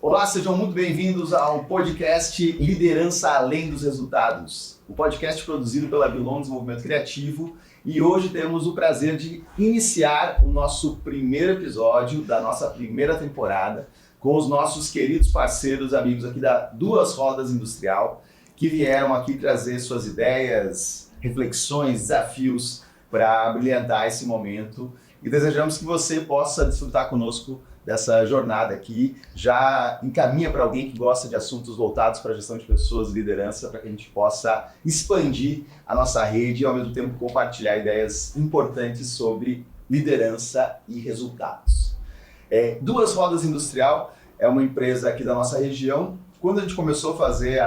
Olá, sejam muito bem-vindos ao podcast Liderança Além dos Resultados, o podcast produzido pela Bilon Desenvolvimento Criativo, e hoje temos o prazer de iniciar o nosso primeiro episódio da nossa primeira temporada com os nossos queridos parceiros, amigos aqui da Duas Rodas Industrial, que vieram aqui trazer suas ideias, reflexões, desafios para brilhantar esse momento, e desejamos que você possa desfrutar conosco dessa jornada aqui. Já encaminha para alguém que gosta de assuntos voltados para a gestão de pessoas e liderança, para que a gente possa expandir a nossa rede e ao mesmo tempo compartilhar ideias importantes sobre liderança e resultados. Duas Rodas Industrial é uma empresa aqui da nossa região. Quando a gente começou a fazer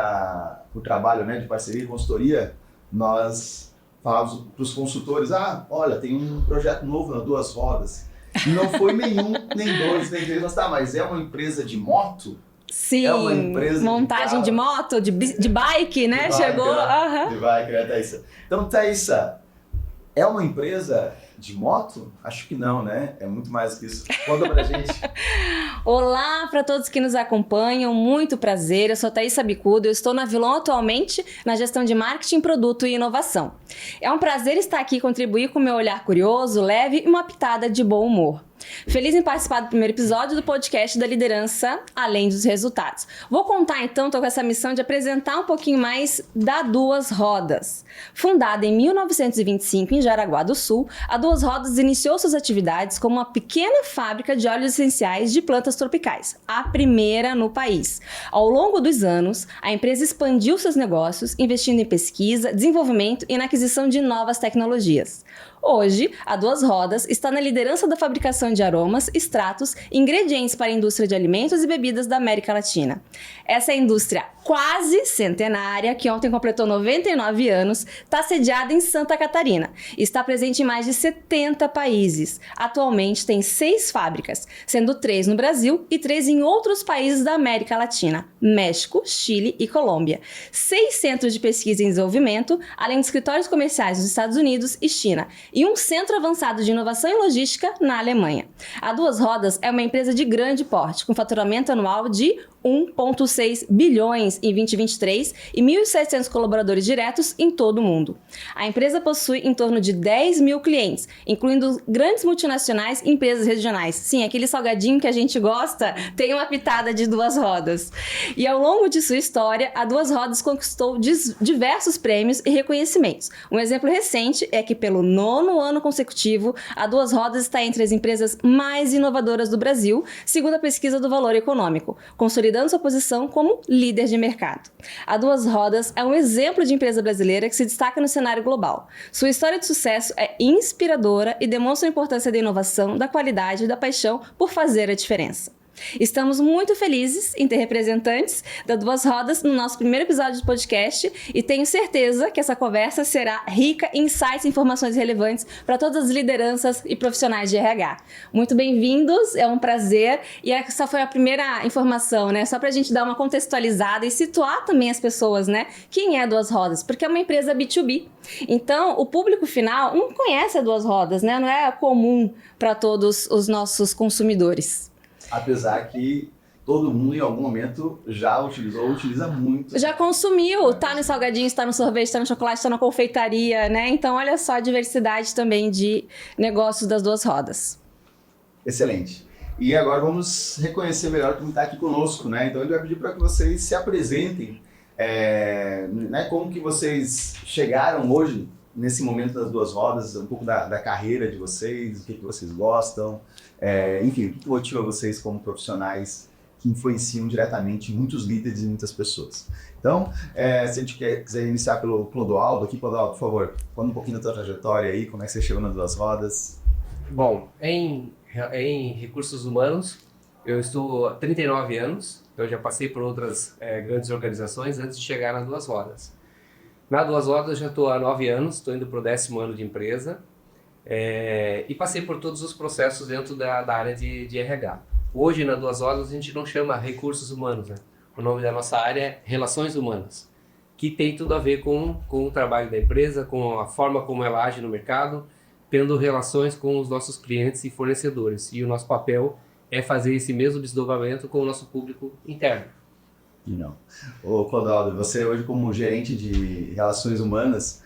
o trabalho, de parceria e consultoria, nós falávamos para os consultores, olha, tem um projeto novo na Duas Rodas. Não foi nenhum, nem dois, nem três, mas é uma empresa de moto? Sim, é uma empresa montagem de moto, de bike, né? De Chegou. Bike, de bike, né, Thaísa? Então, Thaísa, é uma empresa de moto? Acho que não, né? É muito mais que isso. Conta pra gente. Olá para todos que nos acompanham, muito prazer, eu sou Thaísa Bicudo, eu estou na Vilon atualmente na gestão de marketing, produto e inovação. É um prazer estar aqui e contribuir com o meu olhar curioso, leve e uma pitada de bom humor. Feliz em participar do primeiro episódio do podcast da liderança Além dos Resultados. Vou contar então, estou com essa missão de apresentar um pouquinho mais da Duas Rodas. Fundada em 1925 em Jaraguá do Sul, a Duas Rodas iniciou suas atividades como uma pequena fábrica de óleos essenciais de plantas tropicais, a primeira no país. Ao longo dos anos, a empresa expandiu seus negócios, investindo em pesquisa, desenvolvimento e na aquisição de novas tecnologias. Hoje, a Duas Rodas está na liderança da fabricação de aromas, extratos e ingredientes para a indústria de alimentos e bebidas da América Latina. Essa indústria quase centenária, que ontem completou 99 anos, está sediada em Santa Catarina e está presente em mais de 70 países. Atualmente tem 6 fábricas, sendo 3 no Brasil e 3 em outros países da América Latina, México, Chile e Colômbia. 6 centros de pesquisa e desenvolvimento, além de escritórios comerciais nos Estados Unidos e China, e um centro avançado de inovação e logística na Alemanha. A Duas Rodas é uma empresa de grande porte, com faturamento anual de 1,6 bilhões em 2023 e 1.700 colaboradores diretos em todo o mundo. A empresa possui em torno de 10 mil clientes, incluindo grandes multinacionais e empresas regionais. Sim, aquele salgadinho que a gente gosta tem uma pitada de Duas Rodas. E ao longo de sua história, a Duas Rodas conquistou diversos prêmios e reconhecimentos. Um exemplo recente é que pelo 9º ano consecutivo, a Duas Rodas está entre as empresas mais inovadoras do Brasil, segundo a pesquisa do Valor Econômico, consolidando sua posição como líder de mercado. A Duas Rodas é um exemplo de empresa brasileira que se destaca no cenário global. Sua história de sucesso é inspiradora e demonstra a importância da inovação, da qualidade e da paixão por fazer a diferença. Estamos muito felizes em ter representantes da Duas Rodas no nosso primeiro episódio do podcast e tenho certeza que essa conversa será rica em insights e informações relevantes para todas as lideranças e profissionais de RH. Muito bem-vindos, é um prazer. E essa foi a primeira informação, Só para a gente dar uma contextualizada e situar também as pessoas, Quem é a Duas Rodas? Porque é uma empresa B2B. Então, o público final não conhece a Duas Rodas, Não é comum para todos os nossos consumidores. Apesar que todo mundo em algum momento já utilizou, utiliza muito. Já consumiu, tá no salgadinho, tá no sorvete, tá no chocolate, tá na confeitaria, Então olha só a diversidade também de negócios das Duas Rodas. Excelente. E agora vamos reconhecer melhor quem está aqui conosco, Então ele vai pedir para que vocês se apresentem, como que vocês chegaram hoje nesse momento das Duas Rodas, um pouco da carreira de vocês, o que vocês gostam, enfim, o que motiva vocês como profissionais que influenciam diretamente muitos líderes e muitas pessoas. Então, se a gente quiser iniciar pelo Clodoaldo aqui, Clodoaldo, por favor, conta um pouquinho da tua trajetória aí, como é que você chegou nas Duas Rodas. Bom, em recursos humanos, eu estou há 39 anos, eu já passei por outras grandes organizações antes de chegar nas Duas Rodas. Na Duas Rodas eu já estou há 9 anos, estou indo para o 10º ano de empresa. E passei por todos os processos dentro da área de RH. Hoje, na Duas Horas, a gente não chama recursos humanos, né? O nome da nossa área é Relações Humanas, que tem tudo a ver com o trabalho da empresa, com a forma como ela age no mercado, tendo relações com os nossos clientes e fornecedores. E o nosso papel é fazer esse mesmo desdobramento com o nosso público interno. Não. Ô, Clodoaldo, você hoje como gerente de relações humanas,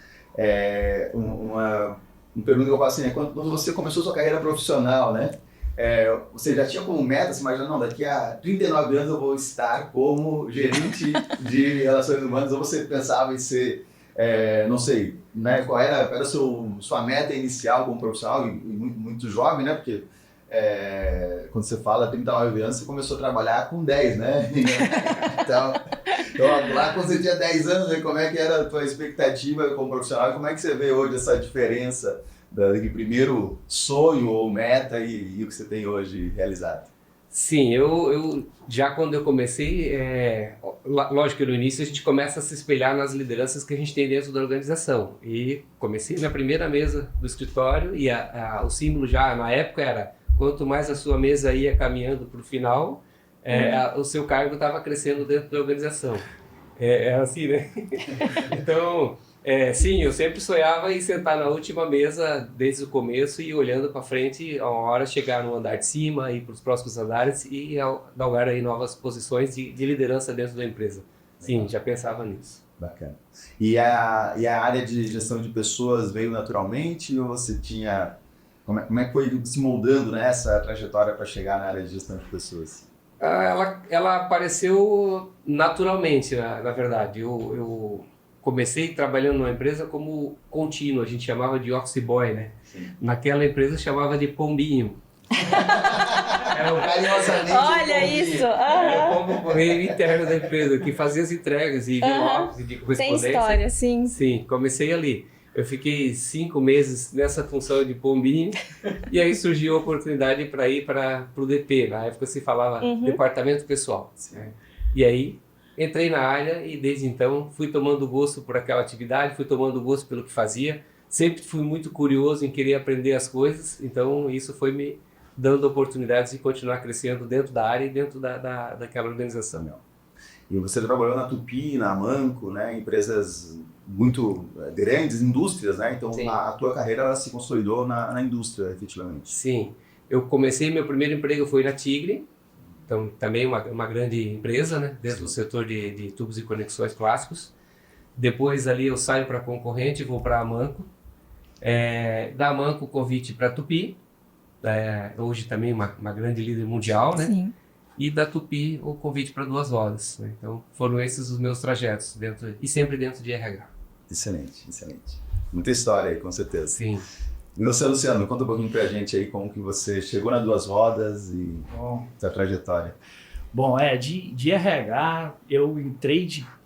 uma pergunta que eu faço assim, quando você começou sua carreira profissional, né? Você já tinha como meta, se imagina, não, daqui a 39 anos eu vou estar como gerente de relações humanas, ou você pensava em ser, não sei, né, qual era sua meta inicial como profissional, e muito jovem, né, porque quando você fala 39 anos, você começou a trabalhar com 10, né, então lá quando você tinha 10 anos, né, como é que era a tua expectativa como profissional, e como é que você vê hoje essa diferença do primeiro sonho ou meta e o que você tem hoje realizado? Sim, eu já quando eu comecei, lógico que no início a gente começa a se espelhar nas lideranças que a gente tem dentro da organização. E comecei na primeira mesa do escritório e o símbolo já na época era: quanto mais a sua mesa ia caminhando para o final, o seu cargo estava crescendo dentro da organização. É assim, né? Então, sim, eu sempre sonhava em sentar na última mesa desde o começo e olhando para frente, a hora chegar no andar de cima, ir para os próximos andares e galgar aí novas posições de liderança dentro da empresa. Sim, já pensava nisso. Bacana. E a área de gestão de pessoas veio naturalmente ou você tinha... Como é que foi se moldando nessa trajetória para chegar na área de gestão de pessoas? Ela apareceu naturalmente, na verdade. Eu comecei trabalhando numa empresa como contínuo, a gente chamava de office boy, né? Sim. Naquela empresa chamava de pombinho. Carinhosamente. Olha isso! Era o pombo correio interno da empresa, que fazia as entregas e envelopes e de correspondência. Tem história, sim. Sim, comecei ali. Eu fiquei 5 meses nessa função de pombinho e aí surgiu a oportunidade para ir para o DP. Na época se falava Departamento Pessoal. E aí entrei na área e desde então fui tomando gosto por aquela atividade, fui tomando gosto pelo que fazia. Sempre fui muito curioso em querer aprender as coisas, então isso foi me dando oportunidades de continuar crescendo dentro da área e dentro daquela organização. E você trabalhou na Tupi, na Amanco, né, empresas muito grandes, indústrias, né? Então a tua carreira ela se consolidou na indústria, efetivamente. Sim, eu comecei, meu primeiro emprego foi na Tigre, então também uma grande empresa, né, dentro do setor de tubos e conexões clássicos. Depois ali eu saio para concorrente, vou para a Amanco. Da Amanco, convite para a Tupi, hoje também uma grande líder mundial, né? Sim. E da Tupi o convite para Duas Horas, né? Então foram esses os meus trajetos e sempre dentro de RH. Excelente, excelente. Muita história aí, com certeza. Sim. E você, Luciano, conta um pouquinho pra gente aí como que você chegou na Duas Rodas e sua trajetória. Bom, de RH, eu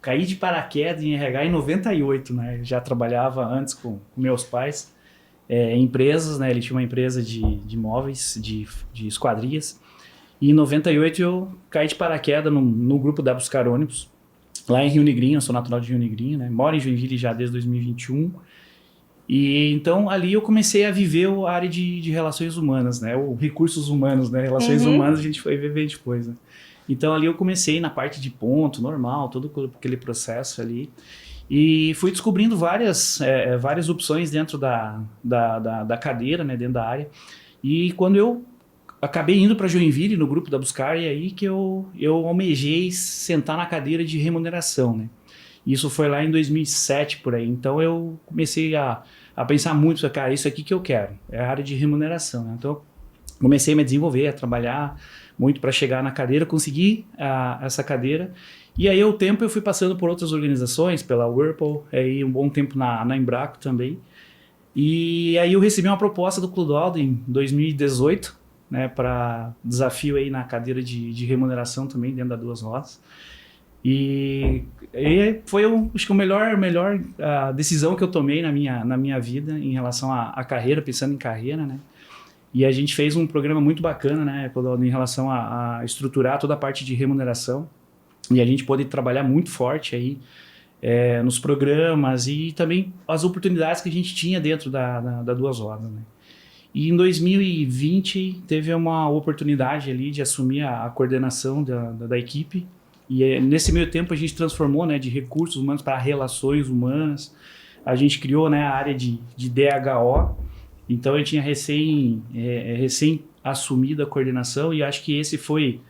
caí de paraquedas em RH em 98, né? Eu já trabalhava antes com meus pais em empresas, né? Ele tinha uma empresa de móveis, de esquadrias. E em 98 eu caí de paraquedas no grupo da Buscar Ônibus, lá em Rio Negrinho. Eu sou natural de Rio Negrinho, né? Moro em Joinville já desde 2021. E então ali eu comecei a viver a área de relações humanas, né? Ou recursos humanos, né? Relações humanas a gente foi viver depois, né? Então ali eu comecei na parte de ponto, normal, todo aquele processo ali. E fui descobrindo várias opções dentro da cadeira, né? Dentro da área. E quando eu acabei indo para Joinville, no grupo da Buscar, e aí que eu almejei sentar na cadeira de remuneração, né? Isso foi lá em 2007, por aí. Então eu comecei a pensar muito, cara, isso aqui que eu quero, é a área de remuneração, né? Então comecei a me desenvolver, a trabalhar muito para chegar na cadeira, conseguir essa cadeira. E aí, ao tempo, eu fui passando por outras organizações, pela Whirlpool, aí um bom tempo na Embraco também. E aí eu recebi uma proposta do Clodoaldo em 2018, né, para desafio aí na cadeira de remuneração também, dentro da Duas Rodas. E foi, acho que a melhor decisão que eu tomei na minha vida em relação à carreira, pensando em carreira, né? E a gente fez um programa muito bacana, né, em relação a estruturar toda a parte de remuneração. E a gente pôde trabalhar muito forte aí nos programas e também as oportunidades que a gente tinha dentro da Duas Rodas, né? E em 2020 teve uma oportunidade ali de assumir a coordenação da equipe. E nesse meio tempo a gente transformou, né, de recursos humanos para relações humanas. A gente criou, né, a área de DHO. Então eu tinha recém assumido a coordenação e acho que esse foi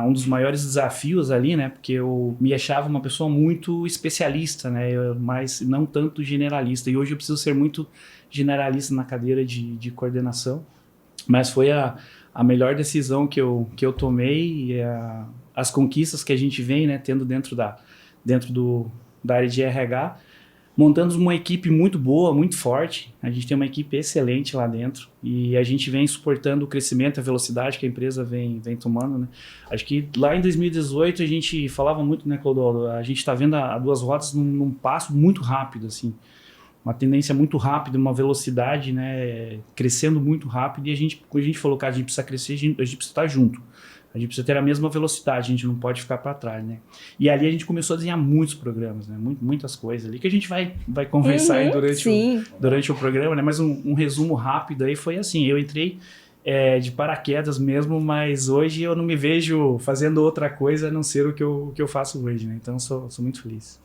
um dos maiores desafios ali, né? Porque eu me achava uma pessoa muito especialista, né? Mas não tanto generalista. E hoje eu preciso ser muito generalista na cadeira de coordenação. Mas foi a melhor decisão que eu tomei e as conquistas que a gente vem, né, tendo dentro da área de RH. Montamos uma equipe muito boa, muito forte. A gente tem uma equipe excelente lá dentro e a gente vem suportando o crescimento, a velocidade que a empresa vem tomando, né? Acho que lá em 2018 a gente falava muito, né, Clodoaldo? A gente está vendo a Duas Rodas num passo muito rápido, assim. Uma tendência muito rápida, uma velocidade, né, crescendo muito rápido. E quando a gente falou que a gente precisa crescer, a gente precisa estar junto. A gente precisa ter a mesma velocidade, a gente não pode ficar para trás, né? E ali a gente começou a desenhar muitos programas, né? Muitas coisas ali que a gente vai conversar aí durante o programa, né? Mas um resumo rápido aí foi assim, eu entrei de paraquedas mesmo, mas hoje eu não me vejo fazendo outra coisa a não ser o que eu faço hoje, né? Então sou muito feliz.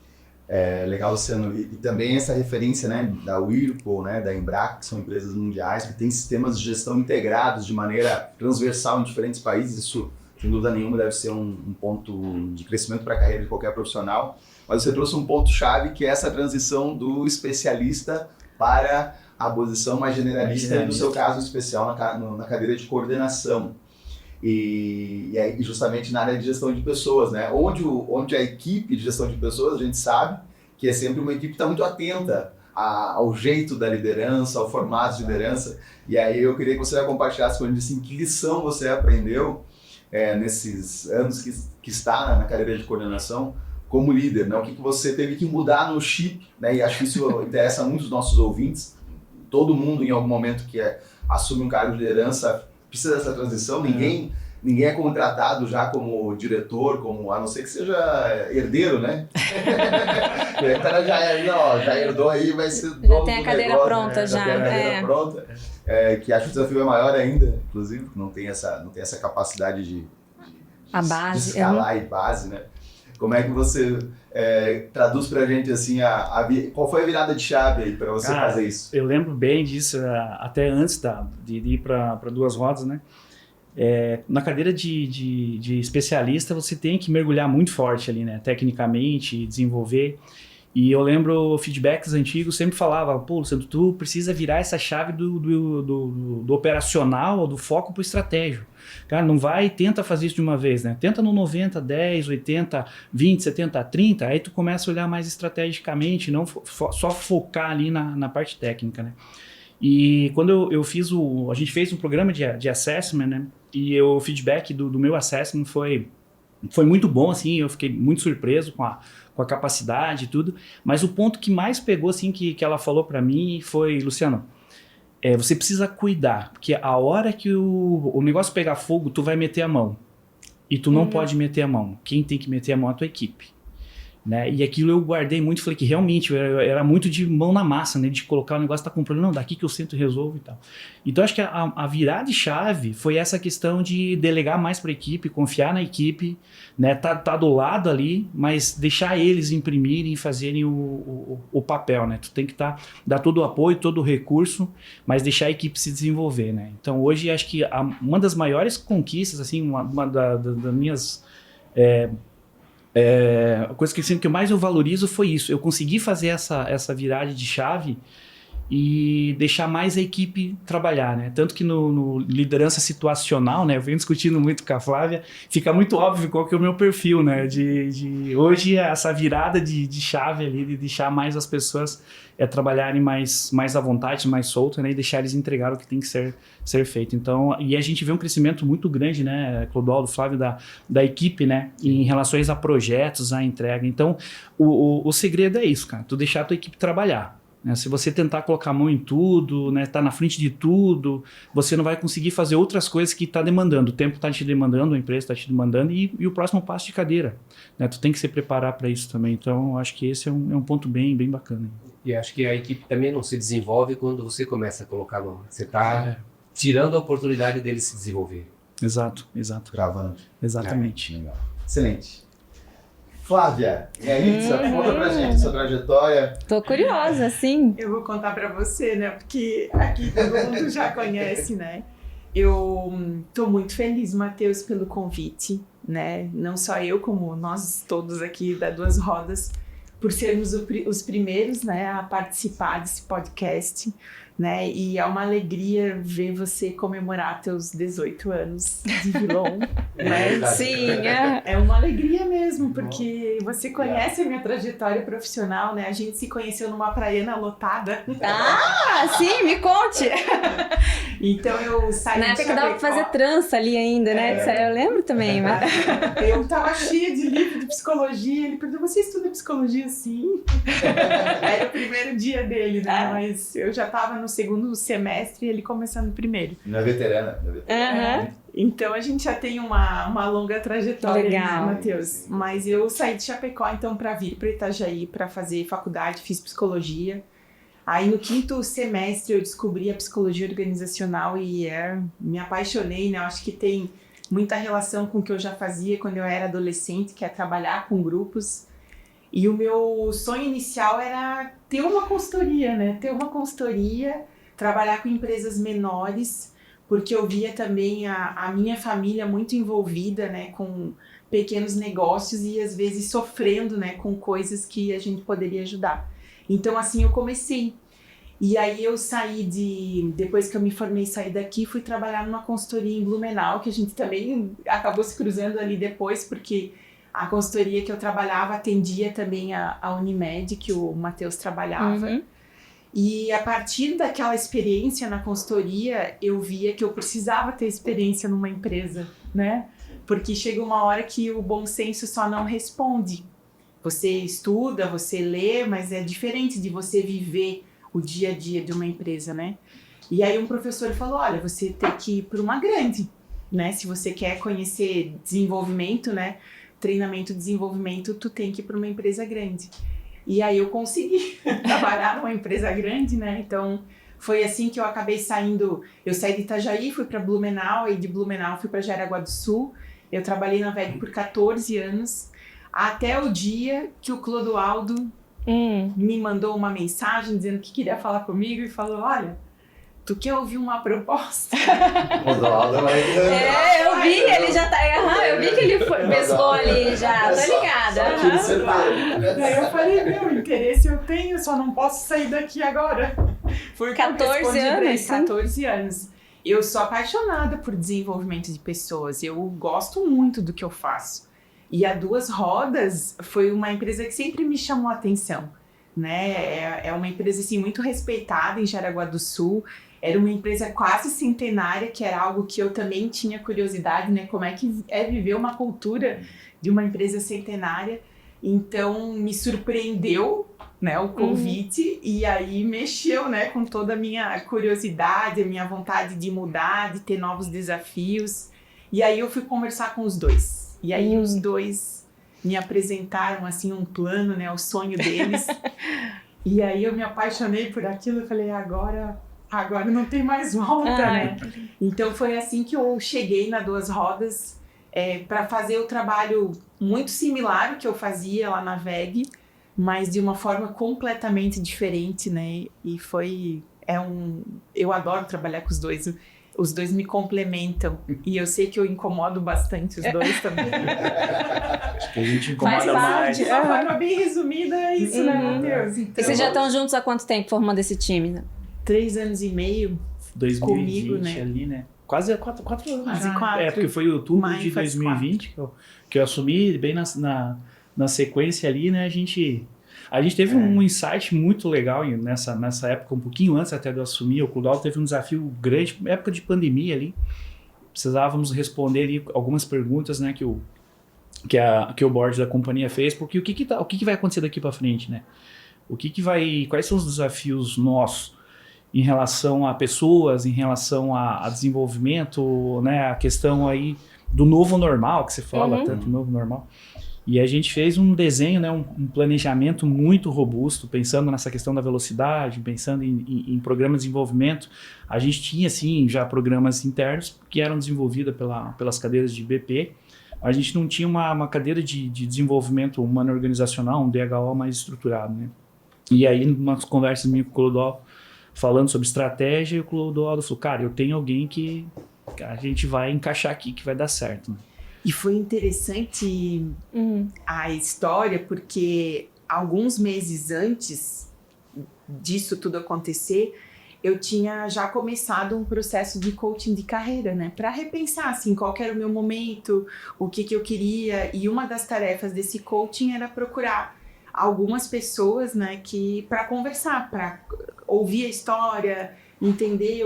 Legal, Luciano. E também essa referência, né, da Whirlpool, né, da Embraer, que são empresas mundiais que têm sistemas de gestão integrados de maneira transversal em diferentes países. Isso, sem dúvida nenhuma, deve ser um ponto de crescimento para a carreira de qualquer profissional. Mas você trouxe um ponto-chave, que é essa transição do especialista para a posição mais generalista, e no seu caso especial na cadeira de coordenação. E aí, justamente na área de gestão de pessoas, né? Onde a equipe de gestão de pessoas, a gente sabe que é sempre uma equipe que está muito atenta ao jeito da liderança, ao formato de liderança. E aí eu queria que você compartilhasse com a gente assim, que lição você aprendeu nesses anos que está na carreira de coordenação como líder, né? O que você teve que mudar no chip, né? E acho que isso interessa muito os nossos ouvintes. Todo mundo, em algum momento que assume um cargo de liderança, precisa dessa transição. Ninguém é contratado já como diretor, a não ser que seja herdeiro, né? O cara já herdou aí, vai ser dono já tem a cadeira negócio, pronta, né? já. Tem a cadeira pronta. Que acho que o desafio é maior ainda, inclusive, não tem essa capacidade de escalar e base, né? Como é que você traduz pra gente assim, qual foi a virada de chave aí para você fazer isso? Eu lembro bem disso, até antes de ir para Duas Rodas, né? Na cadeira de especialista, você tem que mergulhar muito forte ali, né? Tecnicamente, desenvolver. E eu lembro feedbacks antigos sempre falava, pô, Luciano, tu precisa virar essa chave do operacional, do foco pro estratégico. Cara, não vai, tenta fazer isso de uma vez, né? Tenta no 90, 10, 80, 20, 70, 30, aí tu começa a olhar mais estrategicamente, não só focar ali na parte técnica, né? E quando a gente fez um programa de assessment, né? E o feedback do meu assessment foi muito bom, assim, eu fiquei muito surpreso com a capacidade e tudo, mas o ponto que mais pegou, assim, que ela falou para mim foi, Luciano, você precisa cuidar, porque a hora que o negócio pegar fogo, tu vai meter a mão, e tu não pode meter a mão, quem tem que meter a mão é a tua equipe. Né? E aquilo eu guardei muito, falei que realmente era muito de mão na massa, né? De colocar o negócio, tá com problema, não, daqui que eu sento e resolvo e tal. Então acho que a virada de chave foi essa questão de delegar mais para a equipe, confiar na equipe, né? Tá do lado ali, mas deixar eles imprimirem e fazerem o papel, né? Tu tem que dar todo o apoio, todo o recurso, mas deixar a equipe se desenvolver, né? Então hoje acho que uma das maiores conquistas, assim, uma das minhas... a coisa que mais eu valorizo foi isso. Eu consegui fazer essa virada de chave e deixar mais a equipe trabalhar, né? Tanto que no liderança situacional, né? Eu venho discutindo muito com a Flávia, fica muito óbvio qual que é o meu perfil, né? Hoje essa virada de chave ali, de deixar mais as pessoas trabalharem mais à vontade, mais solto, né? E deixar eles entregar o que tem que ser feito. Então, e a gente vê um crescimento muito grande, né? Clodoaldo, Flávio, da equipe, né? Em relações a projetos, a entrega. Então, o segredo é isso, cara. Tu deixar a tua equipe trabalhar. né? Se você tentar colocar a mão em tudo, né, tá na frente de tudo, você não vai conseguir fazer outras coisas que está demandando. O tempo está te demandando, a empresa está te demandando e o próximo passo de cadeira, né? Tu tem que se preparar para isso também. Então, eu acho que esse é um ponto bem bacana. E acho que a equipe também não se desenvolve quando você começa a colocar a mão. Você está tirando a oportunidade dele se desenvolver. Exato. Gravando. Exatamente. Legal. Excelente. Flávia, e aí, conta pra gente a sua trajetória. Tô curiosa, sim. Eu vou contar pra você, né? Porque aqui todo mundo já conhece, né? Eu tô muito feliz, Matheus, pelo convite, né? Não só eu, como nós todos aqui da Duas Rodas, por sermos os primeiros, né, a participar desse podcast, né? E é uma alegria ver você comemorar teus 18 anos de Vilon, né? Sim, É uma alegria mesmo, porque você conhece a minha trajetória profissional, né? A gente se conheceu numa praiana lotada. Ah, sim, me conte. Então eu saí Na época que dava pra fazer trança ali ainda, né? Eu lembro também, mas... Eu tava cheia de livro de psicologia, ele perguntou, você estuda psicologia? Sim. Era o primeiro dia dele, né? Mas eu já tava no segundo semestre e ele começando no primeiro. Não é veterana. Então a gente já tem uma longa trajetória, Legal. né, Matheus? Mas eu saí de Chapecó, então, para vir para Itajaí para fazer faculdade, fiz psicologia. Aí no 5º semestre eu descobri a psicologia organizacional e me apaixonei, né? Eu acho que tem muita relação com o que eu já fazia quando eu era adolescente, que é trabalhar com grupos. E o meu sonho inicial era ter uma consultoria, né? Ter uma consultoria, trabalhar com empresas menores, porque eu via também a minha família muito envolvida, né, com pequenos negócios e às vezes sofrendo, né, com coisas que a gente poderia ajudar. Então assim eu comecei. E aí eu depois que eu me formei, saí daqui, fui trabalhar numa consultoria em Blumenau, que a gente também acabou se cruzando ali depois, porque a consultoria que eu trabalhava atendia também a Unimed, que o Matheus trabalhava. Uhum. E a partir daquela experiência na consultoria, eu via que eu precisava ter experiência numa empresa, né? Porque chega uma hora que o bom senso só não responde. Você estuda, você lê, mas é diferente de você viver o dia a dia de uma empresa, né? E aí um professor falou, olha, você tem que ir para uma grande, né? Se você quer conhecer desenvolvimento, né? Treinamento e desenvolvimento, tu tem que ir para uma empresa grande. E aí eu consegui trabalhar numa empresa grande, né? Então foi assim que eu acabei saindo. Eu saí de Itajaí, fui para Blumenau, e de Blumenau fui para Jaraguá do Sul. Eu trabalhei na VEG por 14 anos, até o dia que o Clodoaldo me mandou uma mensagem dizendo que queria falar comigo e falou, olha, tu quer ouvir uma proposta? Eu vi, ele já tá... eu vi que ele pescou ali já, tô ligada. Daí eu falei, meu, interesse eu tenho, só não posso sair daqui agora. Foi 14 anos, 14 anos. Eu sou apaixonada por desenvolvimento de pessoas, eu gosto muito do que eu faço. E a Duas Rodas foi uma empresa que sempre me chamou a atenção, né? É uma empresa assim, muito respeitada em Jaraguá do Sul. Era uma empresa quase centenária, que era algo que eu também tinha curiosidade, né? Como é que é viver uma cultura de uma empresa centenária. Então, me surpreendeu, né, o convite, e aí mexeu, né, com toda a minha curiosidade, a minha vontade de mudar, de ter novos desafios. E aí eu fui conversar com os dois. E aí os dois me apresentaram, assim, um plano, né, o sonho deles. E aí eu me apaixonei por aquilo, eu falei, agora não tem mais volta, né? Então foi assim que eu cheguei na Duas Rodas, para fazer o trabalho muito similar ao que eu fazia lá na VEG, mas de uma forma completamente diferente, né? E eu adoro trabalhar com os dois. Os dois me complementam. E eu sei que eu incomodo bastante os dois também. Acho que a gente incomoda mais. De uma forma bem resumida, é isso, né, Matheus? Então, E vocês já estão juntos há quanto tempo formando esse time? Né? 3 anos e meio 2020 comigo, né? ali, né? Quase 4 anos. Quase 4. Porque foi outubro Mãe, de faz 2020 que eu assumi, bem na sequência ali, né? A gente teve um insight muito legal nessa época, um pouquinho antes até de eu assumir. O Clodoaldo teve um desafio grande, época de pandemia ali. Precisávamos responder ali algumas perguntas, né, que o board da companhia fez, porque o que vai acontecer daqui para frente, né? Quais são os desafios nossos em relação a pessoas, em relação a desenvolvimento, né? A questão aí do novo normal, que você fala tanto, novo normal. E a gente fez um desenho, né, um planejamento muito robusto, pensando nessa questão da velocidade, pensando em programas de desenvolvimento. A gente tinha, assim, já programas internos que eram desenvolvidos pelas cadeiras de BP. A gente não tinha uma cadeira de desenvolvimento humano organizacional, um DHO mais estruturado, né? E aí, umas conversas minhas com o Clodoaldo, falando sobre estratégia, e o Clodoaldo falou, cara, eu tenho alguém que a gente vai encaixar aqui, que vai dar certo, né? E foi interessante a história, porque alguns meses antes disso tudo acontecer, eu tinha já começado um processo de coaching de carreira, né? Para repensar, assim, qual que era o meu momento, o que eu queria. E uma das tarefas desse coaching era procurar algumas pessoas, né, para conversar, para ouvir a história, entender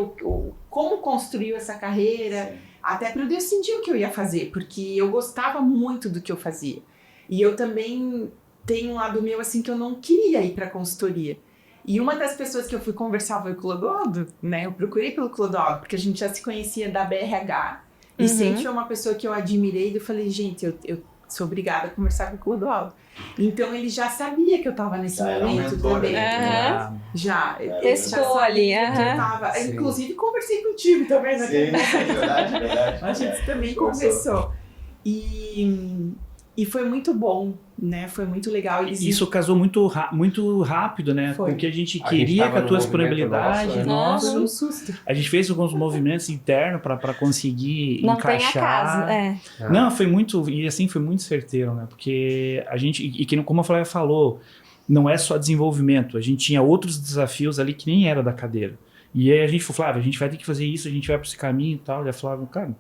como construiu essa carreira. Sim. Até para eu decidir o que eu ia fazer, porque eu gostava muito do que eu fazia. E eu também tenho um lado meu, assim, que eu não queria ir para consultoria. E uma das pessoas que eu fui conversar foi o Clodoaldo, né? Eu procurei pelo Clodoaldo, porque a gente já se conhecia da BRH. E sempre foi uma pessoa que eu admirei. E eu falei, gente, eu sou obrigada a conversar com o Clodoaldo. Então ele já sabia que eu estava nesse momento também. Já. Testou ali. Inclusive conversei contigo também, né? Sim, é verdade. A gente também conversou. E foi muito bom, né? Foi muito legal. Isso casou muito rápido, né? Foi. Porque a gente queria com a tua disponibilidade. Nossa, um susto. A gente fez alguns movimentos internos para conseguir não encaixar. Não tem acaso, Não, foi muito... E assim, foi muito certeiro, né? Porque a gente... E que, como a Flávia falou, não é só desenvolvimento. A gente tinha outros desafios ali que nem era da cadeira. E aí a gente falou, Flávia, a gente vai ter que fazer isso, a gente vai para esse caminho e tal. E a Flávia, cara...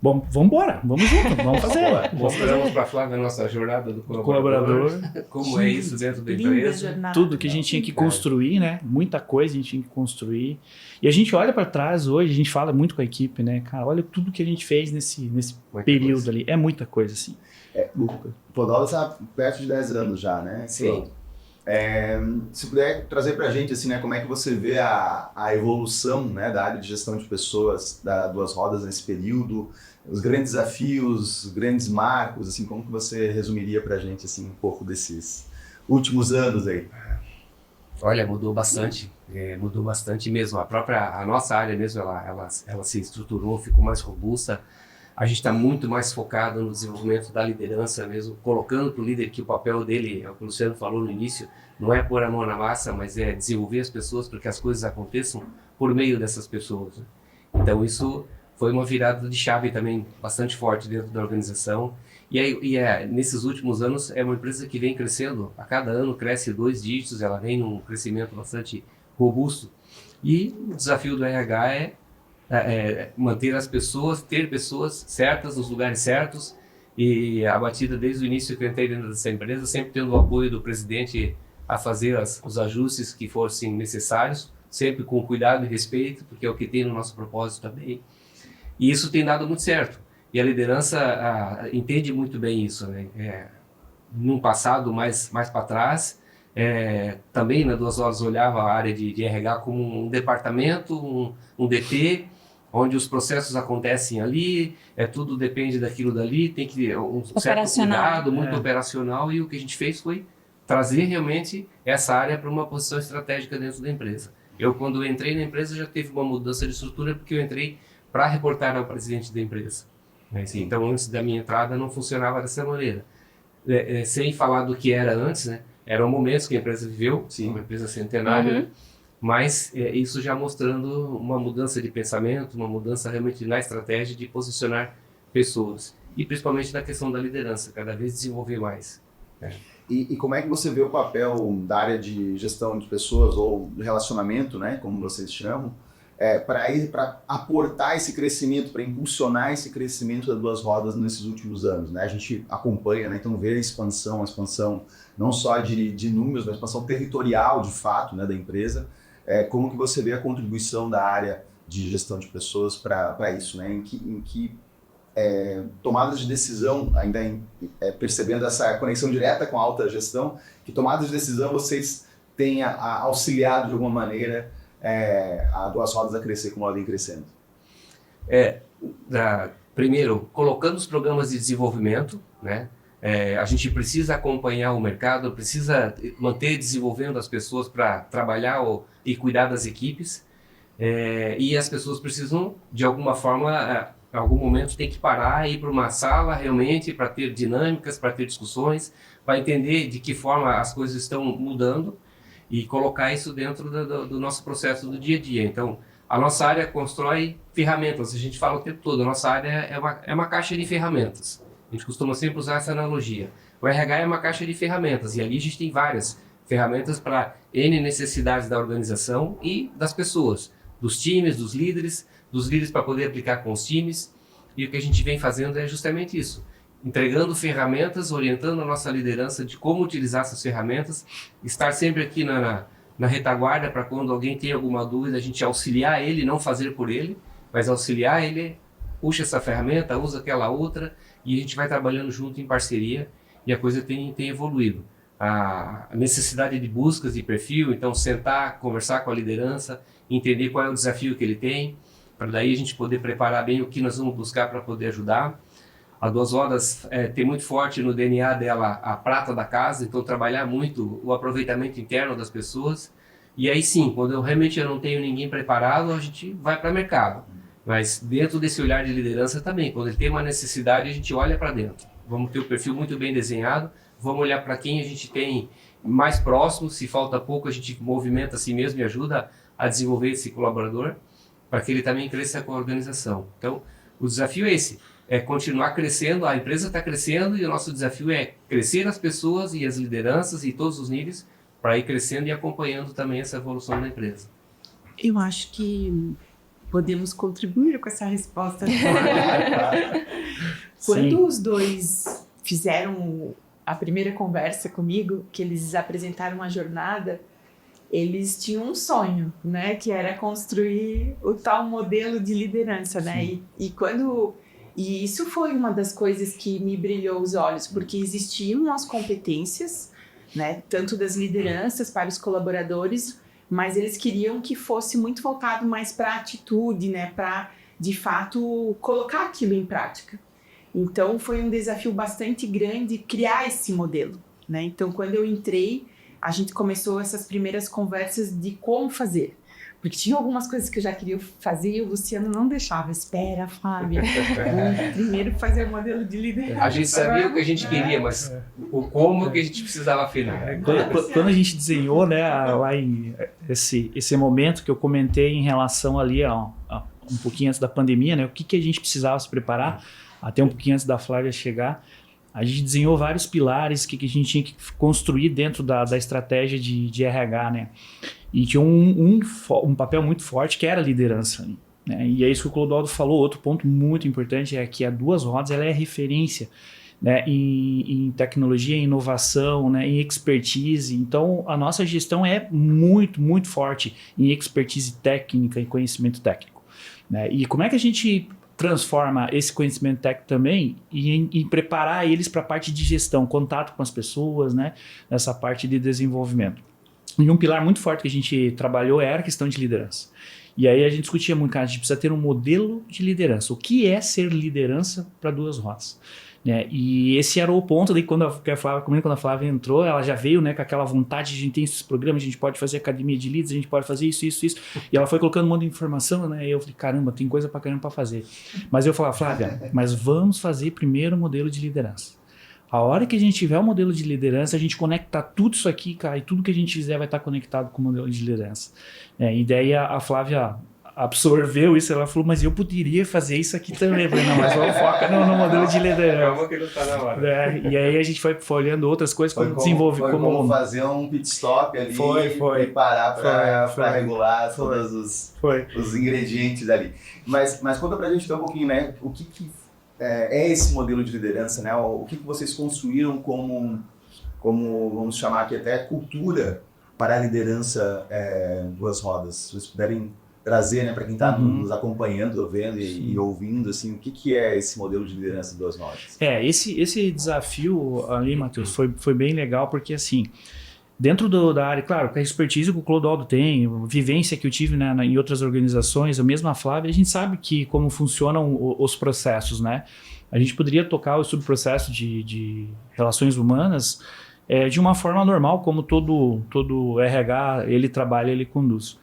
Bom, vamos embora, vamos junto, vamos fazer. Mostramos para a Flávia a nossa jornada do colaborador. Como é isso dentro da empresa. Tudo que a gente tinha que construir, né? Muita coisa a gente tinha que construir. E a gente olha para trás hoje, a gente fala muito com a equipe, né? Cara, olha tudo que a gente fez nesse período ali. É muita coisa, assim. O Clodoaldo está perto de 10 anos já, né? Sim. Se puder trazer para a gente, assim, né, como é que você vê a evolução, né, da área de gestão de pessoas da Duas Rodas nesse período, os grandes desafios, os grandes marcos, assim, como que você resumiria para a gente, assim, um pouco desses últimos anos aí? Olha, mudou bastante mesmo. A nossa área mesmo, ela se estruturou, ficou mais robusta. A gente está muito mais focado no desenvolvimento da liderança mesmo, colocando para o líder que o papel dele, é o que o Luciano falou no início, não é pôr a mão na massa, mas é desenvolver as pessoas para que as coisas aconteçam por meio dessas pessoas, né? Então isso foi uma virada de chave também bastante forte dentro da organização. Nesses últimos anos é uma empresa que vem crescendo, a cada ano cresce 2 dígitos, ela vem num crescimento bastante robusto. E o desafio do RH é manter as pessoas, ter pessoas certas nos lugares certos, e a batida desde o início que eu entrei dentro dessa empresa, sempre tendo o apoio do presidente a fazer os ajustes que fossem necessários, sempre com cuidado e respeito, porque é o que tem no nosso propósito também. E isso tem dado muito certo. E a liderança entende muito bem isso, né? Num passado mais para trás, também na Duas Horas olhava a área de RH como um departamento, um DP, onde os processos acontecem ali, tudo depende daquilo dali, tem que ter um certo cuidado, muito operacional, e o que a gente fez foi trazer realmente essa área para uma posição estratégica dentro da empresa. Eu, quando entrei na empresa, já teve uma mudança de estrutura, porque eu entrei para reportar ao presidente da empresa. Então, antes da minha entrada, não funcionava dessa maneira. Sem falar do que era antes, né? Eram momentos que a empresa viveu, uma empresa centenária, mas isso já mostrando uma mudança de pensamento, uma mudança realmente na estratégia de posicionar pessoas. E principalmente na questão da liderança, cada vez desenvolver mais. E como é que você vê o papel da área de gestão de pessoas ou do relacionamento, né, como vocês chamam, para aportar esse crescimento, para impulsionar esse crescimento das Duas Rodas nesses últimos anos, né? A gente acompanha, né? Então vê a expansão não só de números, mas a expansão territorial, de fato, né, da empresa. Como que você vê a contribuição da área de gestão de pessoas para isso, né? Em que tomadas de decisão, ainda percebendo essa conexão direta com a alta gestão, que tomadas de decisão vocês têm auxiliado de alguma maneira a Duas Rodas a crescer como ela vem crescendo? Primeiro, colocando os programas de desenvolvimento, né? A gente precisa acompanhar o mercado, precisa manter desenvolvendo as pessoas para trabalhar e cuidar das equipes, e as pessoas precisam, de alguma forma, em algum momento tem que parar e ir para uma sala realmente para ter dinâmicas, para ter discussões, para entender de que forma as coisas estão mudando e colocar isso dentro do nosso processo do dia a dia. Então, a nossa área constrói ferramentas, a gente fala o tempo todo, a nossa área é uma caixa de ferramentas. A gente costuma sempre usar essa analogia. O RH é uma caixa de ferramentas e ali a gente tem várias ferramentas para N necessidades da organização e das pessoas, dos times, dos líderes para poder aplicar com os times. E o que a gente vem fazendo é justamente isso, entregando ferramentas, orientando a nossa liderança de como utilizar essas ferramentas, estar sempre aqui na retaguarda para quando alguém tem alguma dúvida, a gente auxiliar ele, não fazer por ele, mas auxiliar ele, puxa essa ferramenta, usa aquela outra, e a gente vai trabalhando junto em parceria e a coisa tem evoluído. A necessidade de buscas de perfil, então sentar, conversar com a liderança, entender qual é o desafio que ele tem, para daí a gente poder preparar bem o que nós vamos buscar para poder ajudar. A Duas Rodas tem muito forte no DNA dela a prata da casa, então trabalhar muito o aproveitamento interno das pessoas. E aí sim, quando eu realmente não tenho ninguém preparado, a gente vai para o mercado. Mas dentro desse olhar de liderança também, quando ele tem uma necessidade, a gente olha para dentro. Vamos ter o perfil muito bem desenhado, vamos olhar para quem a gente tem mais próximo, se falta pouco a gente movimenta a si mesmo e ajuda a desenvolver esse colaborador, para que ele também cresça com a organização. Então, o desafio é esse, é continuar crescendo, a empresa está crescendo e o nosso desafio é crescer as pessoas e as lideranças e todos os níveis para ir crescendo e acompanhando também essa evolução da empresa. Eu acho que podemos contribuir com essa resposta. Quando os dois fizeram a primeira conversa comigo, que eles apresentaram a jornada, eles tinham um sonho, né, que era construir o tal modelo de liderança, né? E isso foi uma das coisas que me brilhou os olhos, porque existiam as competências, né, tanto das lideranças para os colaboradores, mas eles queriam que fosse muito voltado mais para a atitude, né, para, de fato, colocar aquilo em prática. Então, foi um desafio bastante grande criar esse modelo, né? Então, quando eu entrei, a gente começou essas primeiras conversas de como fazer. Porque tinha algumas coisas que eu já queria fazer e o Luciano não deixava. Espera, Flávia, vamos primeiro fazer o modelo de liderança. A gente sabia o que a gente queria, mas o como que a gente precisava afinar. Quando a gente desenhou, né, lá em esse momento que eu comentei em relação ali a um pouquinho antes da pandemia, né, o que a gente precisava se preparar, até um pouquinho antes da Flávia chegar, a gente desenhou vários pilares que a gente tinha que construir dentro da estratégia de RH, né? E tinha um papel muito forte que era a liderança, né? E é isso que o Clodoaldo falou. Outro ponto muito importante é que a Duas Rodas ela é referência, né, em tecnologia, em inovação, né, em expertise. Então, a nossa gestão é muito, muito forte em expertise técnica e conhecimento técnico, né? E como é que a gente transforma esse conhecimento técnico também em preparar eles para a parte de gestão, contato com as pessoas, né, nessa parte de desenvolvimento. E um pilar muito forte que a gente trabalhou era a questão de liderança. E aí a gente discutia muito, cara, a gente precisa ter um modelo de liderança. O que é ser liderança para Duas Rodas? Né? E esse era o ponto, daí quando a Flávia entrou, ela já veio, né, com aquela vontade de a gente ter esses programas, a gente pode fazer academia de leads, a gente pode fazer isso, e ela foi colocando um monte de informação, né, e eu falei, caramba, tem coisa pra caramba pra fazer. Mas eu falava, Flávia, mas vamos fazer primeiro o modelo de liderança. A hora que a gente tiver o modelo de liderança, a gente conecta tudo isso aqui, cara, e tudo que a gente fizer vai estar conectado com o modelo de liderança. E daí a Flávia absorveu isso, ela falou, mas eu poderia fazer isso aqui também. Eu falei, não, mas vamos focar no modelo de liderança. Calma que não tá na hora. E aí a gente foi olhando outras coisas, como desenvolver. Como fazer um pit stop ali e parar para regular todos os ingredientes ali. Mas conta pra gente então um pouquinho, né, o que é esse modelo de liderança, né? O que vocês construíram como vamos chamar aqui até cultura para a liderança Duas Rodas. Se vocês puderem trazer, né, para quem está nos acompanhando, vendo e ouvindo, assim, o que é esse modelo de liderança Duas Rodas? Esse desafio ali, Matheus, foi bem legal, porque assim, dentro da área, claro, com a expertise que o Clodoaldo tem, a vivência que eu tive em outras organizações, a mesma Flávia, a gente sabe que como funcionam os processos, né? A gente poderia tocar o subprocesso de relações humanas de uma forma normal, como todo RH, ele trabalha, ele conduz.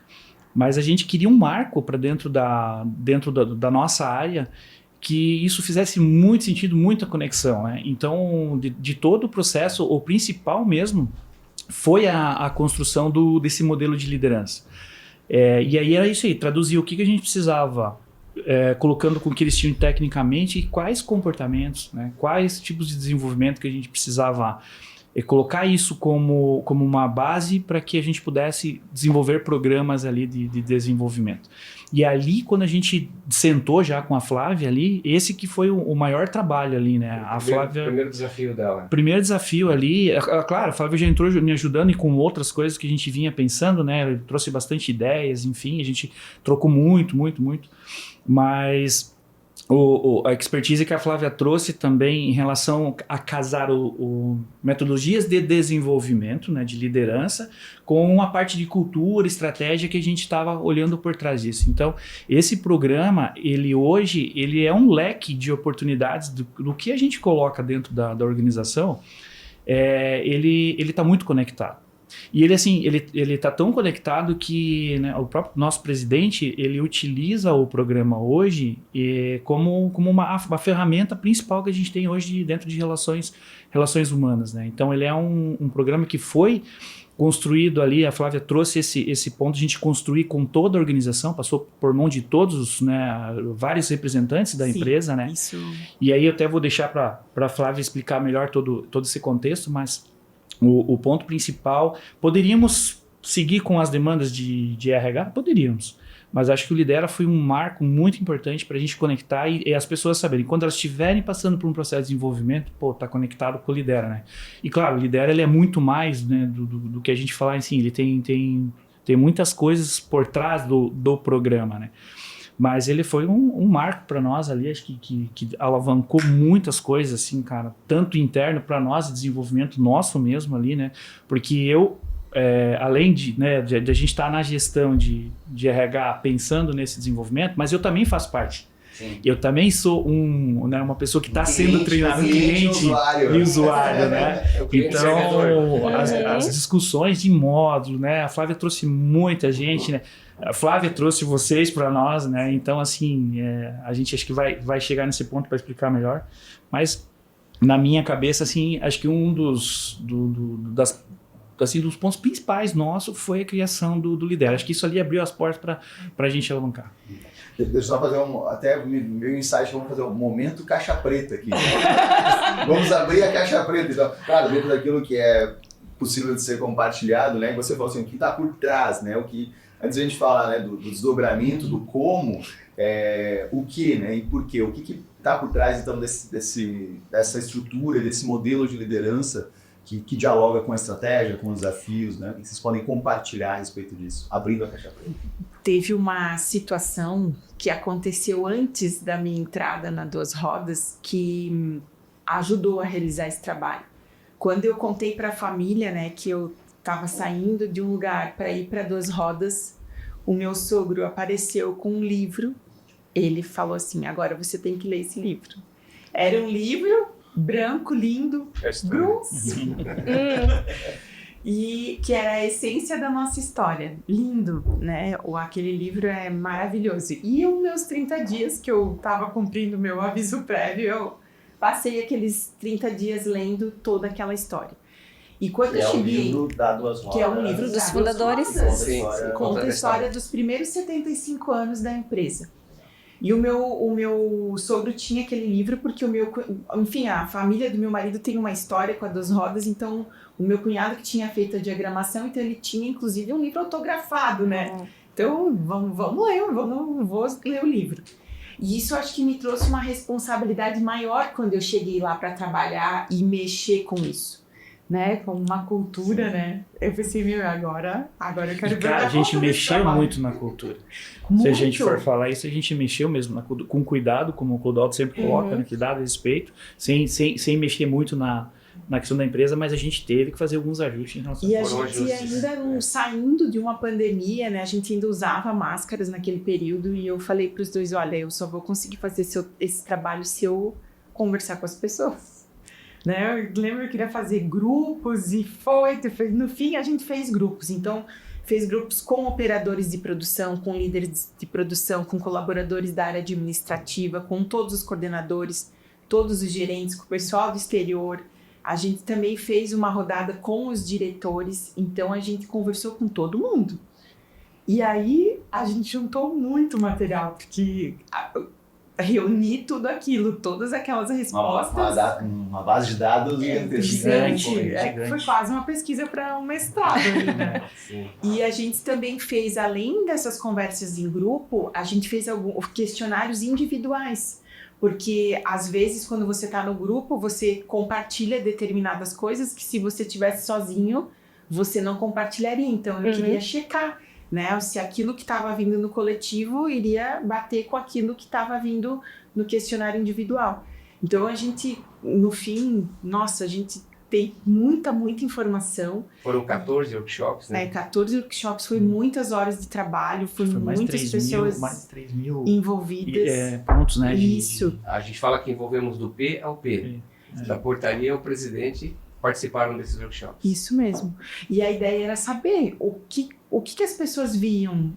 Mas a gente queria um marco para dentro da nossa área, que isso fizesse muito sentido, muita conexão, né? Então, de todo o processo, o principal mesmo foi a construção desse modelo de liderança. E aí era isso aí, traduzir o que a gente precisava, colocando com o que eles tinham tecnicamente e quais comportamentos, né? Quais tipos de desenvolvimento que a gente precisava colocar isso como uma base para que a gente pudesse desenvolver programas ali de desenvolvimento. E ali, quando a gente sentou já com a Flávia ali, esse que foi o maior trabalho ali, né? Primeiro desafio dela. Primeiro desafio ali, claro, a Flávia já entrou me ajudando e com outras coisas que a gente vinha pensando, né? Ela trouxe bastante ideias, enfim, a gente trocou muito, mas a expertise que a Flávia trouxe também em relação a casar metodologias de desenvolvimento, né, de liderança, com a parte de cultura, estratégia que a gente estava olhando por trás disso. Então, esse programa, hoje é um leque de oportunidades do que a gente coloca dentro da organização, ele está muito conectado. E ele está tão conectado que, né, o próprio nosso presidente, ele utiliza o programa hoje como uma ferramenta principal que a gente tem hoje dentro de relações humanas, né? Então ele é um programa que foi construído ali, a Flávia trouxe esse ponto, a gente construir com toda a organização, passou por mão de todos, né, vários representantes da empresa, né? Isso. E aí eu até vou deixar para a Flávia explicar melhor todo esse contexto, mas o ponto principal, poderíamos seguir com as demandas de RH? Poderíamos, mas acho que o Lidera foi um marco muito importante para a gente conectar e as pessoas saberem, quando elas estiverem passando por um processo de desenvolvimento, tá conectado com o Lidera, né? E claro, o Lidera ele é muito mais, né, do que a gente falar, assim, ele tem muitas coisas por trás do programa, né? Mas ele foi um marco para nós ali, acho que alavancou muitas coisas, assim, cara, tanto interno para nós, desenvolvimento nosso mesmo ali, né? Porque além de a gente estar na gestão de RH pensando nesse desenvolvimento, mas eu também faço parte. Sim. Eu também sou uma pessoa que está sendo treinada, cliente e usuário, né? Então, as discussões de módulo, né? A Flávia trouxe muita gente, né? A Flávia trouxe vocês para nós, né? Então, assim, a gente acho que vai chegar nesse ponto para explicar melhor. Mas, na minha cabeça, assim, acho que um dos pontos principais nosso foi a criação do Lidera. Acho que isso ali abriu as portas para a gente alavancar. Deixa eu só fazer até meu insight, vamos fazer um momento caixa preta aqui. Vamos abrir a caixa preta. Então, claro, dentro daquilo que é possível de ser compartilhado, né? Você falou assim, o que está por trás, né? O que, antes de a gente falar, né, do desdobramento, do como, o que, né? E por quê? O que está por trás, então, dessa estrutura, desse modelo de liderança que dialoga com a estratégia, com os desafios, né? E vocês podem compartilhar a respeito disso, abrindo a caixa preta. Teve uma situação que aconteceu antes da minha entrada na Duas Rodas que ajudou a realizar esse trabalho. Quando eu contei para a família, né, que eu estava saindo de um lugar para ir para Duas Rodas, o meu sogro apareceu com um livro. Ele falou assim, agora você tem que ler esse livro. Era um livro branco, lindo, grosso. E que era a essência da nossa história. Lindo, né? Aquele livro é maravilhoso. E os meus 30 dias que eu estava cumprindo o meu aviso prévio, eu passei aqueles 30 dias lendo toda aquela história. E quando eu cheguei... É um livro da Duas Rodas. Que é um livro dos fundadores. Conta a história dos primeiros 75 anos da empresa. E o meu sogro tinha aquele livro porque a família do meu marido tem uma história com a Duas Rodas, então o meu cunhado que tinha feito a diagramação, então ele tinha inclusive um livro autografado, né? Então vou ler o livro. E isso acho que me trouxe uma responsabilidade maior quando eu cheguei lá para trabalhar e mexer com isso, né? Com uma cultura, né? Eu pensei, meu, agora eu quero ver Cara, a gente mexeu muito na cultura. Se a gente for falar isso, a gente mexeu mesmo com cuidado, como o Clodoaldo sempre coloca, né? Cuidado, respeito, sem mexer muito na questão da empresa, mas a gente teve que fazer alguns ajustes em relação E a Foram gente ajustes. ainda saindo de uma pandemia, né? A gente ainda usava máscaras naquele período e eu falei para os dois, olha, eu só vou conseguir fazer esse trabalho se eu conversar com as pessoas. Né? Eu lembro que eu queria fazer grupos e no fim a gente fez grupos. Então, fez grupos com operadores de produção, com líderes de produção, com colaboradores da área administrativa, com todos os coordenadores, todos os gerentes, com o pessoal do exterior. A gente também fez uma rodada com os diretores, então a gente conversou com todo mundo. E aí a gente juntou muito material, porque reuni tudo aquilo, todas aquelas respostas. Uma base de dados Gigante. Gigante. Foi quase uma pesquisa para um mestrado ali, né? Sim. E a gente também fez, além dessas conversas em grupo, a gente fez alguns questionários individuais. Porque, às vezes, quando você está no grupo, você compartilha determinadas coisas que, se você estivesse sozinho, você não compartilharia. Então, eu queria checar, né? Se aquilo que estava vindo no coletivo iria bater com aquilo que estava vindo no questionário individual. Então, a gente, no fim, nossa, a gente tem muita informação. Foram 14 workshops, né? 14 workshops, foi muitas horas de trabalho, foi mais de muitas 3 mil, pessoas mais de 3 mil envolvidas. pontos, né? Isso. A gente fala que envolvemos do P ao P. Da portaria ao presidente participaram desses workshops. Isso mesmo. E a ideia era saber o que as pessoas viam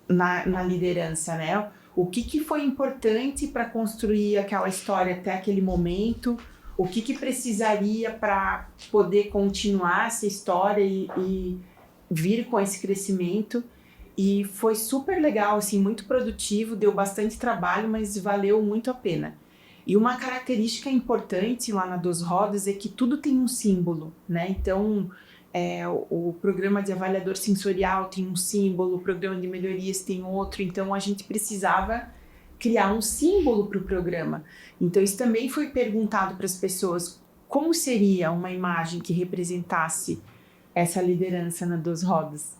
na liderança, né? O que foi importante para construir aquela história até aquele momento, o que precisaria para poder continuar essa história e vir com esse crescimento. E foi super legal, assim, muito produtivo, deu bastante trabalho, mas valeu muito a pena. E uma característica importante lá na Dos Rodas é que tudo tem um símbolo, né? Então, o programa de avaliador sensorial tem um símbolo, o programa de melhorias tem outro, então a gente precisava criar um símbolo para o programa. Então, isso também foi perguntado para as pessoas, como seria uma imagem que representasse essa liderança na Dos Rodas?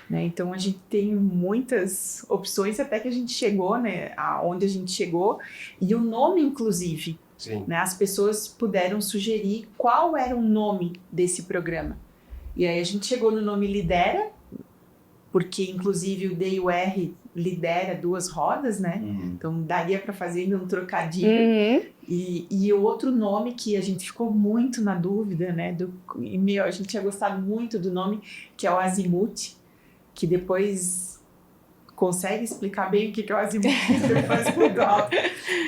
Né? Então, a gente tem muitas opções até que a gente chegou, né, aonde a gente chegou, e o nome, inclusive. Sim. Né, as pessoas puderam sugerir qual era o nome desse programa. E aí a gente chegou no nome Lidera, porque, inclusive, o D e o R lidera Duas Rodas, né? Então, daria para fazer ainda um trocadilho. E o outro nome que a gente ficou muito na dúvida, né? A gente tinha gostado muito do nome, que é o Azimuth, que depois consegue explicar bem o que é o Azimuth, depois mudou.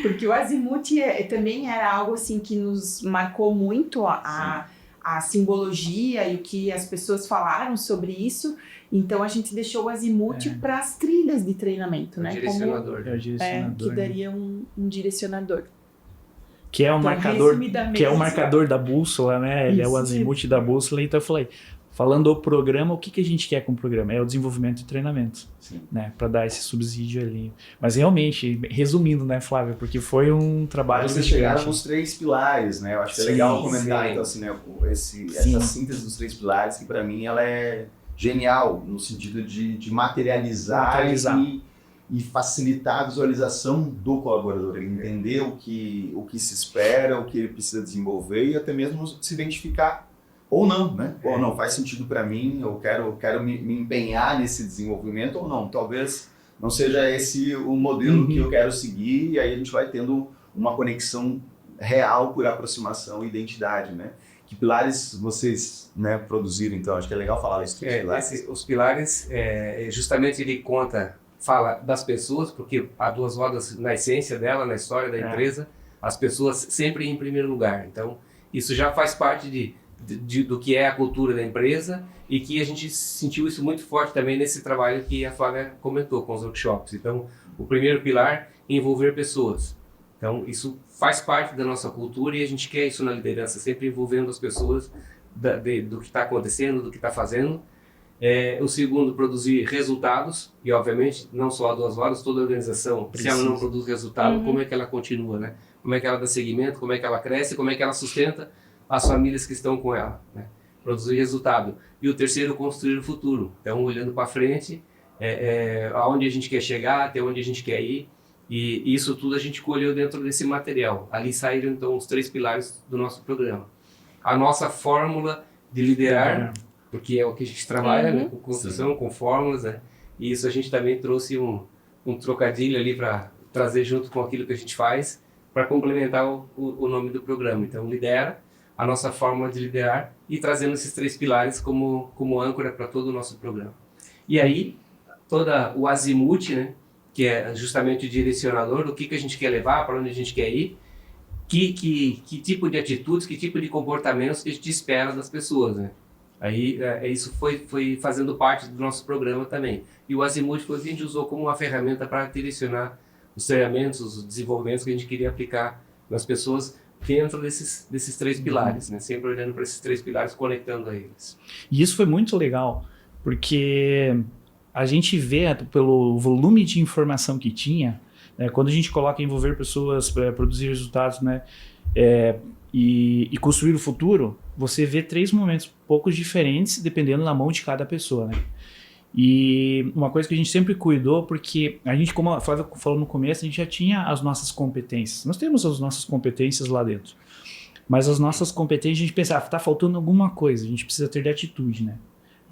Porque o Azimuth também era algo assim que nos marcou muito a simbologia e o que as pessoas falaram sobre isso. Então a gente deixou o Azimuth para as trilhas de treinamento, né? Direcionador. Que daria um direcionador. Que é o Então, marcador da bússola, né? Ele é o azimuth da bússola. Então eu falei, falando do programa, o que a gente quer com o programa? É o desenvolvimento e treinamento, né? Para dar esse subsídio ali. Mas realmente, resumindo, né, Flávio? Porque foi um trabalho... Vocês chegaram nos 3 pilares, né? Eu acho que é legal comentar, então, assim, né? Essa síntese dos 3 pilares, que para mim ela é genial, no sentido de materializar. E facilitar a visualização do colaborador, ele entender o que se espera, o que ele precisa desenvolver e até mesmo se identificar ou não, né? Ou não, faz sentido para mim, eu quero me empenhar nesse desenvolvimento ou não. Talvez não seja esse o modelo que eu quero seguir e aí a gente vai tendo uma conexão real por aproximação e identidade, né? Que pilares vocês, né, produziram, então? Acho que é legal falar isso. Os pilares, justamente ele fala das pessoas, porque a Duas Rodas, na essência dela, na história da empresa, as pessoas sempre em primeiro lugar. Então, isso já faz parte do que é a cultura da empresa e que a gente sentiu isso muito forte também nesse trabalho que a Flávia comentou com os workshops. Então, o primeiro pilar, envolver pessoas. Então, isso faz parte da nossa cultura e a gente quer isso na liderança, sempre envolvendo as pessoas do que está acontecendo, do que está fazendo. O segundo, produzir resultados, e obviamente não só a Duas Rodas, toda a organização, se ela não produz resultado, como é que ela continua, né? Como é que ela dá seguimento, como é que ela cresce, como é que ela sustenta as famílias que estão com ela, né? produzir resultado. E o terceiro, construir o futuro. Então, olhando para frente, aonde a gente quer chegar, até onde a gente quer ir. E isso tudo a gente colheu dentro desse material. Ali saíram, então, os 3 pilares do nosso programa. A nossa fórmula de liderar, porque é o que a gente trabalha, né, com construção, com fórmulas, né? E isso a gente também trouxe um trocadilho ali para trazer junto com aquilo que a gente faz, para complementar o nome do programa. Então, lidera, a nossa fórmula de liderar, e trazendo esses 3 pilares como âncora para todo o nosso programa. E aí, toda o azimuth, né, que é justamente o direcionador do que a gente quer levar, para onde a gente quer ir, que tipo de atitudes, que tipo de comportamentos que a gente espera das pessoas, né? Aí isso foi fazendo parte do nosso programa também. E o azimuth a gente usou como uma ferramenta para direcionar os treinamentos, os desenvolvimentos que a gente queria aplicar nas pessoas dentro desses 3 pilares, né? Sempre olhando para esses 3 pilares, conectando a eles. E isso foi muito legal, porque a gente vê, pelo volume de informação que tinha, quando a gente coloca envolver pessoas, produzir resultados, né, e construir o futuro, você vê 3 momentos poucos diferentes, dependendo da mão de cada pessoa, né? E uma coisa que a gente sempre cuidou, porque a gente, como a Flávia falou no começo, a gente já tinha as nossas competências. Nós temos as nossas competências lá dentro. Mas as nossas competências, a gente pensava, tá faltando alguma coisa, a gente precisa ter de atitude, né?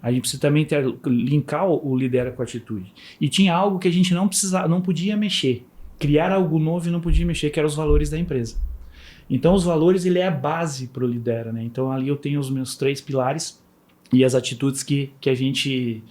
A gente precisa também linkar o lidera com a atitude. E tinha algo que a gente não podia mexer. Criar algo novo e não podia mexer, que eram os valores da empresa. Então, os valores, ele é a base para o lidera, né? Então, ali eu tenho os meus 3 pilares e as atitudes que a gente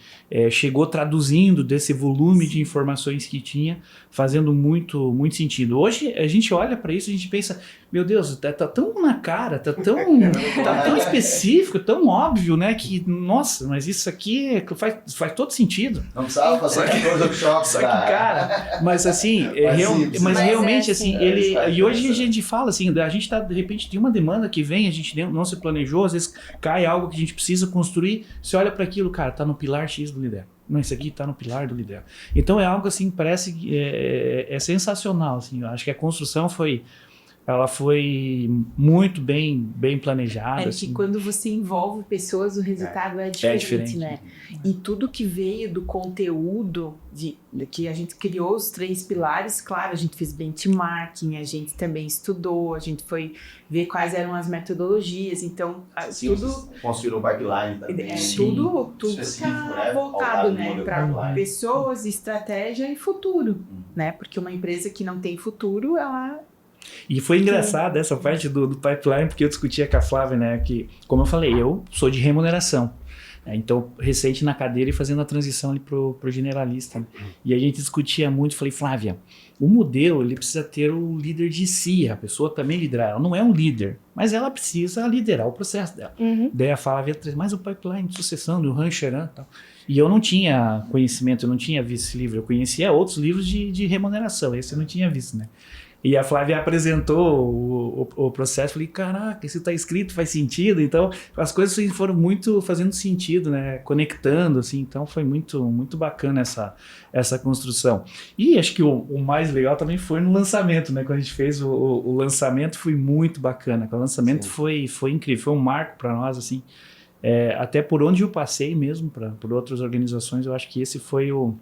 chegou traduzindo desse volume de informações que tinha, fazendo muito, muito sentido. Hoje, a gente olha para isso e a gente pensa, meu Deus, tá tão na cara, tá tão específico, tão óbvio, né? Que, nossa, mas isso aqui faz todo sentido. Não precisava fazer 14 workshops. Só que, cara, mas assim, realmente, assim, e hoje a gente fala assim, a gente tá, de repente, tem uma demanda que vem, a gente não se planejou, às vezes cai algo que a gente precisa construir, você olha para aquilo, cara, tá no pilar X do lidera. Não, isso aqui tá no pilar do lidera. Então é algo assim, parece que é sensacional, assim, eu acho que a construção foi muito bem planejada. Que quando você envolve pessoas, o resultado é diferente, né? E tudo que veio do conteúdo que a gente criou os 3 pilares, claro, a gente fez benchmarking, a gente também estudou, a gente foi ver quais eram as metodologias, então tudo construíram o pipeline também. Tudo está voltado, né, para pessoas, estratégia e futuro, né? Porque uma empresa que não tem futuro, ela... E foi engraçado essa parte do pipeline, porque eu discutia com a Flávia, né, que, como eu falei, eu sou de remuneração, né, então, recente na cadeira e fazendo a transição ali pro generalista, né, e a gente discutia muito, falei, Flávia, o modelo, ele precisa ter o líder de si, a pessoa também liderar, ela não é um líder, mas ela precisa liderar o processo dela. Daí a Flávia traz mais o pipeline de sucessão, do Rancheran e tal. E eu não tinha conhecimento, eu não tinha visto esse livro, eu conhecia outros livros de remuneração, esse eu não tinha visto, né. E a Flávia apresentou o processo, falei, caraca, isso está escrito, faz sentido. Então, as coisas foram muito fazendo sentido, né? Conectando, assim. Então, foi muito, muito bacana essa construção. E acho que o mais legal também foi no lançamento, né? Quando a gente fez o lançamento, foi muito bacana. O lançamento foi incrível, foi um marco para nós, assim. Até por onde eu passei mesmo, por outras organizações, eu acho que esse foi o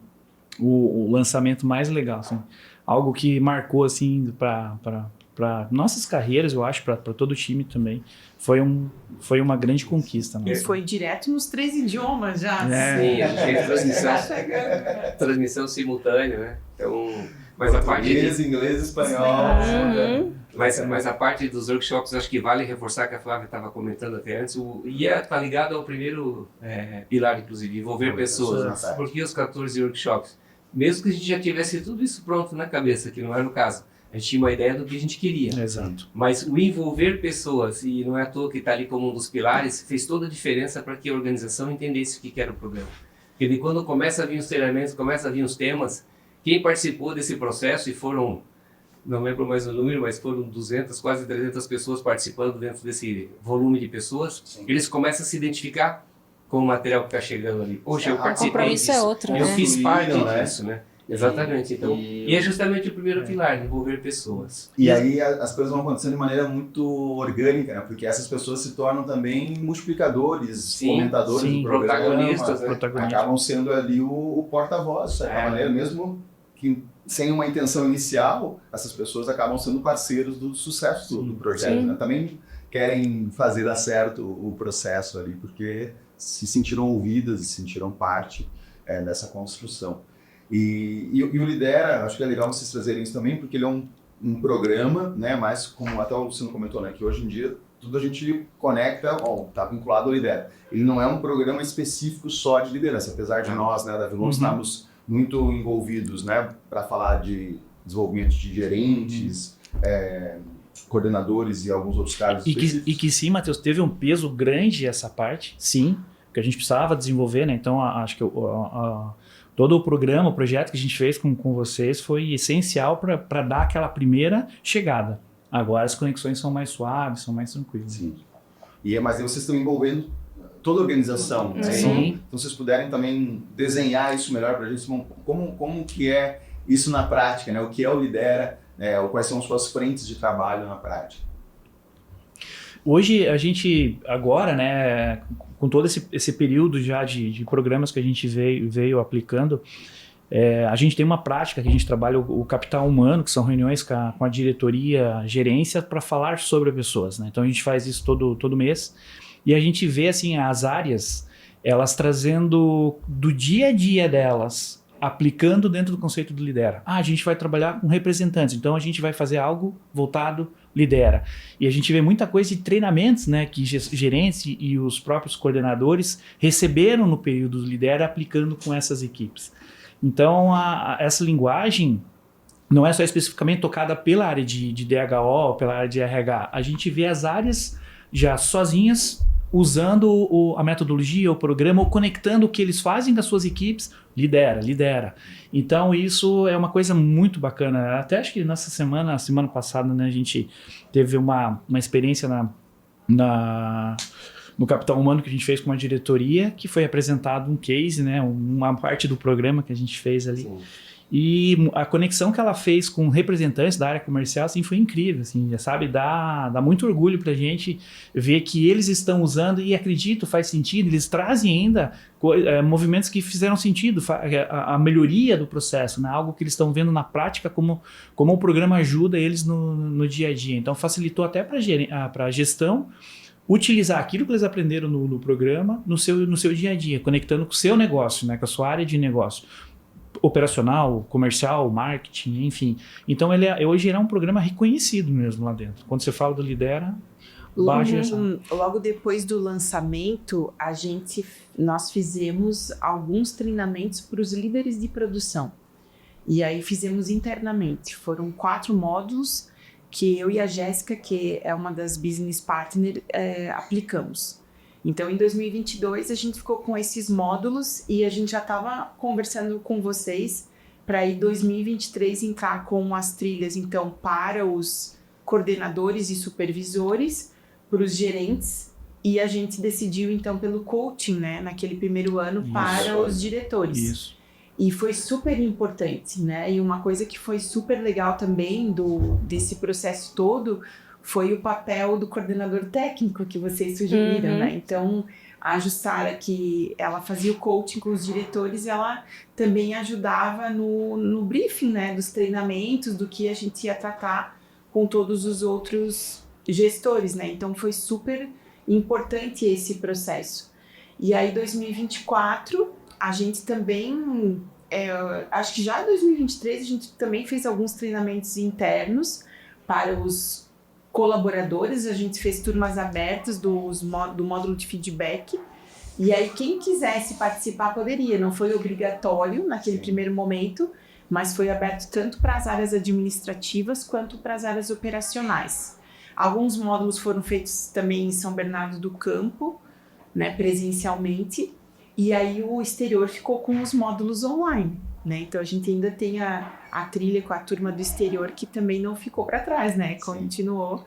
lançamento mais legal, assim. Algo que marcou, assim, para nossas carreiras, eu acho, para todo o time também. Foi uma grande conquista. E foi direto nos 3 idiomas já. Sim, a gente fez transmissão simultânea, né? Então, mas a parte inglês, espanhol. Mas a parte dos workshops, acho que vale reforçar, que a Flávia estava comentando até antes, o IA está ligado ao primeiro pilar, inclusive, envolver pessoas. Por que os 14 workshops? Mesmo que a gente já tivesse tudo isso pronto na cabeça, que não era no caso. A gente tinha uma ideia do que a gente queria. Exato. Mas o envolver pessoas, e não é à toa que está ali como um dos pilares, fez toda a diferença para que a organização entendesse o que era o programa. Porque quando começa a vir os treinamentos, começa a vir os temas, quem participou desse processo, e foram, não lembro mais o número, mas foram 200, quase 300 pessoas participando dentro desse volume de pessoas, eles começam a se identificar com o material que está chegando ali. Poxa, eu participei disso, é outro, eu né? fiz parte disso, né? Exatamente. Então, e é justamente o primeiro pilar, envolver pessoas. E aí as coisas vão acontecendo de maneira muito orgânica, né? Porque essas pessoas se tornam também multiplicadores, comentadores do programa, protagonistas, né? acabam sendo ali o porta-voz, de certa maneira, mesmo que sem uma intenção inicial, essas pessoas acabam sendo parceiros do sucesso do projeto, né? Também querem fazer dar certo o processo ali, porque se sentiram ouvidas e se sentiram parte dessa construção. E o Lidera, acho que é legal vocês trazerem isso também, porque ele é um programa, né, mas como até o Luciano comentou, né, que hoje em dia tudo a gente conecta, está vinculado ao Lidera. Ele não é um programa específico só de liderança, apesar de nós, né, da Avilon, estarmos muito envolvidos, né, para falar de desenvolvimento de gerentes, coordenadores e alguns outros cargos específicos. E que sim, Matheus, teve um peso grande essa parte, sim, que a gente precisava desenvolver, né? Então, acho que todo o programa, o projeto que a gente fez com vocês foi essencial para dar aquela primeira chegada. Agora as conexões são mais suaves, são mais tranquilas. Sim. Mas vocês estão envolvendo toda a organização, né? Sim. Então, vocês puderem também desenhar isso melhor para a gente, como que é isso na prática, né? O que é o Lidera, quais são as suas frentes de trabalho na prática? Hoje, a gente, agora, né, com todo esse período já de programas que a gente veio aplicando, a gente tem uma prática que a gente trabalha o capital humano, que são reuniões com a diretoria, gerência, para falar sobre pessoas, né? Então, a gente faz isso todo mês e a gente vê, assim, as áreas, elas trazendo do dia a dia delas, aplicando dentro do conceito do Lidera. A gente vai trabalhar com representantes, então a gente vai fazer algo voltado Lidera. E a gente vê muita coisa de treinamentos, né, que gerentes e os próprios coordenadores receberam no período do Lidera aplicando com essas equipes. Então, essa linguagem não é só especificamente tocada pela área de DHO, pela área de RH. A gente vê as áreas já sozinhas, usando a metodologia, o programa, ou conectando o que eles fazem com as suas equipes, lidera. Então, isso é uma coisa muito bacana. Até acho que nessa semana passada, né, a gente teve uma experiência no Capital Humano que a gente fez com uma diretoria, que foi apresentado um case, né, uma parte do programa que a gente fez ali. Sim. E a conexão que ela fez com representantes da área comercial, assim, foi incrível, assim, sabe? Dá muito orgulho pra gente ver que eles estão usando e acredito, faz sentido, eles trazem ainda movimentos que fizeram sentido, a melhoria do processo, né? Algo que eles estão vendo na prática, como o programa ajuda eles no dia a dia. Então, facilitou até para a gestão utilizar aquilo que eles aprenderam no programa no seu dia a dia, conectando com o seu negócio, né? Com a sua área de negócio. Operacional, comercial, marketing, enfim. Então, hoje ele é um programa reconhecido mesmo lá dentro. Quando você fala do Lidera, logo depois do lançamento, nós fizemos alguns treinamentos para os líderes de produção. E aí fizemos internamente. Foram 4 módulos que eu e a Jéssica, que é uma das business partners, aplicamos. Então, em 2022, a gente ficou com esses módulos e a gente já estava conversando com vocês para em 2023 entrar com as trilhas, então, para os coordenadores e supervisores, para os gerentes, e a gente decidiu, então, pelo coaching, né, naquele primeiro ano, para os diretores. Isso. E foi super importante, né? E uma coisa que foi super legal também desse processo todo foi o papel do coordenador técnico que vocês sugeriram, né? Então, a Jussara, que ela fazia o coaching com os diretores, ela também ajudava no briefing, né? Dos treinamentos, do que a gente ia tratar com todos os outros gestores, né? Então, foi super importante esse processo. E aí, 2024, a gente também... acho que já em 2023, a gente também fez alguns treinamentos internos para os colaboradores. A gente fez turmas abertas do módulo de feedback, e aí quem quisesse participar poderia, não foi obrigatório naquele primeiro momento, mas foi aberto tanto para as áreas administrativas quanto para as áreas operacionais. Alguns módulos foram feitos também em São Bernardo do Campo, né, presencialmente, e aí o exterior ficou com os módulos online, né? Então a gente ainda tem a trilha com a turma do exterior, que também não ficou para trás, né? Continuou.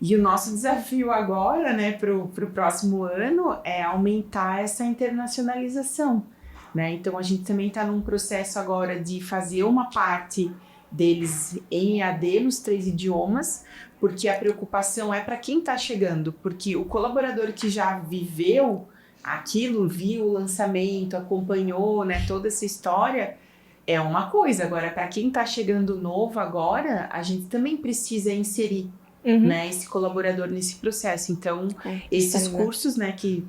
E o nosso desafio agora, né, para o próximo ano, é aumentar essa internacionalização, né? Então a gente também está num processo agora de fazer uma parte deles em EAD nos 3 idiomas, porque a preocupação é para quem está chegando, porque o colaborador que já viveu aquilo, viu o lançamento, acompanhou, né, toda essa história, é uma coisa. Agora, para quem está chegando novo agora, a gente também precisa inserir, né, esse colaborador nesse processo. Então, esses cursos, né, que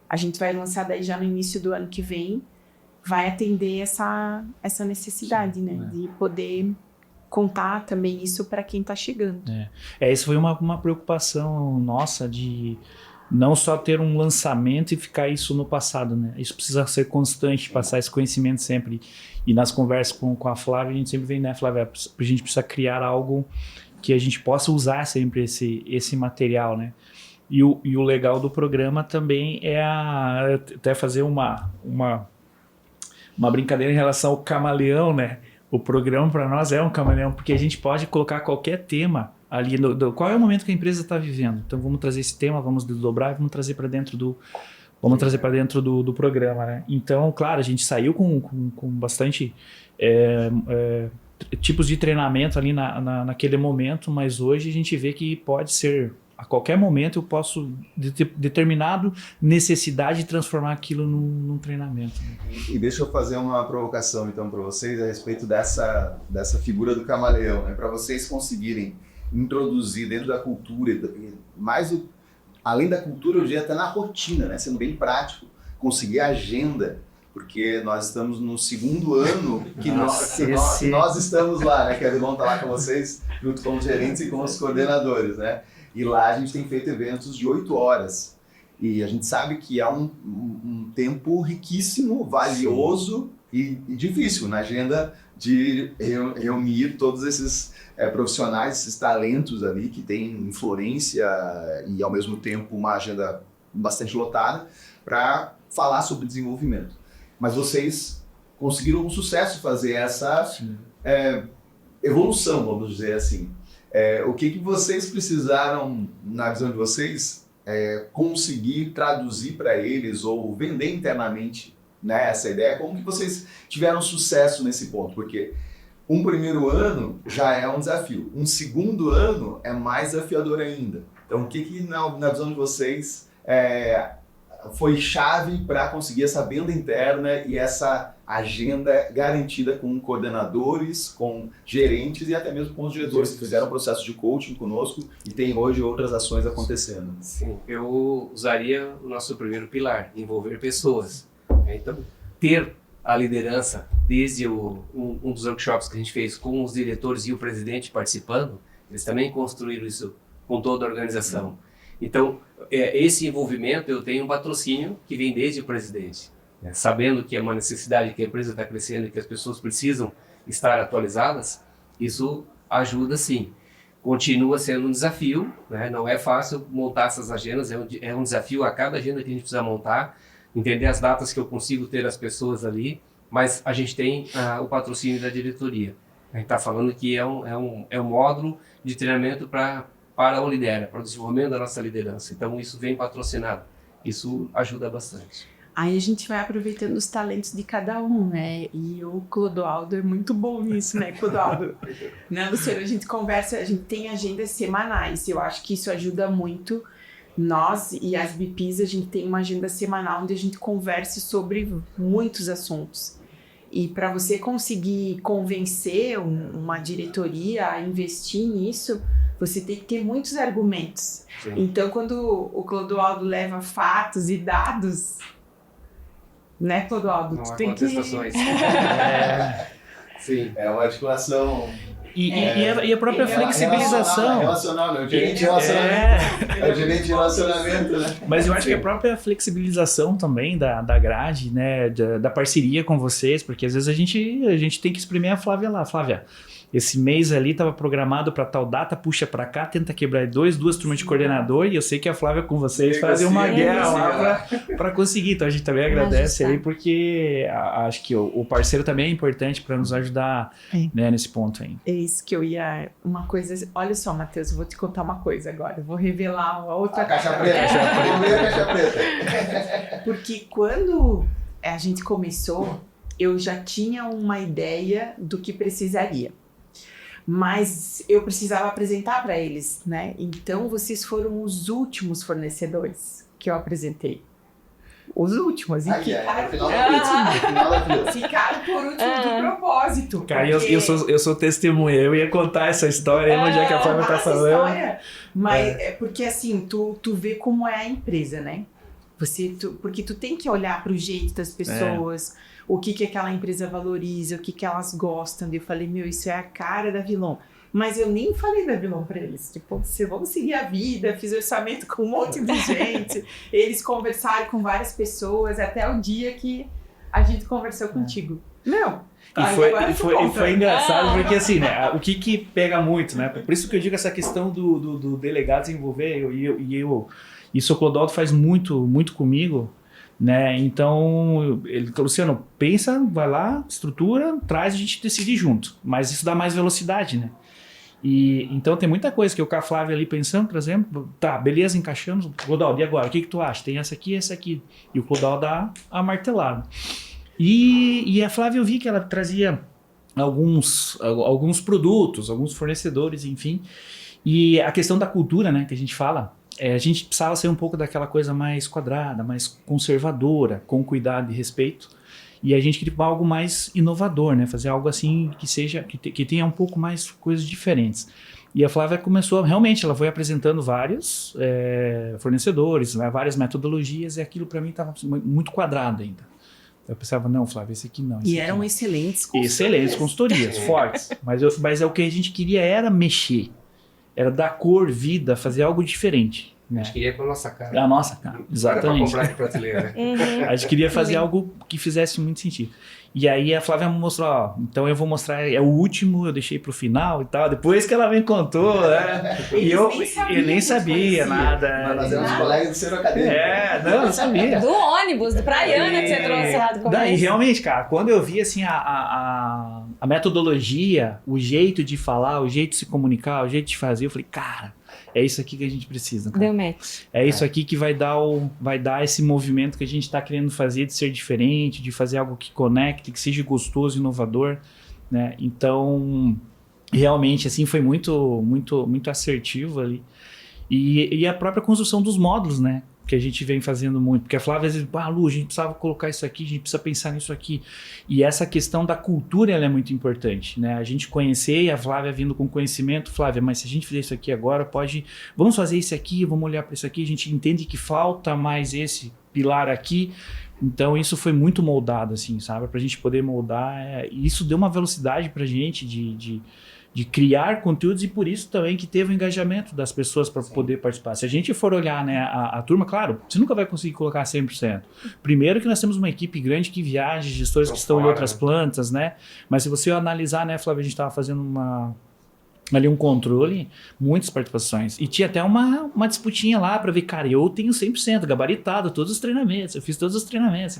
a gente vai lançar daí já no início do ano que vem, vai atender essa necessidade, né, de poder contar também isso para quem está chegando. Isso foi uma preocupação nossa de não só ter um lançamento e ficar isso no passado, né? Isso precisa ser constante, passar esse conhecimento sempre. E nas conversas com a Flávia, a gente sempre vem, né, Flávia? A gente precisa criar algo que a gente possa usar sempre esse material, né? E o legal do programa também é até fazer uma brincadeira em relação ao camaleão, né? O programa para nós é um camaleão, porque a gente pode colocar qualquer tema ali. Qual é o momento que a empresa está vivendo? Então vamos trazer esse tema, vamos desdobrar e vamos trazer para dentro do programa, né? Então, claro, a gente saiu com bastante tipos de treinamento ali naquele momento, mas hoje a gente vê que pode ser, a qualquer momento eu posso, determinado necessidade, transformar aquilo num treinamento. E deixa eu fazer uma provocação então para vocês a respeito dessa figura do camaleão, né? Para vocês conseguirem introduzir dentro da cultura, além da cultura, eu diria até na rotina, né? Sendo bem prático, conseguir a agenda, porque nós estamos no 2º ano que nós estamos lá, né? Que a Avilon está lá com vocês, junto com os gerentes e com os coordenadores, né? E lá a gente tem feito eventos de 8 horas. E a gente sabe que é um tempo riquíssimo, valioso e difícil na agenda de reunir todos esses profissionais, esses talentos ali que têm influência e ao mesmo tempo uma agenda bastante lotada para falar sobre desenvolvimento. Mas vocês conseguiram com sucesso fazer essa evolução, vamos dizer assim. O que vocês precisaram, na visão de vocês, conseguir traduzir para eles ou vender internamente, né, essa ideia? Como que vocês tiveram sucesso nesse ponto? Porque um primeiro ano já é um desafio, um segundo ano é mais desafiador ainda. Então, o que na visão de vocês foi chave para conseguir essa venda interna e essa agenda garantida com coordenadores, com gerentes e até mesmo com os diretores que fizeram processo de coaching conosco e tem hoje outras ações acontecendo? Sim, eu usaria o nosso primeiro pilar, envolver pessoas. Então, ter a liderança, desde um dos workshops que a gente fez com os diretores e o presidente participando, eles também construíram isso com toda a organização. Então, esse envolvimento, eu tenho um patrocínio que vem desde o presidente, né? Sabendo que é uma necessidade, que a empresa está crescendo e que as pessoas precisam estar atualizadas, isso ajuda sim. Continua sendo um desafio, né? Não é fácil montar essas agendas, é um desafio a cada agenda que a gente precisa montar, entender as datas que eu consigo ter as pessoas ali, mas a gente tem o patrocínio da diretoria. A gente está falando que é um módulo de treinamento para o lidera, para o desenvolvimento da nossa liderança. Então isso vem patrocinado, isso ajuda bastante. Aí a gente vai aproveitando os talentos de cada um, né? E o Clodoaldo é muito bom nisso, né, Clodoaldo? Né, Luciano? A gente conversa, a gente tem agendas semanais. Eu acho que isso ajuda muito. Nós e as BPs, a gente tem uma agenda semanal onde a gente conversa sobre muitos assuntos. E para você conseguir convencer uma diretoria a investir nisso, você tem que ter muitos argumentos. Sim. Então, quando o Clodoaldo leva fatos e dados, né, Clodoaldo? Não há tem contestações. Sim. É uma articulação... E a própria flexibilização. Relacional, né? O gerente de relacionamento. É o gerente de relacionamento, né? Mas eu acho que a própria flexibilização também da grade, né? Da parceria com vocês, porque às vezes a gente tem que exprimir a Flávia lá. Flávia, esse mês ali estava programado para tal data, puxa para cá, tenta quebrar duas turmas de coordenador, e eu sei que a Flávia com vocês fazem uma guerra lá para conseguir. Então a gente também agradece aí, porque acho que o parceiro também é importante para nos ajudar, né, nesse ponto aí. É isso que eu ia... Uma coisa... Olha só, Matheus, eu vou te contar uma coisa agora. Eu vou revelar uma outra... Caixa preta. Vamos ver a caixa preta. Porque quando a gente começou, eu já tinha uma ideia do que precisaria. Mas eu precisava apresentar para eles, né? Então, vocês foram os últimos fornecedores que eu apresentei. Os últimos. E ficaram por último do propósito. Cara, eu sou testemunha. Eu ia contar essa história, onde é que a Flávia tá falando. Mas é porque assim, tu vê como é a empresa, né? Porque tu tem que olhar para o jeito das pessoas, o que aquela empresa valoriza, o que elas gostam. Eu falei, isso é a cara da Vilon. Mas eu nem falei da Vilon para eles. Tipo, vamos seguir a vida, fiz orçamento com um monte de gente. Eles conversaram com várias pessoas, até o dia que a gente conversou contigo. E foi engraçado, porque assim, né, o que pega muito, né? Por isso que eu digo essa questão do delegado desenvolver, isso o Clodoaldo faz muito comigo, né? Então, ele falou, Luciano, pensa, vai lá, estrutura, traz, a gente decide junto. Mas isso dá mais velocidade, né? E então tem muita coisa que eu com a Flávia ali pensando, por exemplo, tá, beleza, encaixamos, Clodoaldo, e agora? O que tu acha? Tem essa aqui e essa aqui. E o Clodoaldo dá a martelada. E a Flávia, eu vi que ela trazia alguns produtos, alguns fornecedores, enfim. E a questão da cultura, né, que a gente fala, a gente precisava ser um pouco daquela coisa mais quadrada, mais conservadora, com cuidado e respeito. E a gente queria algo mais inovador, né? Fazer algo assim que tenha um pouco mais coisas diferentes. E a Flávia começou, realmente, ela foi apresentando vários fornecedores, várias metodologias, e aquilo para mim estava muito quadrado ainda. Eu pensava, não, Flávia, esse aqui não. E eram excelentes consultorias. Excelentes consultorias, fortes. Mas o que a gente queria era mexer, era dar cor, vida, fazer algo diferente. A gente queria com a nossa cara. A nossa cara, exatamente. Para comprar de prateleira. A gente queria fazer algo que fizesse muito sentido. E aí a Flávia me mostrou, então eu vou mostrar, é o último, eu deixei pro final e tal. Depois que ela me contou, né? E eu nem sabia nada. Mas éramos colegas do centro acadêmico. Não sabia. Do ônibus, do Praiana que você trouxe lá do começo. E realmente, cara, quando eu vi assim a metodologia, o jeito de falar, o jeito de se comunicar, o jeito de fazer, eu falei, cara, é isso aqui que a gente precisa, cara. Deu match. É isso aqui que vai dar esse movimento que a gente está querendo fazer, de ser diferente, de fazer algo que conecte, que seja gostoso, inovador, né? Então, realmente, assim, foi muito assertivo ali. E a própria construção dos módulos, né? Que a gente vem fazendo muito. Porque a Flávia às vezes, Lu, a gente precisava colocar isso aqui, a gente precisa pensar nisso aqui. E essa questão da cultura, ela é muito importante, né? A gente conhecer e a Flávia vindo com conhecimento, Flávia, mas se a gente fizer isso aqui agora, vamos fazer isso aqui, vamos olhar para isso aqui, a gente entende que falta mais esse pilar aqui. Então isso foi muito moldado, assim, sabe? Pra gente poder moldar, e isso deu uma velocidade pra gente de criar conteúdos, e por isso também que teve o engajamento das pessoas para poder participar. Se a gente for olhar, né, a turma, claro, você nunca vai conseguir colocar 100%. Primeiro que nós temos uma equipe grande que viaja, gestores que estão em outras plantas, né? Mas se você analisar, né, Flávia, a gente estava fazendo ali um controle, muitas participações. E tinha até uma disputinha lá para ver, cara, eu tenho 100% gabaritado todos os treinamentos, eu fiz todos os treinamentos.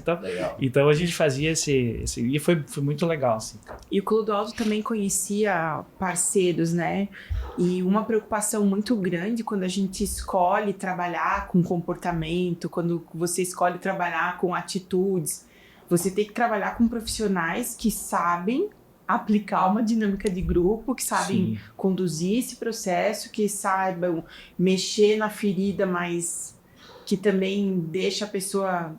Então a gente fazia e foi muito legal, assim. E o Clodoaldo também conhecia parceiros, né? E uma preocupação muito grande quando a gente escolhe trabalhar com comportamento, quando você escolhe trabalhar com atitudes, você tem que trabalhar com profissionais que sabem aplicar uma dinâmica de grupo, que sabem conduzir esse processo, que saibam mexer na ferida, mas que também deixa a pessoa,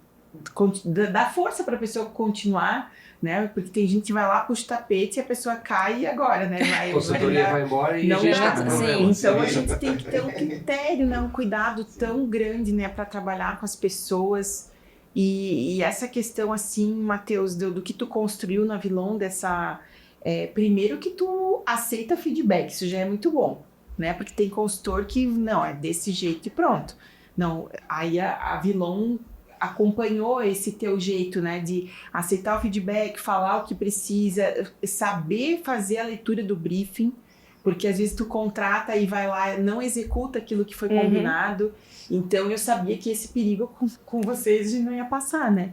dá força para a pessoa continuar, né? Porque tem gente que vai lá, puxa o tapete e a pessoa cai, e agora, né? A consultoria vai embora e a gente tá com problema. Então a gente tem que ter um critério, né? Um cuidado tão grande, né? Para trabalhar com as pessoas. E essa questão, assim, Matheus, do que tu construiu na Vilon, primeiro que tu aceita feedback, isso já é muito bom, né? Porque tem consultor que, não, é desse jeito e pronto. Não, aí a Vilon acompanhou esse teu jeito, né? De aceitar o feedback, falar o que precisa, saber fazer a leitura do briefing, porque às vezes tu contrata e vai lá, não executa aquilo que foi combinado. Então eu sabia que esse perigo com vocês não ia passar, né?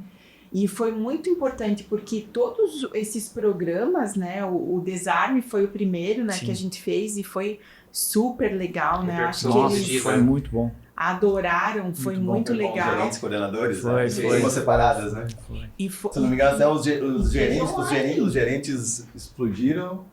E foi muito importante porque todos esses programas, né, o Desarme foi o primeiro, né, que a gente fez, e foi super legal, né? Acho que foi muito bom. adoraram, foi Muito bom. muito Foi com os legal. gerentes, coordenadores, Foi, né? foi. Ficam separadas, né? E foi, Se não me engano, até os gerentes explodiram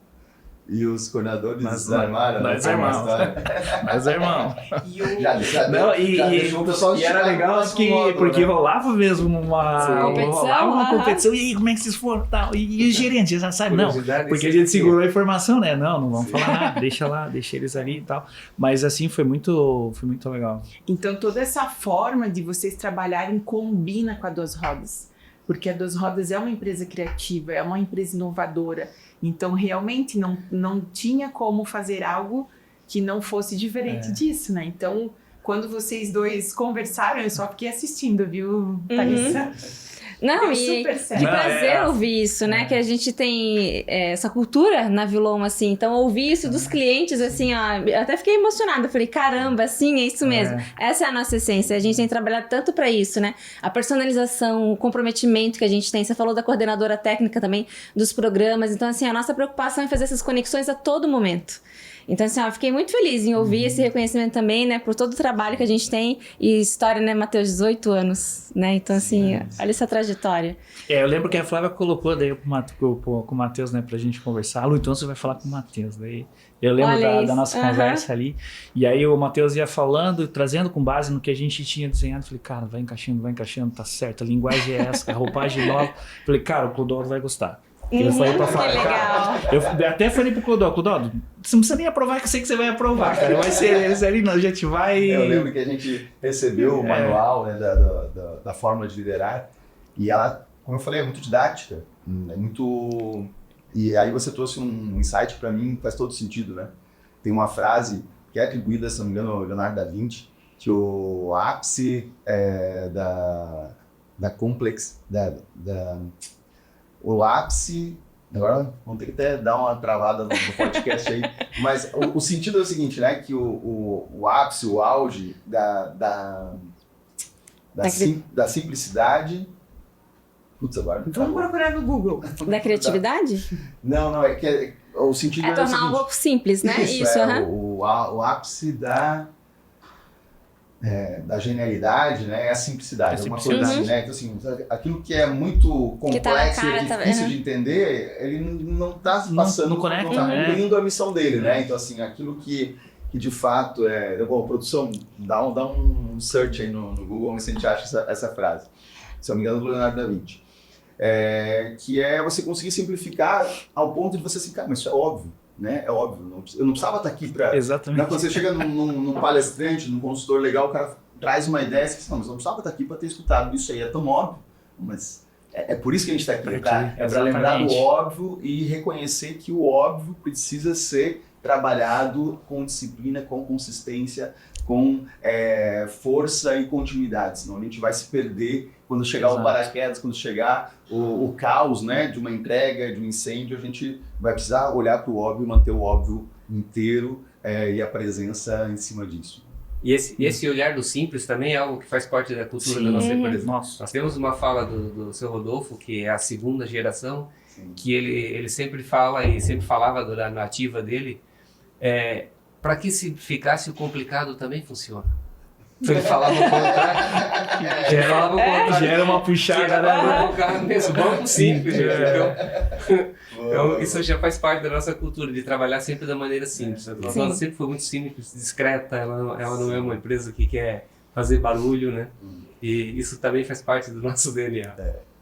e os coordenadores Nós desarmaram. né? nós Foi uma armamos. história. Mas, irmão. e o- Já Não, deixou o pessoal e era esticar no legal próximo módulo, porque né? rolava mesmo Competição, rolava uma aham. competição. E aí, como é que vocês foram? Tal? E os gerentes, já sabe? Não, Curiosidade, porque a esse gente aqui. segurou a informação, né? Não vamos Sim. falar nada, deixa lá, deixa eles ali e tal. Mas assim, foi muito legal. Então, toda essa forma de vocês trabalharem combina com a Duas Rodas. Porque a Duas Rodas é uma empresa criativa, é uma empresa inovadora. Então, realmente, não tinha como fazer algo que não fosse diferente disso, né? Então, quando vocês dois conversaram, eu só fiquei assistindo, viu, Thaisa? Não, Deu e super certo. que Não, prazer ouvir isso, né? Que a gente tem essa cultura na Vilon, assim. Então, ouvir isso dos clientes, assim, ó. Eu até fiquei emocionada. Falei, caramba, assim, é isso mesmo. Essa é a nossa essência. A gente tem trabalhado tanto pra isso, né? A personalização, o comprometimento que a gente tem. Você falou da coordenadora técnica também, dos programas. Então, assim, a nossa preocupação é fazer essas conexões a todo momento. Então, assim, ó, eu fiquei muito feliz em ouvir esse reconhecimento também, né? Por todo o trabalho que a gente tem. E história, né, Matheus? 18 anos, né? Então, assim, olha essa trajetória. Eu lembro que a Flávia colocou daí com o Matheus, né, pra gente conversar. Lu, então você vai falar com o Matheus. Daí eu lembro Olha da isso. nossa Aham. conversa ali. E aí o Matheus ia falando, trazendo com base no que a gente tinha desenhado. Falei, cara, vai encaixando, tá certo. A linguagem é essa, a roupagem nova. Falei, cara, o Clodoro vai gostar. Ele foi pra Que falar, legal. cara, eu até falei pro Clodoro, você não precisa nem aprovar, que eu sei que você vai aprovar, cara. Vai ser ali, a gente vai... Eu lembro que a gente recebeu o manual, né, da forma de liderar e ela, como eu falei, é muito didática, é muito... E aí você trouxe um insight para mim que faz todo sentido, né? Tem uma frase que é atribuída, se não me engano, ao Leonardo da Vinci, que o ápice o ápice, agora vamos ter que até dar uma travada no podcast aí, mas o sentido é o seguinte, né, que o ápice, o auge da simplicidade... Putz, agora... Vamos procurar no Google. Da criatividade? Não, é que o sentido É o tornar seguinte, algo simples, né? Isso, é aham. o ápice da genialidade, né, é a simplicidade, A alguma coisa simplicidade. assim, né? Então, assim, aquilo que é muito Que tá na complexo cara, e tá- difícil aham. de entender, ele não está Não- passando, não conecta, não tá né? cumprindo a missão dele, né? Então, assim, aquilo que de fato é... Bom, produção, dá um search aí no Google, onde a gente acha essa frase. Se eu não me engano, do Leonardo da Vinci. Que é você conseguir simplificar ao ponto de você assim, cara, mas isso é óbvio, né? É óbvio. Eu não precisava estar aqui para... Exatamente. Quando você chega num palestrante, num consultor legal, o cara traz uma ideia, você diz, não, mas eu não precisava estar aqui para ter escutado isso aí, é tão óbvio. Mas é por isso que a gente está aqui, tá? É para lembrar do Exatamente. óbvio e reconhecer que o óbvio precisa ser trabalhado com disciplina, com consistência, com força e continuidade, senão a gente vai se perder quando chegar Exato. o paraquedas, quando chegar o caos, né, de uma entrega, de um incêndio, a gente vai precisar olhar para o óbvio, manter o óbvio inteiro e a presença em cima disso. E esse olhar do simples também é algo que faz parte da cultura da nossa empresa. Nossa. Nós temos uma fala do seu Rodolfo, que é a segunda geração, Sim. que ele sempre fala e sempre falava na ativa dele, para que se ficasse o complicado também funciona. Ele falava o contrário. Ele falava o contrário. Gera uma Que puxada, era né? colocar mesmo, vamos simples, gente. É. Então, isso já faz parte da nossa cultura, de trabalhar sempre da maneira simples. A Sim. nossa sempre foi muito simples, discreta, ela não é uma empresa que quer fazer barulho, né? E isso também faz parte do nosso DNA.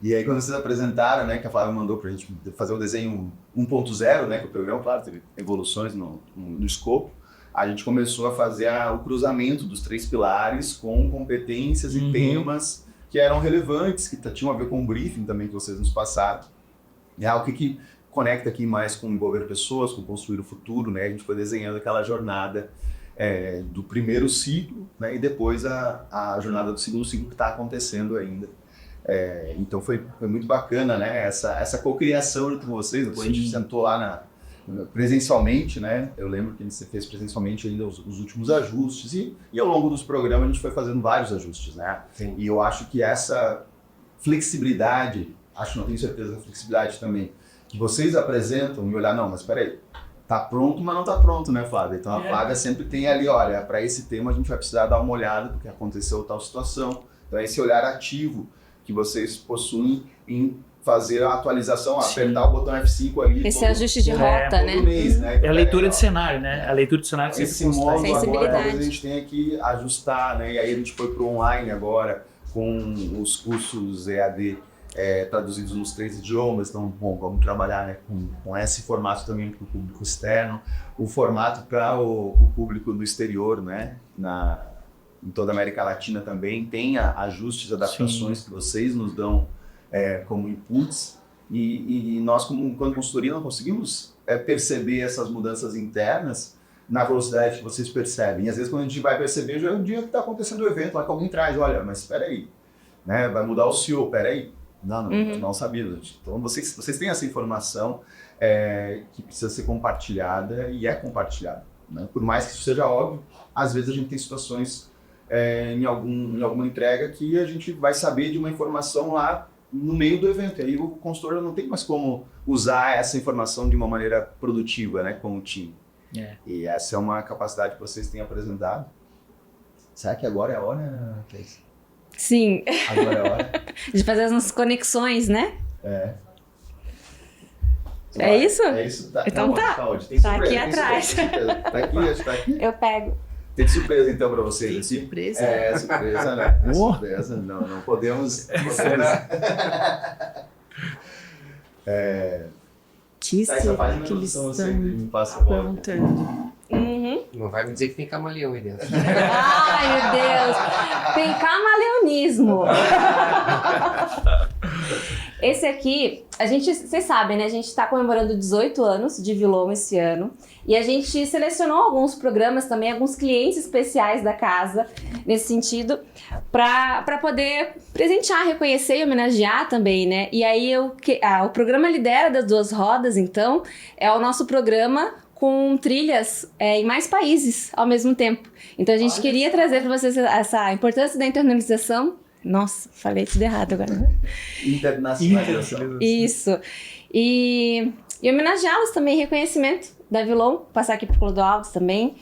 E aí quando vocês apresentaram, né, que a Flávia mandou pra gente fazer o desenho 1.0, né, que o programa, claro, teve evoluções no escopo, a gente começou a fazer o cruzamento dos 3 pilares com competências e temas que eram relevantes, que tinham a ver com o briefing também que vocês nos passaram. O que conecta aqui mais com envolver pessoas, com construir o futuro, né, a gente foi desenhando aquela jornada do primeiro ciclo, né, e depois a jornada do segundo ciclo que está acontecendo ainda. Então foi muito bacana, né, essa cocriação entre vocês. Depois a gente sentou lá presencialmente, né, eu lembro que a gente fez presencialmente ainda os últimos ajustes e ao longo dos programas a gente foi fazendo vários ajustes, né. Sim. E eu acho que essa flexibilidade, não tenho certeza da flexibilidade também, que vocês apresentam e olhar, não, mas espera aí, tá pronto, mas não tá pronto, né, Flávia? Então a Flávia sempre tem ali, olha, para esse tema a gente vai precisar dar uma olhada, porque aconteceu tal situação. Então é esse olhar ativo que vocês possuem em fazer a atualização, apertar o botão F5 ali. Esse ajuste de rota, todo né? mês, né? É a leitura de cenário, né? A leitura de cenário que Esse sempre modo constrói. agora Sensibilidade. talvez a gente tenha que ajustar, né? E aí a gente foi para o online agora, com os cursos EAD traduzidos nos 3 idiomas. Então, bom, vamos trabalhar, né, com esse formato também para o público externo, o formato para o público do exterior, né? Em toda a América Latina também tem ajustes, adaptações que vocês nos dão como inputs, e nós, quando consultoria, não conseguimos perceber essas mudanças internas na velocidade que vocês percebem. E às vezes, quando a gente vai perceber, já é o dia que está acontecendo o evento, lá que alguém traz, olha, mas espera aí, né? Vai mudar o CEO, espera aí. Não sabia. Então, vocês têm essa informação que precisa ser compartilhada, e é compartilhada, né? Por mais que isso seja óbvio, às vezes a gente tem situações em alguma entrega que a gente vai saber de uma informação lá no meio do evento. E aí o consultor não tem mais como usar essa informação de uma maneira produtiva, né, com o time. E essa é uma capacidade que vocês têm apresentado. Será que agora é a hora, Cleice? Sim, Agora é a hora? de fazer as conexões, né? É isso? É isso. Tá, Então tá. Onde? Tem Tá surpresa, aqui tem atrás. surpresa. Tá aqui, acho que tá aqui. Eu pego. Tem surpresa então para vocês. Tem assim? surpresa? Surpresa, né? Surpresa. Não podemos. Disse Essa página que eles você estão me passa a bola. aprontando. Não vai me dizer que tem camaleão aí dentro. Ai, meu Deus! Tem camaleonismo. Esse aqui, vocês sabem, né? A gente está comemorando 18 anos de Vilon esse ano. E a gente selecionou alguns programas também, alguns clientes especiais da casa, nesse sentido, para poder presentear, reconhecer e homenagear também, né? E aí, o programa Lidera das Duas Rodas, então, é o nosso programa com trilhas em mais países ao mesmo tempo. Então, a gente queria trazer para vocês essa importância da internacionalização. Nossa, falei tudo errado agora. Internacionalização. Isso. E homenageá-los também, reconhecimento da Vilon, passar aqui pro Clodoaldo também.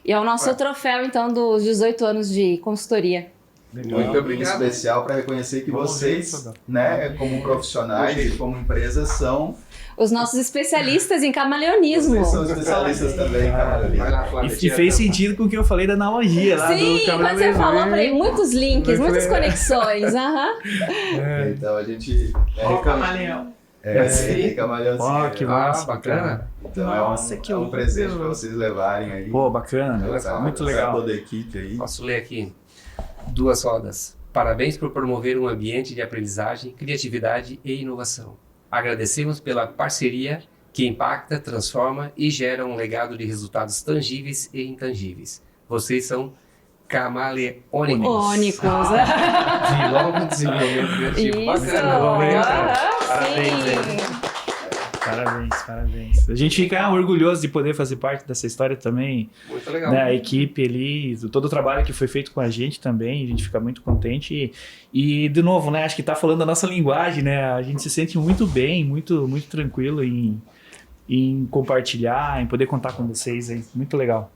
E é o nosso troféu, então, dos 18 anos de consultoria. Muito obrigado. Especial para reconhecer que vocês, né, como profissionais e como empresas, são Os nossos especialistas em camaleonismo. Vocês são especialistas também, Vai camaleonismo. lá, Flávia, E tira fez a tampa. sentido com o que eu falei da analogia lá Sim, do quando camaleão. você falou, eu falei, muitos links, Muito muitas legal. conexões. Aham. Então a gente Ó, o camaleão. tem camaleão. Ó, que massa, bacana. Então Nossa, é que um presente para orgulho. vocês levarem aí. Pô, bacana. Essa- Muito essa legal. toda a equipe aí. Posso ler aqui? Duas rodas. Parabéns por promover um ambiente de aprendizagem, criatividade e inovação. Agradecemos pela parceria que impacta, transforma e gera um legado de resultados tangíveis e intangíveis. Vocês são camaleônicos. Ônicos. Vilão com desenvolvimento criativo. Isso. Bacana. Obrigado. Parabéns, Sim. Parabéns. A gente fica orgulhoso de poder fazer parte dessa história também, Muito legal. né? A equipe ali, todo o trabalho que foi feito com a gente também, a gente fica muito contente e de novo, né? Acho que tá falando a nossa linguagem, né? A gente se sente muito bem, muito tranquilo em compartilhar, em poder contar com vocês aí. Muito legal.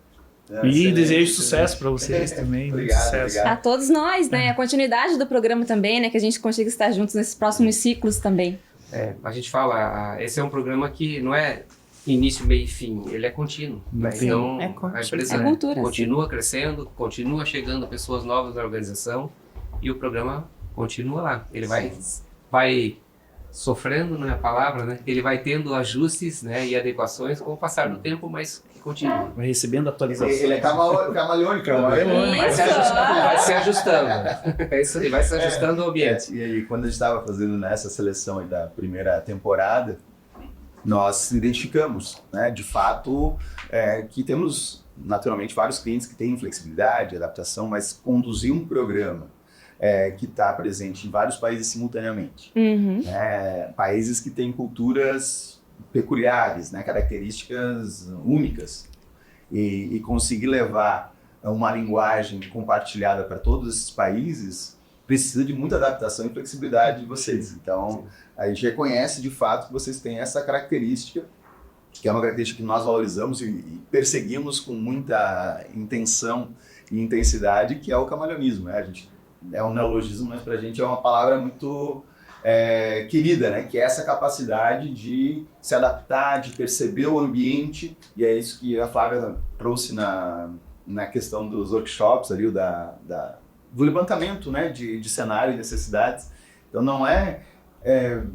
E Excelente, desejo excelente. sucesso para vocês também. Muito Obrigado, sucesso. obrigado. A todos nós, né? A continuidade do programa também, né? Que a gente consiga estar juntos nesses próximos ciclos também. A gente fala, esse é um programa que não é início, meio e fim, ele é contínuo. Né? Sim. Então, É contínuo. a empresa É cultura, continua crescendo, continua chegando pessoas novas na organização e o programa continua lá. Ele vai sofrendo, não é a palavra, né? Ele vai tendo ajustes, né, e adequações com o passar do tempo, mas continua. Vai recebendo atualizações. Ele é camaleônico. Vai se ajustando. É isso aí, vai se ajustando ao ambiente. E aí, quando a gente estava fazendo essa seleção aí da primeira temporada, nós identificamos, né, de fato, que temos naturalmente vários clientes que têm flexibilidade, adaptação, mas conduzir um programa que está presente em vários países simultaneamente, Uhum. países que têm culturas peculiares, né, características únicas, e conseguir levar uma linguagem compartilhada para todos esses países precisa de muita adaptação e flexibilidade de vocês. Então, a gente reconhece de fato que vocês têm essa característica que é uma característica que nós valorizamos e perseguimos com muita intenção e intensidade, que é o camaleonismo, né? A gente, é um neologismo, mas para a gente é uma palavra muito querida, né? Que é essa capacidade de se adaptar, de perceber o ambiente, e é isso que a Flávia trouxe na questão dos workshops ali, do levantamento, né? de cenário e necessidades. Então não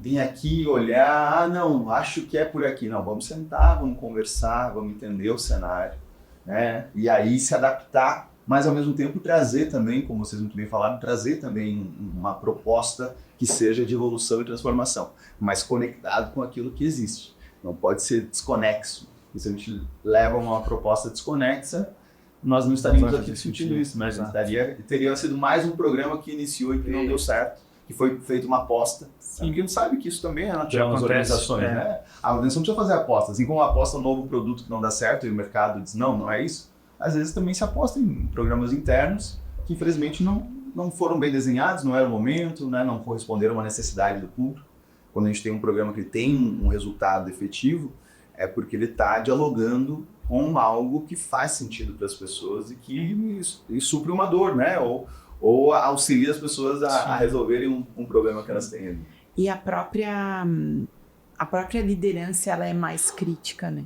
vir aqui olhar, não, acho que é por aqui. Não, vamos sentar, vamos conversar, vamos entender o cenário, né? E aí se adaptar, mas ao mesmo tempo trazer também, como vocês muito bem falaram, trazer também uma proposta que seja de evolução e transformação, mas conectado com aquilo que existe. Não pode ser desconexo. E se a gente leva uma proposta desconexa, nós não estaríamos aqui discutindo isso, mas teria sido mais um programa que iniciou e que não deu certo, que foi feita uma aposta. E a gente sabe que isso também é natural nas organizações, né? A organização precisa fazer apostas. Assim como aposta um novo produto que não dá certo e o mercado diz, não é isso. Às vezes também se aposta em programas internos que infelizmente não foram bem desenhados, não era o momento, né? Não corresponderam a uma necessidade do público. Quando a gente tem um programa que tem um resultado efetivo, é porque ele está dialogando com algo que faz sentido para as pessoas e que supre uma dor, né? Ou auxilia as pessoas a resolverem um problema que elas têm ali. E a própria liderança, ela é mais crítica, né?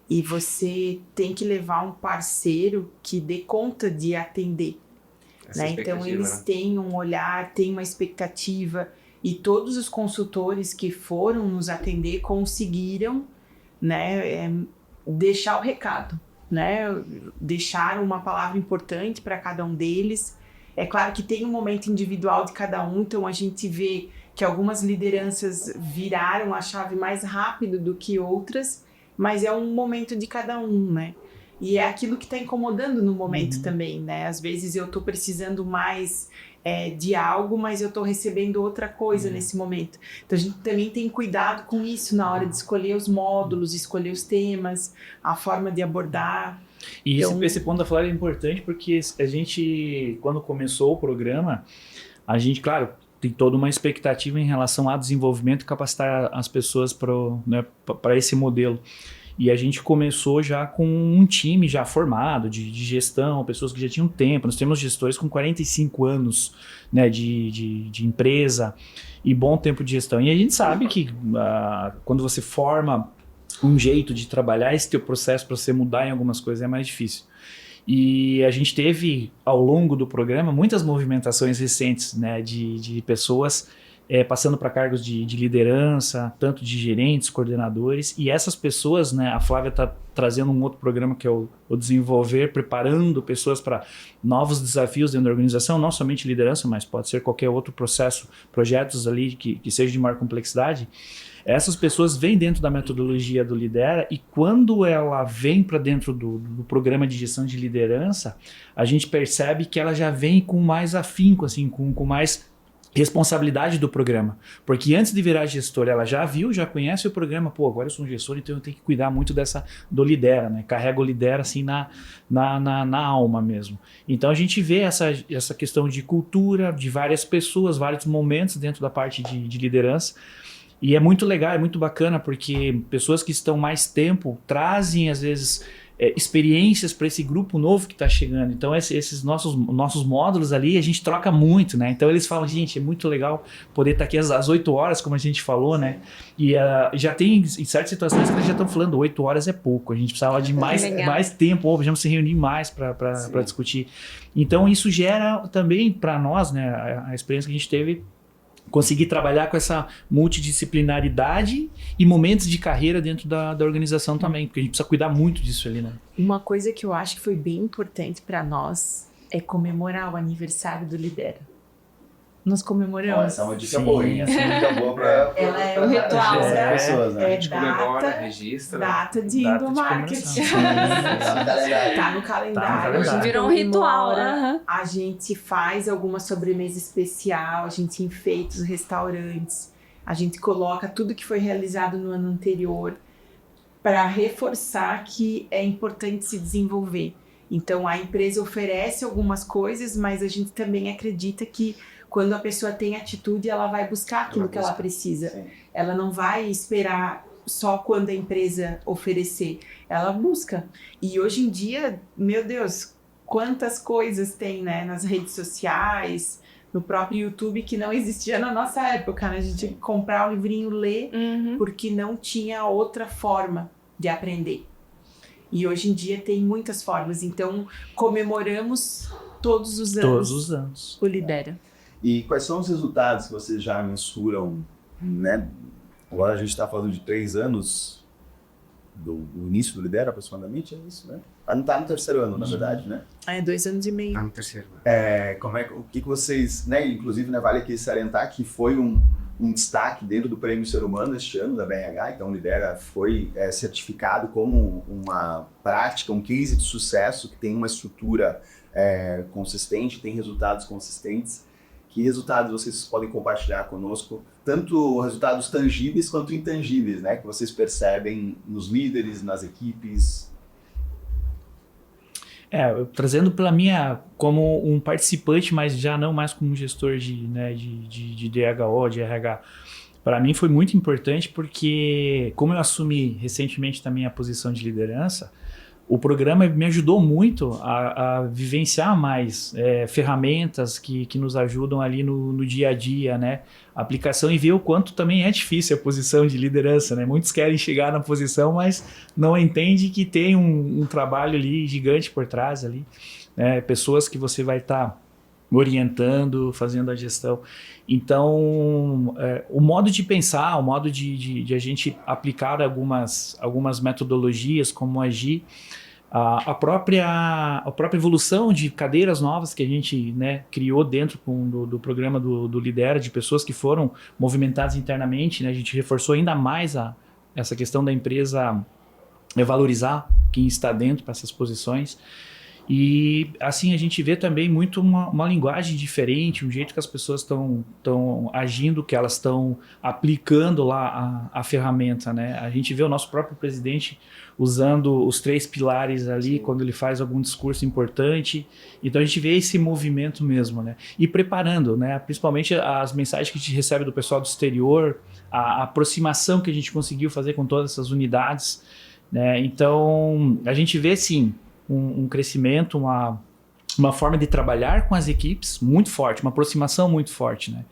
E você tem que levar um parceiro que dê conta de atender, né? Então eles têm um olhar, têm uma expectativa, e todos os consultores que foram nos atender conseguiram, né, deixar o recado, né? Deixar uma palavra importante para cada um deles. É claro que tem um momento individual de cada um, então a gente vê que algumas lideranças viraram a chave mais rápido do que outras, mas é um momento de cada um, né? E é aquilo que está incomodando no momento também, né? Às vezes eu estou precisando mais de algo, mas eu estou recebendo outra coisa nesse momento. Então a gente também tem cuidado com isso na hora de escolher os módulos, escolher os temas, a forma de abordar. E então, esse ponto da Flávia é importante porque a gente, quando começou o programa, a gente, claro, tem toda uma expectativa em relação ao desenvolvimento e capacitar as pessoas para esse modelo. E a gente começou já com um time já formado de gestão, pessoas que já tinham tempo. Nós temos gestores com 45 anos, né, de empresa e bom tempo de gestão. E a gente sabe que quando você forma um jeito de trabalhar, esse teu processo para você mudar em algumas coisas é mais difícil. E a gente teve, ao longo do programa, muitas movimentações recentes, né, de pessoas passando para cargos de liderança, tanto de gerentes, coordenadores, e essas pessoas, né, a Flávia está trazendo um outro programa que é o Desenvolver, preparando pessoas para novos desafios dentro da organização, não somente liderança, mas pode ser qualquer outro processo, projetos ali que seja de maior complexidade. Essas pessoas vêm dentro da metodologia do Lidera e quando ela vem para dentro do programa de gestão de liderança, a gente percebe que ela já vem com mais afinco, assim, com mais responsabilidade do programa, porque antes de virar gestora, ela já conhece o programa, agora eu sou um gestor, então eu tenho que cuidar muito do Lidera, né? Carrega o Lidera assim na alma mesmo. Então a gente vê essa questão de cultura, de várias pessoas, vários momentos dentro da parte de liderança, e é muito legal, é muito bacana, porque pessoas que estão mais tempo trazem às vezes experiências para esse grupo novo que está chegando. Então esses nossos módulos ali, a gente troca muito, né? Então eles falam, gente, é muito legal poder estar aqui às 8 horas, como a gente falou, né? E já tem em certas situações que eles já estão falando 8 horas é pouco, a gente precisava de mais tempo, ou precisamos se reunir mais para discutir. Então isso gera também para nós, né, a experiência que a gente teve, conseguir trabalhar com essa multidisciplinaridade e momentos de carreira dentro da organização também, porque a gente precisa cuidar muito disso ali, né? Uma coisa que eu acho que foi bem importante para nós é comemorar o aniversário do Lidera. Nós comemoramos. Essa é uma dica boa, hein? Essa é uma dica boa para ela é um ritual, as pessoas, né? A gente comemora, registra. Data de endomarketing. Tá no calendário. A gente virou um ritual. A gente faz alguma sobremesa especial, a gente enfeita os restaurantes, a gente coloca tudo que foi realizado no ano anterior para reforçar que é importante se desenvolver. Então a empresa oferece algumas coisas, mas a gente também acredita que quando a pessoa tem atitude, ela vai buscar aquilo que ela precisa. Sim. Ela não vai esperar só quando a empresa oferecer. Ela busca. E hoje em dia, meu Deus, quantas coisas tem, né, nas redes sociais, no próprio YouTube, que não existia na nossa época, né? A gente tinha que comprar um livrinho, ler, porque não tinha outra forma de aprender. E hoje em dia tem muitas formas. Então, comemoramos todos os anos. Todos os anos. O Lidera. E quais são os resultados que vocês já mensuram, né? Agora a gente está falando de 3 anos do início do Lidera, aproximadamente, é isso, né? Está no 3º ano, na verdade, né? 2 anos e meio. No 3º. O que vocês, né? Inclusive, né, vale aqui salientar que foi um destaque dentro do Prêmio Ser Humano este ano da BNH, então o Lidera foi certificado como uma prática, um case de sucesso que tem uma estrutura consistente, tem resultados consistentes. Que resultados vocês podem compartilhar conosco? Tanto resultados tangíveis quanto intangíveis, né? Que vocês percebem nos líderes, nas equipes. Trazendo pela minha, como um participante, mas já não mais como um gestor de DHO, de RH, para mim foi muito importante porque, como eu assumi recentemente também a posição de liderança, o programa me ajudou muito a vivenciar mais ferramentas que nos ajudam ali no dia a dia, né? A aplicação e ver o quanto também é difícil a posição de liderança, né? Muitos querem chegar na posição, mas não entendem que tem um trabalho ali gigante por trás ali, né? Pessoas que você vai estar orientando, fazendo a gestão. Então, o modo de pensar, o modo de a gente aplicar algumas metodologias, como agir, a própria evolução de cadeiras novas que a gente, né, criou dentro do programa do Lidera, de pessoas que foram movimentadas internamente, né, a gente reforçou ainda mais essa questão da empresa valorizar quem está dentro para essas posições. E assim a gente vê também muito uma linguagem diferente, um jeito que as pessoas estão agindo, que elas estão aplicando lá a ferramenta, né? A gente vê o nosso próprio presidente usando os 3 pilares ali, quando ele faz algum discurso importante. Então a gente vê esse movimento mesmo, né? E preparando, né? Principalmente as mensagens que a gente recebe do pessoal do exterior, a aproximação que a gente conseguiu fazer com todas essas unidades, né? Então a gente vê sim um crescimento, uma forma de trabalhar com as equipes muito forte, uma aproximação muito forte, né?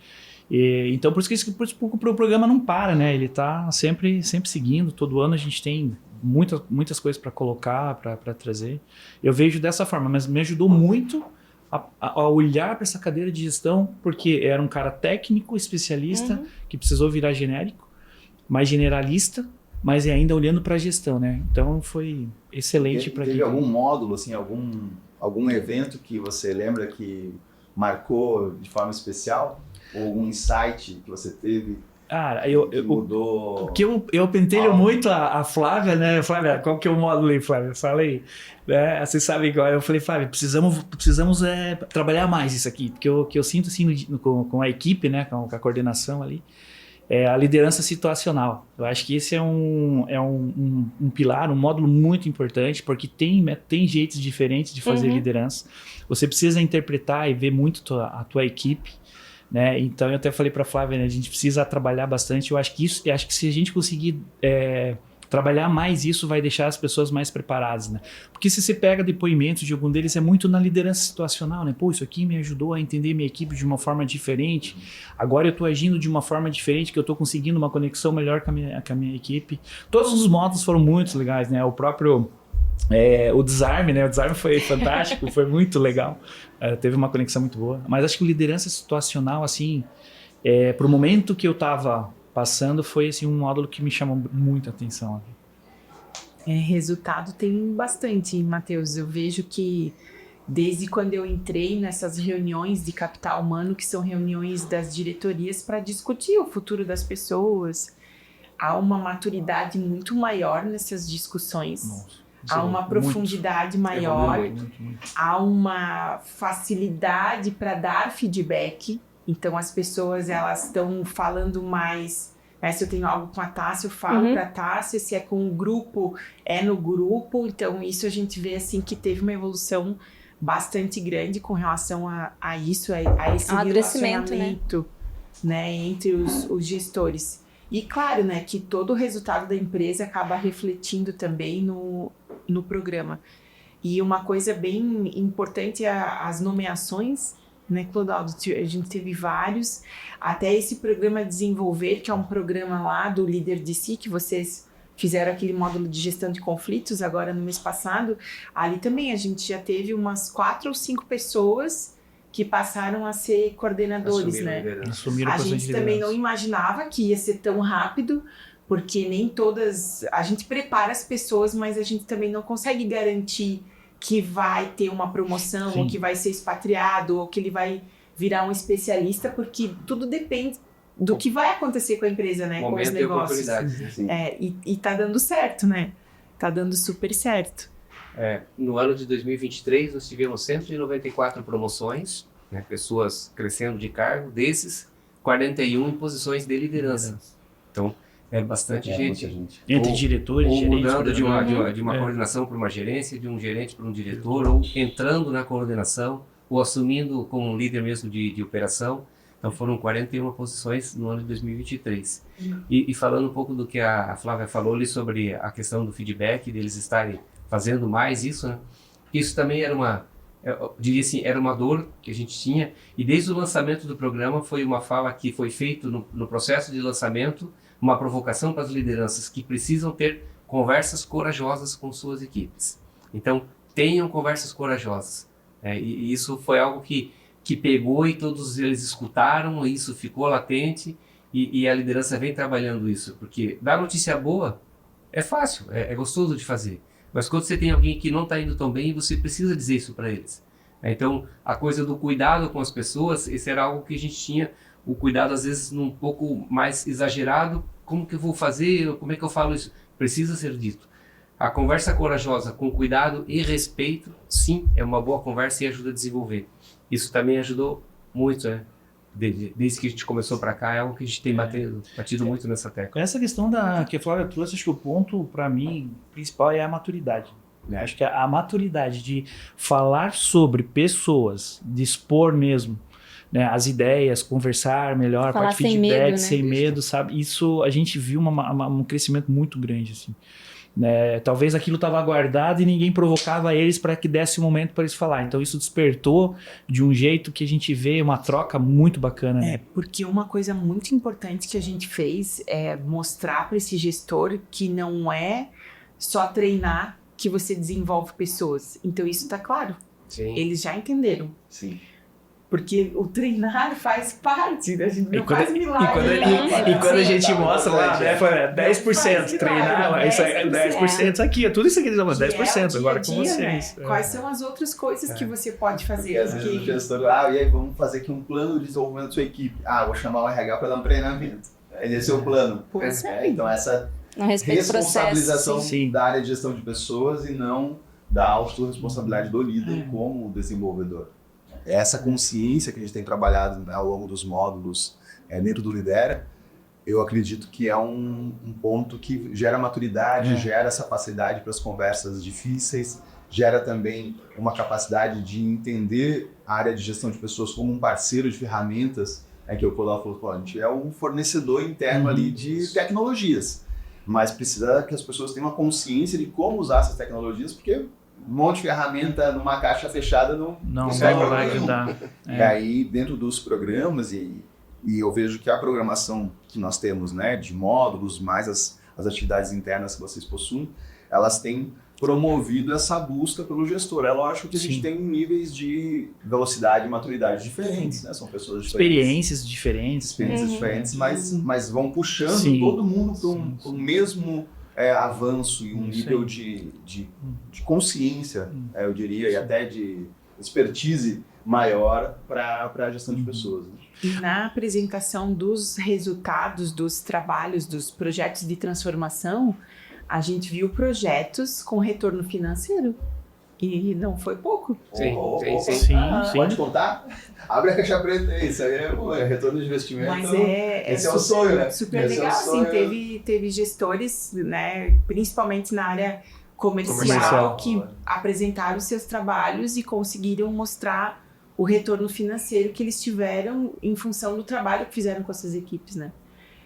Então, por isso que o programa não para, né? Ele está sempre seguindo. Todo ano a gente tem muitas coisas para colocar, para trazer. Eu vejo dessa forma, mas me ajudou muito a olhar para essa cadeira de gestão, porque era um cara técnico, especialista, que precisou virar genérico, mais generalista, mas ainda olhando para a gestão, né? Então foi excelente para Teve algum módulo, assim, algum evento que você lembra que marcou de forma especial? Ou algum insight que você teve? Cara, que mudou? O que eu pentelho muito a Flávia, né? Flávia, qual que é o módulo aí, Flávia? Eu falei, né? Vocês sabem igual. Eu falei, Flávia, precisamos trabalhar mais isso aqui, porque o que eu sinto assim com a equipe, né? Com a coordenação ali, é a liderança situacional. Eu acho que esse é um pilar, um módulo muito importante, porque tem jeitos diferentes de fazer liderança. Você precisa interpretar e ver muito a tua equipe, né? Então eu até falei para a Flávia, né? A gente precisa trabalhar bastante. Eu acho que se a gente conseguir trabalhar mais isso, vai deixar as pessoas mais preparadas, né? Porque se você pega depoimentos de algum deles, é muito na liderança situacional, né? Pô, isso aqui me ajudou a entender minha equipe de uma forma diferente. Agora eu estou agindo de uma forma diferente, que eu estou conseguindo uma conexão melhor com a minha equipe. Todos os módulos foram muito legais, né? O próprio o desarme, né? O desarme foi fantástico, foi muito legal. Teve uma conexão muito boa. Mas acho que liderança situacional, assim, pro momento que eu estava passando, foi assim, um módulo que me chamou muita atenção. Resultado tem bastante, Matheus. Eu vejo que desde quando eu entrei nessas reuniões de capital humano, que são reuniões das diretorias para discutir o futuro das pessoas, há uma maturidade muito maior nessas discussões. Nossa. Há uma profundidade maior, muito. há uma facilidade para dar feedback. Então as pessoas elas estão falando mais, né? Se eu tenho algo com a Tássia, eu falo para a Tássia, se é com o grupo, é no grupo. Então isso a gente vê assim que teve uma evolução bastante grande com relação a isso, a esse relacionamento, né, entre os gestores. E claro, né, que todo o resultado da empresa acaba refletindo também no programa. E uma coisa bem importante é as nomeações, né, Clodoaldo? A gente teve vários, até esse programa Desenvolver, que é um programa lá do Líder de Si, que vocês fizeram aquele módulo de gestão de conflitos agora no mês passado. Ali também a gente já teve umas 4 ou 5 pessoas que passaram a ser coordenadores, né? Assumiram A gente também não imaginava que ia ser tão rápido, porque nem todas... A gente prepara as pessoas, mas a gente também não consegue garantir que vai ter uma promoção, Sim. ou que vai ser expatriado, ou que ele vai virar um especialista, porque tudo depende do que vai acontecer com a empresa, né? Com os Momento e negócios. oportunidades. Né? Sim. E tá dando certo, né? Tá dando super certo. No ano de 2023, nós tivemos 194 promoções, né, pessoas crescendo de cargo, desses 41 em posições de liderança. Então, é bastante gente. Muita gente. Entre Ou- diretores, Ou gerentes, mudando de uma coordenadores. coordenação para uma gerência, de um gerente para um diretor, ou entrando na coordenação, ou assumindo como líder mesmo de operação. Então foram 41 posições no ano de 2023. E falando um pouco do que a Flávia falou ali sobre a questão do feedback, deles estarem fazendo mais isso, né? Isso também era eu diria assim, era uma dor que a gente tinha, e desde o lançamento do programa foi uma fala que foi feito no processo de lançamento, uma provocação para as lideranças que precisam ter conversas corajosas com suas equipes. Então, tenham conversas corajosas. E isso foi algo que pegou e todos eles escutaram, e isso ficou latente, e a liderança vem trabalhando isso, porque dar notícia boa é fácil, é gostoso de fazer. Mas quando você tem alguém que não está indo tão bem, você precisa dizer isso para eles. Então, a coisa do cuidado com as pessoas, esse era algo que a gente tinha, o cuidado às vezes um pouco mais exagerado. Como que eu vou fazer? Como é que eu falo isso? Precisa ser dito. A conversa corajosa, com cuidado e respeito, sim, é uma boa conversa e ajuda a desenvolver. Isso também ajudou muito, né? Desde que a gente começou para cá, é algo que a gente tem batido muito nessa tecla. Essa questão que a Flávia trouxe, acho que o ponto, para mim, principal é a maturidade. Acho que a maturidade de falar sobre pessoas, de expor mesmo, né, as ideias, conversar melhor, Falar parte de sem feedback, medo, né? sem medo, sabe? Isso a gente viu um crescimento muito grande, assim. Né? Talvez aquilo estava guardado e ninguém provocava eles para que desse um momento para eles falar. Então isso despertou de um jeito que a gente vê uma troca muito bacana, né? Porque uma coisa muito importante que a gente fez é mostrar para esse gestor que não é só treinar que você desenvolve pessoas. Então isso tá claro. Sim. Eles já entenderam. Sim. Porque o treinar faz parte, a gente não faz milagre. E quando a gente Tá, mostra lá, tá, né, foi 10% faz treinar, milagre, isso é 10% isso aqui, é tudo isso aqui, não, Que é o 10% dia agora a com dia, vocês. né? Quais são as outras coisas que você pode Porque fazer? às vezes o gestor, e aí vamos fazer aqui um plano de desenvolvimento da sua equipe. Vou chamar o RH para dar um treinamento. Esse é o plano. Pois é. Então essa Não respeita o processo. responsabilização Sim. da área de gestão de pessoas e não da autorresponsabilidade do líder como desenvolvedor. Essa consciência que a gente tem trabalhado, né, ao longo dos módulos dentro do Lidera, eu acredito que é um ponto que gera maturidade, gera essa facilidade para as conversas difíceis, gera também uma capacidade de entender a área de gestão de pessoas como um parceiro de ferramentas, que o Clodoaldo falou, a gente é um fornecedor interno ali de tecnologias, mas precisa que as pessoas tenham uma consciência de como usar essas tecnologias, porque um monte de ferramenta numa caixa fechada não Vai ajudar. E aí, dentro dos programas, e eu vejo que a programação que nós temos, né, de módulos, mais as atividades internas que vocês possuem, elas têm promovido essa busca pelo gestor. É lógico que a gente tem níveis de velocidade e maturidade diferentes, né? São pessoas diferentes. Experiências diferentes. Mas vão puxando todo mundo para um mesmo avanço e um nível de consciência, eu diria, e até de expertise maior para a gestão de pessoas. Né? E na apresentação dos resultados dos trabalhos, dos projetos de transformação, a gente viu projetos com retorno financeiro. E não foi pouco. Sim. Pode contar? Abre a caixa preta aí, isso aí é retorno de investimento. Mas esse é o sonho, né? Super Esse legal, é o sonho. assim, teve gestores, né, principalmente na área comercial, que apresentaram os seus trabalhos e conseguiram mostrar o retorno financeiro que eles tiveram em função do trabalho que fizeram com as suas equipes, né?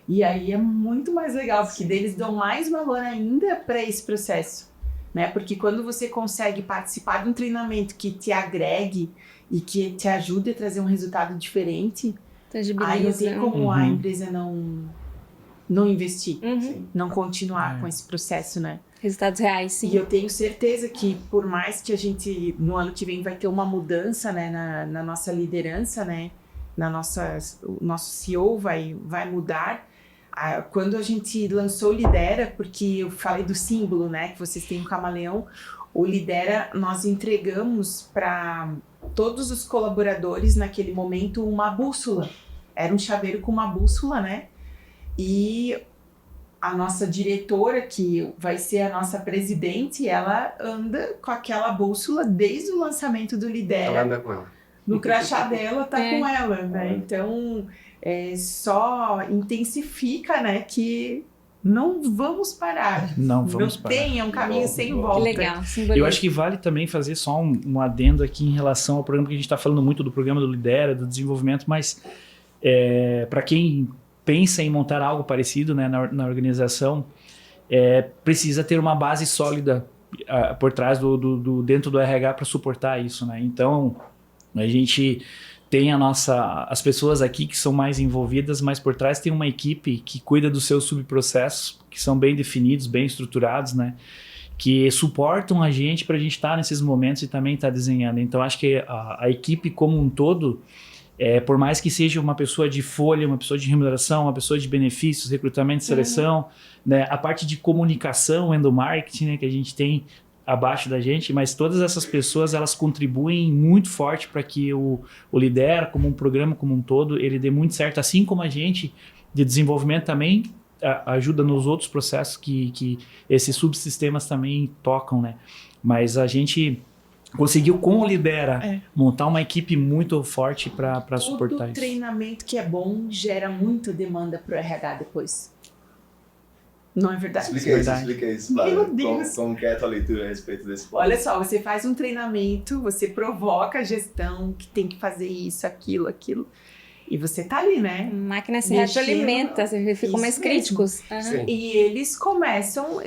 E aí é muito mais legal, porque eles dão mais valor ainda para esse processo, né? Porque quando você consegue participar de um treinamento que te agregue e que te ajude a trazer um resultado diferente, aí não tem como a empresa não investir, não continuar com esse processo, né? Resultados reais, sim. E eu tenho certeza que por mais que a gente, no ano que vem, vai ter uma mudança, né, na nossa liderança, né? O nosso CEO vai mudar. Quando a gente lançou o Lidera, porque eu falei do símbolo, né, que vocês têm um camaleão, o Lidera nós entregamos para todos os colaboradores naquele momento uma bússola. Era um chaveiro com uma bússola, né? E a nossa diretora, que vai ser a nossa presidente, ela anda com aquela bússola desde o lançamento do Lidera. Ela anda com ela. No crachá dela tá com ela, né? Então, só intensifica, né, que não vamos parar. Não vamos parar. Tem, é um caminho sem volta. Que legal, Eu acho que vale também fazer só um adendo aqui em relação ao programa, que a gente está falando muito do programa do Lidera, do desenvolvimento, mas para quem pensa em montar algo parecido, né, na organização, precisa ter uma base sólida por trás dentro do RH para suportar isso, né? Então, a gente tem as pessoas aqui que são mais envolvidas, mas por trás tem uma equipe que cuida dos seus subprocessos, que são bem definidos, bem estruturados, né? Que suportam a gente para a gente estar nesses momentos e também estar desenhando. Então, acho que a equipe como um todo, por mais que seja uma pessoa de folha, uma pessoa de remuneração, uma pessoa de benefícios, recrutamento e seleção, né? A parte de comunicação, endomarketing, né, que a gente tem abaixo da gente, mas todas essas pessoas, elas contribuem muito forte para que o Lidera, como um programa como um todo, ele dê muito certo, assim como a gente de desenvolvimento também ajuda nos outros processos que esses subsistemas também tocam, né? Mas a gente conseguiu com o Lidera montar uma equipe muito forte para suportar isso. Todo treinamento que é bom gera muita demanda para o RH depois. Não é verdade? Explica isso, Flávia. Meu Deus. Como que é a tua leitura a respeito desse ponto? Olha só, você faz um treinamento, você provoca a gestão que tem que fazer isso, aquilo, e você tá ali, né? A máquina se Mexendo. retroalimenta, vocês ficam mais Isso mesmo. críticos. Sim. E eles começam,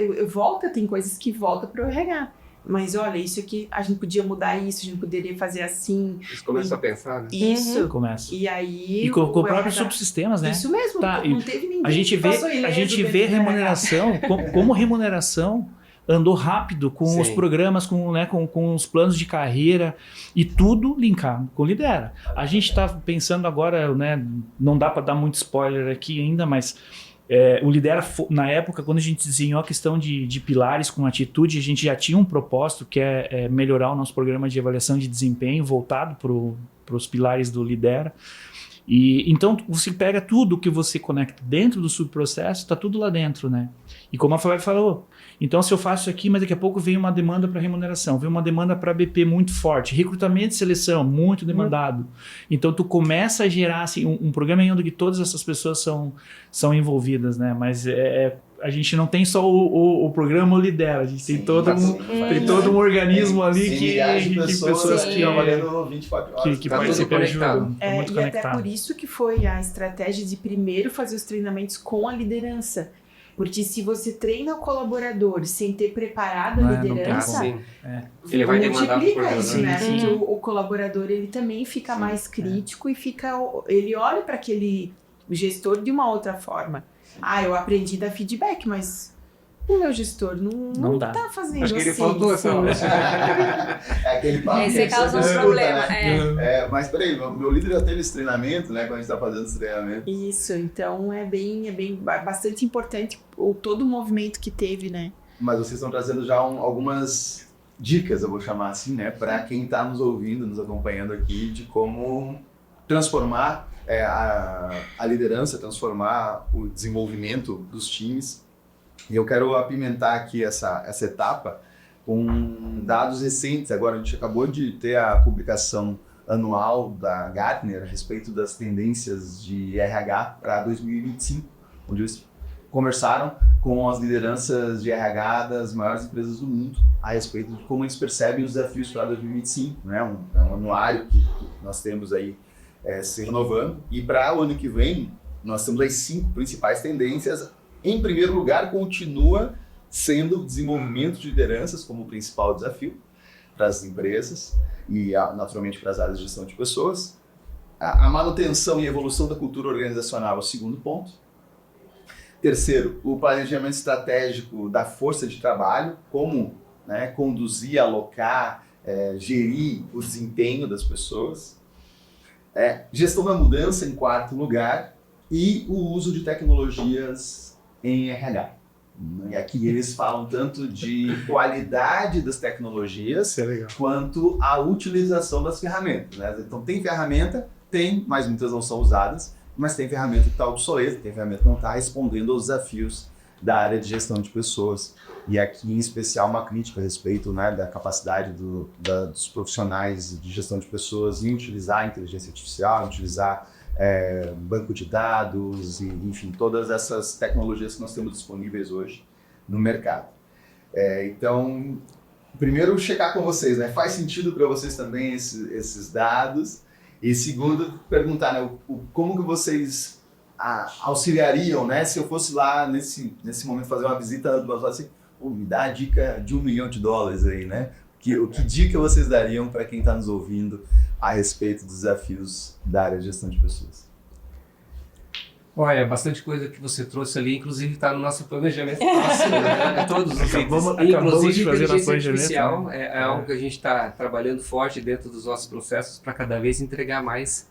tem coisas que voltam para o RH. Mas olha, isso aqui, a gente podia mudar isso, a gente poderia fazer assim. Eles começam a pensar, né? Isso. Começa. E aí... E com o próprios RH subsistemas, né? Isso mesmo, Tá, não teve ninguém A gente que vê, passou ileso a gente dentro vê do RH. remuneração, como remuneração andou rápido com Sim. os programas, com os planos de carreira e tudo linkado com o Lidera. A gente está pensando agora, né, não dá para dar muito spoiler aqui ainda, mas o Lidera, na época, quando a gente desenhou a questão de pilares com atitude, a gente já tinha um propósito que é melhorar o nosso programa de avaliação de desempenho voltado para os pilares do Lidera. E então você pega tudo que você conecta dentro do subprocesso, está tudo lá dentro, né? E como a Flávia falou, então se eu faço isso aqui, mas daqui a pouco vem uma demanda para remuneração, vem uma demanda para BP muito forte, recrutamento e seleção muito demandado. Então tu começa a gerar assim, um programa em onde todas essas pessoas são envolvidas, né? Mas a gente não tem só o programa Lidera, a gente tem todo um organismo ali que pessoas que trabalhando 24 horas. Que Tá participam e tudo ajudam. Tá muito E conectado. até por isso que foi a estratégia de primeiro fazer os treinamentos com a liderança. Porque se você treina o colaborador sem ter preparado a Não tem liderança, como. Ele vai demandar pro multiplica programa. isso, né? Sim. Porque o colaborador ele também fica mais crítico e ele olha para aquele gestor de uma outra forma. Eu aprendi a dar feedback, mas o meu gestor não dá. tá fazendo Acho que ele assim. faltou essa hora. É aquele papo. Aí você que causa uns escuta, problemas. né? Mas peraí, meu líder já teve esse treinamento, né? Quando a gente tá fazendo esse treinamento. Isso, então é bastante importante todo o movimento que teve, né? Mas vocês estão trazendo já algumas dicas, eu vou chamar assim, né? Para quem está nos ouvindo, nos acompanhando aqui, de como transformar a liderança, transformar o desenvolvimento dos times. E eu quero apimentar aqui essa etapa com dados recentes. Agora, a gente acabou de ter a publicação anual da Gartner a respeito das tendências de RH para 2025, onde eles conversaram com as lideranças de RH das maiores empresas do mundo a respeito de como eles percebem os desafios para 2025. Né? Um anuário que nós temos aí se renovando. E para o ano que vem, nós temos as 5 principais tendências. Em primeiro lugar, continua sendo o desenvolvimento de lideranças como o principal desafio para as empresas e, naturalmente, para as áreas de gestão de pessoas. A manutenção e evolução da cultura organizacional é o segundo ponto. Terceiro, o planejamento estratégico da força de trabalho, como, né, conduzir, alocar, gerir o desempenho das pessoas. Gestão da mudança, em quarto lugar, e o uso de tecnologias em RH. E aqui eles falam tanto de qualidade das tecnologias, quanto a utilização das ferramentas, né? Então tem ferramenta, mas muitas não são usadas, mas tem ferramenta que está obsoleta, tem ferramenta que não está respondendo aos desafios da área de gestão de pessoas. E aqui, em especial, uma crítica a respeito, né, da capacidade dos profissionais de gestão de pessoas em utilizar a inteligência artificial, em utilizar banco de dados, e, enfim, todas essas tecnologias que nós temos disponíveis hoje no mercado. Então, primeiro, checar com vocês, né, faz sentido para vocês também esses dados? E segundo, perguntar, né, como que vocês auxiliariam, né, se eu fosse lá nesse momento fazer uma visita, assim, me dá a dica de $1 milhão aí, né? Que dica vocês dariam para quem está nos ouvindo a respeito dos desafios da área de gestão de pessoas? Olha, bastante coisa que você trouxe ali, inclusive está no nosso planejamento próximo, né? Todos os itens. Inclusive, inteligência artificial é algo que a gente está trabalhando forte dentro dos nossos processos para cada vez entregar mais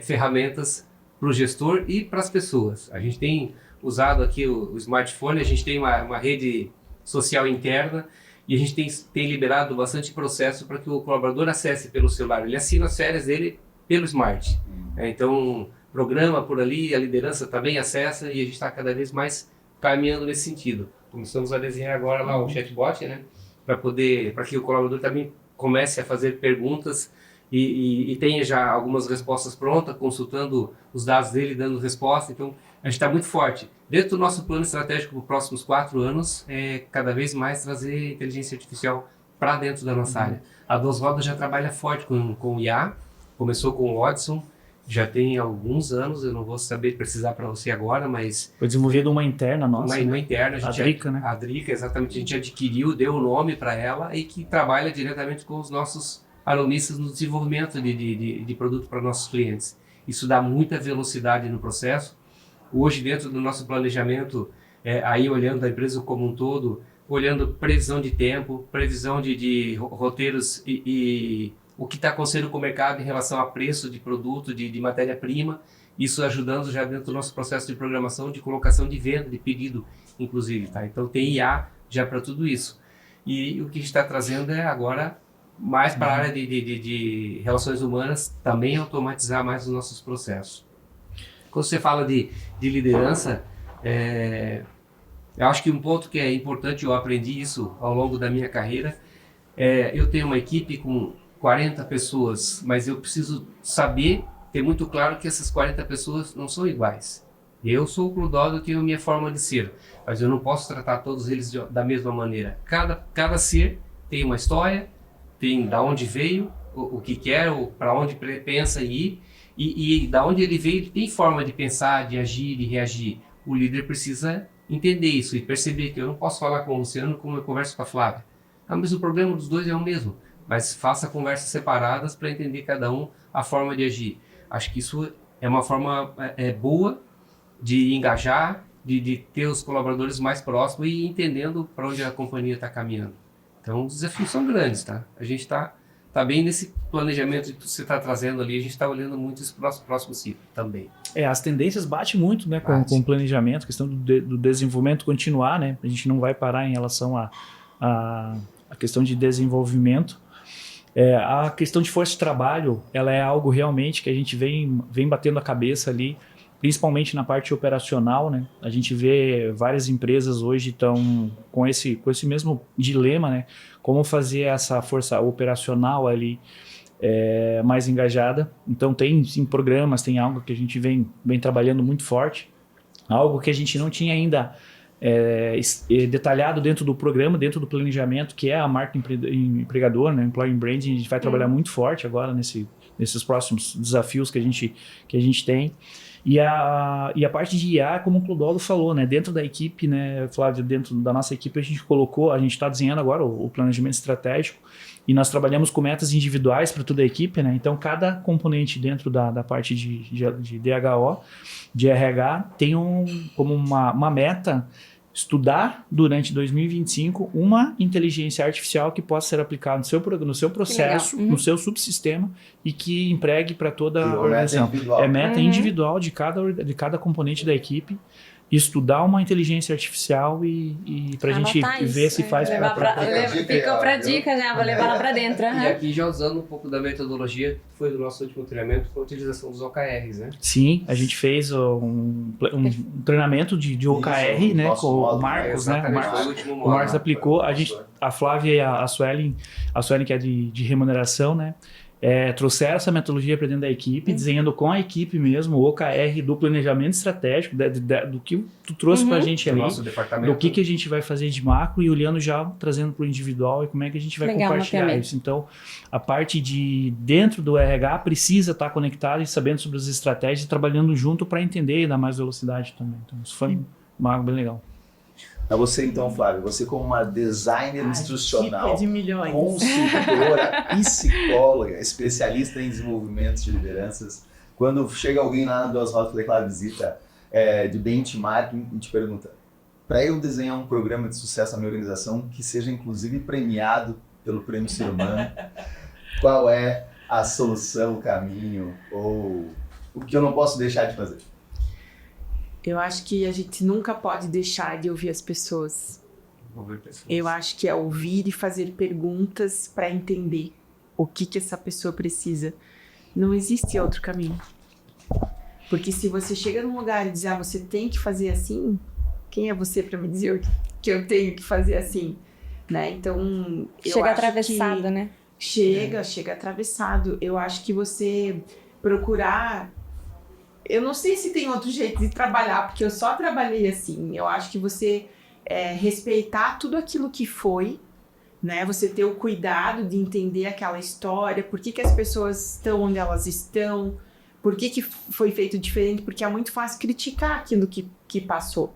ferramentas para o gestor e para as pessoas. A gente tem usado aqui o smartphone, a gente tem uma rede social interna e a gente tem liberado bastante processo para que o colaborador acesse pelo celular. Ele assina as férias dele pelo smart. Então, programa por ali, a liderança também acessa e a gente está cada vez mais caminhando nesse sentido. Começamos a desenhar agora lá o chatbot, né, para que o colaborador também comece a fazer perguntas e tenha já algumas respostas prontas, consultando os dados dele, dando resposta. Então, a gente está muito forte. Dentro do nosso plano estratégico para os próximos 4 anos, cada vez mais trazer inteligência artificial para dentro da nossa área. A Duas Rodas já trabalha forte com o IA, começou com o Watson, já tem alguns anos, eu não vou saber precisar para você agora, mas... Foi desenvolvida uma interna nossa. Uma interna. A Drica, né? A Drica, exatamente. A gente adquiriu, deu o nome para ela e que trabalha diretamente com os nossos alunistas no desenvolvimento de produto para nossos clientes. Isso dá muita velocidade no processo. Hoje, dentro do nosso planejamento, aí olhando a empresa como um todo, olhando previsão de tempo, previsão de roteiros e o que está acontecendo com o mercado em relação a preço de produto, de matéria-prima, isso ajudando já dentro do nosso processo de programação, de colocação de venda, de pedido, inclusive. Tá? Então, tem IA já para tudo isso. E o que a gente está trazendo agora mais para a área de relações humanas, também automatizar mais os nossos processos. Quando você fala de liderança, eu acho que um ponto que é importante, eu aprendi isso ao longo da minha carreira, eu tenho uma equipe com 40 pessoas, mas eu preciso saber, ter muito claro que essas 40 pessoas não são iguais. Eu sou o Clodoaldo, tenho a minha forma de ser, mas eu não posso tratar todos eles da mesma maneira. Cada ser tem uma história, tem da onde veio, o que quer, para onde pensa em ir, e da onde ele veio, ele tem forma de pensar, de agir, de reagir. O líder precisa entender isso e perceber que eu não posso falar com o Luciano como eu converso com a Flávia. Mas o problema dos dois é o mesmo, mas faça conversas separadas para entender cada um a forma de agir. Acho que isso é uma forma boa de engajar, de ter os colaboradores mais próximos e entendendo para onde a companhia está caminhando. Então, os desafios são grandes, tá? A gente está bem nesse planejamento que você está trazendo ali, a gente está olhando muito isso para o próximo ciclo também. As tendências batem muito, né, com o planejamento, questão do desenvolvimento continuar, né? A gente não vai parar em relação à questão de desenvolvimento. A questão de força de trabalho, ela é algo realmente que a gente vem batendo a cabeça ali, principalmente na parte operacional, né? A gente vê várias empresas hoje estão com esse mesmo dilema, né? Como fazer essa força operacional ali mais engajada. Então tem sim programas, tem algo que a gente vem trabalhando muito forte, algo que a gente não tinha ainda detalhado dentro do programa, dentro do planejamento, que é a marca empregador, né? Employer Branding. A gente vai trabalhar muito forte agora nesses próximos desafios que a gente tem. E a parte de IA, como o Clodoaldo falou, né, dentro da equipe, né, Flávio, dentro da nossa equipe a gente está desenhando agora o planejamento estratégico e nós trabalhamos com metas individuais para toda a equipe, né, então cada componente dentro da parte de DHO, de RH, tem como uma meta estudar durante 2025 uma inteligência artificial que possa ser aplicada no seu processo, no seu subsistema e que empregue para toda a organização. É meta individual de cada componente da equipe. Estudar uma inteligência artificial e para a gente ver se faz Fica pra dica já, vou levar lá para dentro. E aqui já usando um pouco da metodologia que foi do nosso último treinamento, com a utilização dos OKRs, né? Sim, a gente fez um treinamento de OKR, né, com o Marcos, né? O Marcos aplicou, a Flávia e a Suelen que é de remuneração, né? Trouxeram essa metodologia para dentro da equipe, desenhando com a equipe mesmo o OKR do planejamento estratégico, do que tu trouxe para a gente ali, do que a gente vai fazer de macro e olhando já, trazendo para o individual e como é que a gente vai compartilhar isso. Então, a parte de dentro do RH precisa estar conectada e sabendo sobre as estratégias e trabalhando junto para entender e dar mais velocidade também. Então, isso foi algo bem legal. A você então, Flávio, você como uma designer instrucional, de milhões, consultora, psicóloga, especialista em desenvolvimento de lideranças, quando chega alguém lá na Duas Rodas, aquela visita de benchmarking e te pergunta, para eu desenhar um programa de sucesso na minha organização que seja inclusive premiado pelo Prêmio Ser Humano, qual é a solução, o caminho ou o que eu não posso deixar de fazer? Eu acho que a gente nunca pode deixar de ouvir as pessoas. Eu acho que é ouvir e fazer perguntas para entender o que essa pessoa precisa. Não existe outro caminho. Porque se você chega num lugar e diz, você tem que fazer assim, quem é você para me dizer que eu tenho que fazer assim? Né? Então, chega atravessado, né? Chega atravessado. Eu acho que você procurar... Eu não sei se tem outro jeito de trabalhar, porque eu só trabalhei assim. Eu acho que você respeitar tudo aquilo que foi, né? Você ter o cuidado de entender aquela história, por que as pessoas estão onde elas estão, por que foi feito diferente, porque é muito fácil criticar aquilo que passou.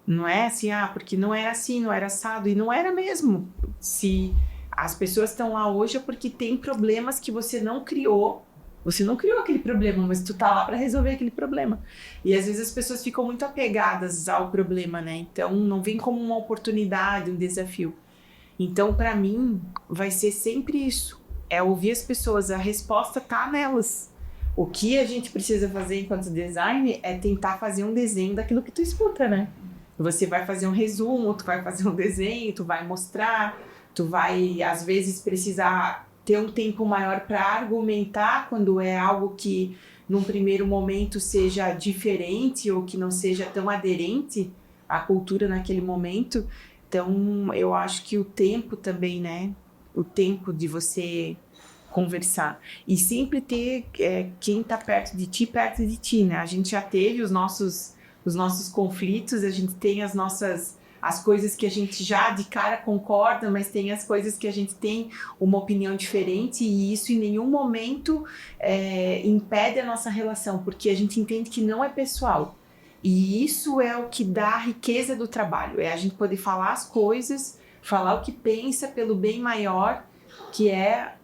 Não é assim, porque não era assim, não era assado, e não era mesmo. Se as pessoas estão lá hoje é porque tem problemas que você não criou. Você não criou aquele problema, mas tu tá lá para resolver aquele problema. E às vezes as pessoas ficam muito apegadas ao problema, né? Então não vem como uma oportunidade, um desafio. Então para mim vai ser sempre isso. É ouvir as pessoas, a resposta tá nelas. O que a gente precisa fazer enquanto design é tentar fazer um desenho daquilo que tu escuta, né? Você vai fazer um resumo, tu vai fazer um desenho, tu vai mostrar, tu vai às vezes precisar ter um tempo maior para argumentar quando é algo que num primeiro momento seja diferente ou que não seja tão aderente à cultura naquele momento. Então eu acho que o tempo também, né? O tempo de você conversar e sempre ter quem está perto de ti, né? A gente já teve os nossos conflitos, a gente tem as coisas que a gente já de cara concorda, mas tem as coisas que a gente tem uma opinião diferente e isso em nenhum momento impede a nossa relação, porque a gente entende que não é pessoal. E isso é o que dá a riqueza do trabalho, é a gente poder falar as coisas, falar o que pensa pelo bem maior, que é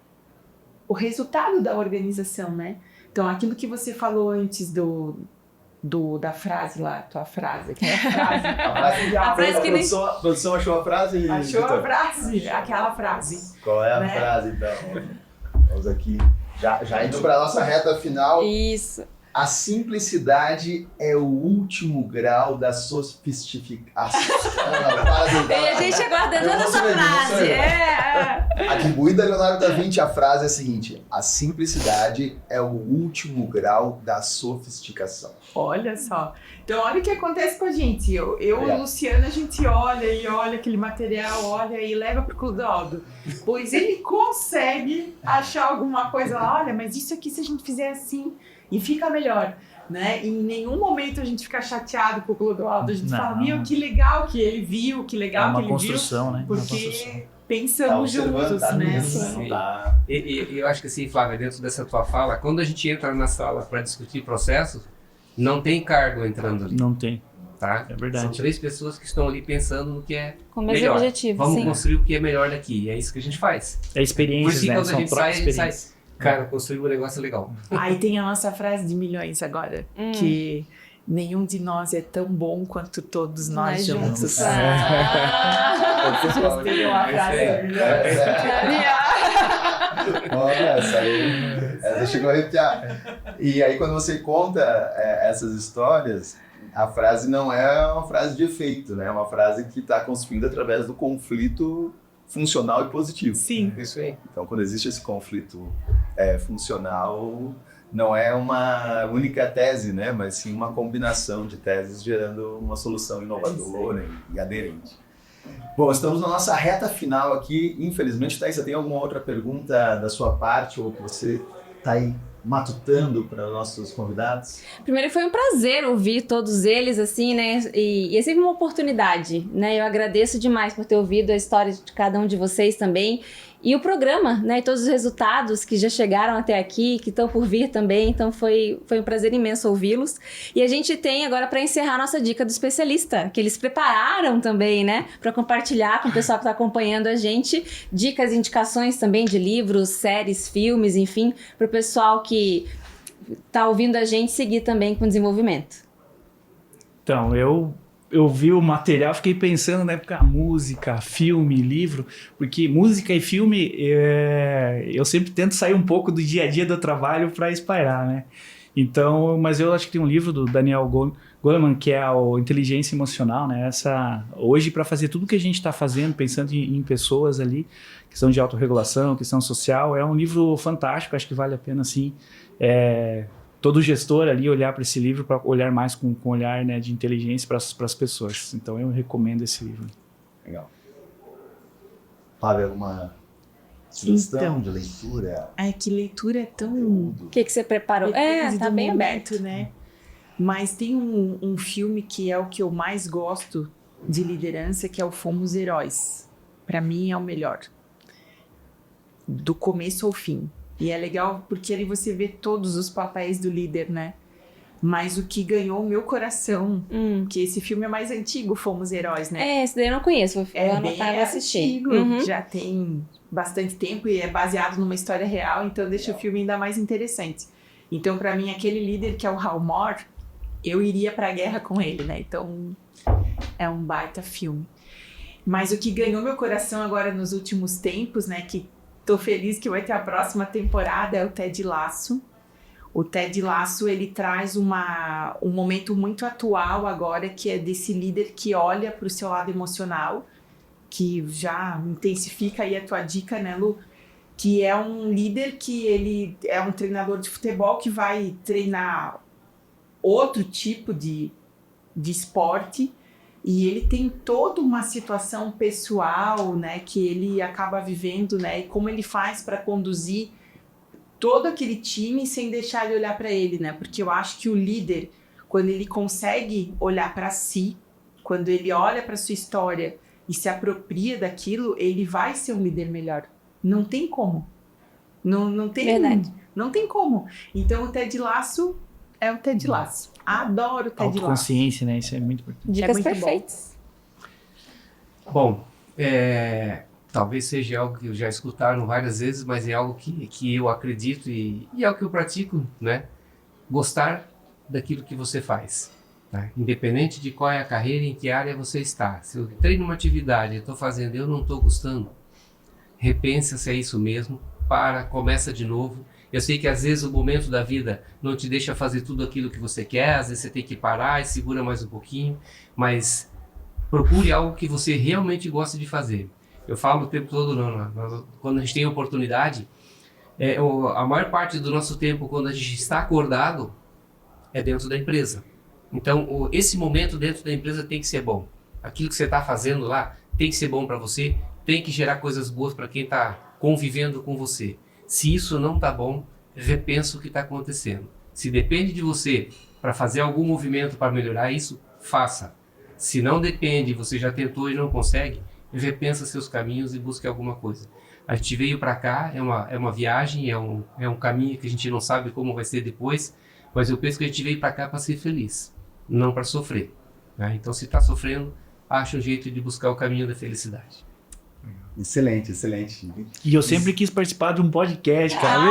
o resultado da organização, né? Então, aquilo que você falou antes da frase lá, tua frase, que é a frase. A produção achou a frase? Achou a frase, aquela frase. Qual é a frase, então? Vamos aqui, já indo para a nossa reta final. Isso. A simplicidade é o último grau da sofisticação. E a gente aguardando essa frase. Atribuída a Leonardo da Vinci, a frase é a seguinte: a simplicidade é o último grau da sofisticação. Olha só. Então, olha o que acontece com a gente. Eu e o Luciano, a gente olha aquele material, olha e leva pro Clodoaldo. Pois ele consegue achar alguma coisa lá. Olha, mas isso aqui, se a gente fizer assim, e fica melhor, né? E em nenhum momento a gente fica chateado com o Clodoaldo. A gente fala, meu, que legal que ele viu, que legal que ele viu. É uma construção, né? Porque pensamos juntos, né? E eu acho que assim, Flávia, dentro dessa tua fala, quando a gente entra na sala para discutir processo, não tem cargo entrando ali, Não tem. tá? É verdade. São 3 pessoas que estão ali pensando no que é Com o mesmo melhor. objetivo, Vamos sim. construir o que é melhor daqui. E é isso que a gente faz. É experiências, Por isso que né? quando a São gente próprias sai, experiências. cara, construir um negócio legal. Aí tem a nossa frase de milhões agora, que nenhum de nós é tão bom quanto todos nós juntos. Ah. Vocês teriam a frase É, de milhões? Olha, essa chegou a arrepiar. E aí, quando você conta essas histórias, a frase não é uma frase de efeito, né? É uma frase que está construída através do conflito funcional e positivo. Sim. Isso aí. Então, quando existe esse conflito funcional, não é uma única tese, né? Mas sim uma combinação de teses gerando uma solução inovadora e aderente. Bom, estamos na nossa reta final aqui. Infelizmente, Thaís, você tem alguma outra pergunta da sua parte ou que você está aí matutando para os nossos convidados? Primeiro, foi um prazer ouvir todos eles, assim, né? E é sempre uma oportunidade, né? Eu agradeço demais por ter ouvido a história de cada um de vocês também. E o programa, né? E todos os resultados que já chegaram até aqui, que estão por vir também. Então, foi um prazer imenso ouvi-los. E a gente tem agora, para encerrar, a nossa dica do especialista, que eles prepararam também, né? Para compartilhar com o pessoal que está acompanhando a gente. Dicas e indicações também de livros, séries, filmes, enfim, para o pessoal que está ouvindo a gente seguir também com o desenvolvimento. Então, eu vi o material, fiquei pensando, né, porque a música, filme, livro, porque música e filme, eu sempre tento sair um pouco do dia a dia do trabalho para espairar, né? Então, mas eu acho que tem um livro do Daniel Goleman, que é o Inteligência Emocional, né? Hoje, para fazer tudo que a gente está fazendo, pensando em pessoas ali, questão de autorregulação, questão social, é um livro fantástico, acho que vale a pena, sim, todo gestor ali olhar para esse livro, para olhar mais com olhar, né, de inteligência para as pessoas. Então eu recomendo esse livro. Legal. Flávia, alguma sugestão Então, de leitura? É que leitura é tão... O que você preparou? Depende Tá do bem momento, aberto. né? Mas tem um filme que é o que eu mais gosto de liderança, que é o Fomos Heróis. Para mim é o melhor. Do começo ao fim. E é legal porque ali você vê todos os papéis do líder, né? Mas o que ganhou o meu coração, que esse filme é mais antigo, Fomos Heróis, né? Esse daí eu não conheço, vou É anotar bem e vou assistir. antigo, Uhum. já tem bastante tempo e é baseado numa história real, então deixa o filme ainda mais interessante. Então, para mim, aquele líder que é o Hal Moore, eu iria pra guerra com ele, né? Então, é um baita filme. Mas o que ganhou meu coração agora nos últimos tempos, né? Que tô feliz que vai ter a próxima temporada, é o Ted Lasso. O Ted Lasso, ele traz um momento muito atual agora, que é desse líder que olha para o seu lado emocional, que já intensifica aí a tua dica, né, Lu? Que é um líder que ele é um treinador de futebol que vai treinar outro tipo de esporte, e ele tem toda uma situação pessoal, né, que ele acaba vivendo, né, e como ele faz para conduzir todo aquele time sem deixar ele olhar para ele, né? Porque eu acho que o líder, quando ele consegue olhar para si, quando ele olha para sua história e se apropria daquilo, ele vai ser um líder melhor. Não tem como. Não tem. Verdade. Não tem como. Então o Ted Lasso é o Ted Lasso. Adoro o Ted Lasso. Autoconsciência, né? Isso é muito importante. Dicas muito perfeitas. Bom, talvez seja algo que já escutaram várias vezes, mas é algo que eu acredito e é o que eu pratico, né? Gostar daquilo que você faz. Tá? Independente de qual é a carreira, em que área você está. Se eu treino uma atividade, eu estou fazendo e eu não estou gostando, repensa se é isso mesmo, começa de novo. Eu sei que às vezes o momento da vida não te deixa fazer tudo aquilo que você quer, às vezes você tem que parar e segura mais um pouquinho, mas procure algo que você realmente gosta de fazer. Eu falo o tempo todo, quando a gente tem oportunidade, a maior parte do nosso tempo, quando a gente está acordado, é dentro da empresa. Então, esse momento dentro da empresa tem que ser bom. Aquilo que você está fazendo lá tem que ser bom para você, tem que gerar coisas boas para quem está convivendo com você. Se isso não está bom, repensa o que está acontecendo. Se depende de você para fazer algum movimento para melhorar isso, faça. Se não depende, você já tentou e não consegue, repensa seus caminhos e busque alguma coisa. A gente veio para cá, é uma viagem, é um caminho que a gente não sabe como vai ser depois, mas eu penso que a gente veio para cá para ser feliz, não para sofrer, né? Então, se está sofrendo, acha um jeito de buscar o caminho da felicidade. Excelente, excelente. E eu sempre quis participar de um podcast, cara.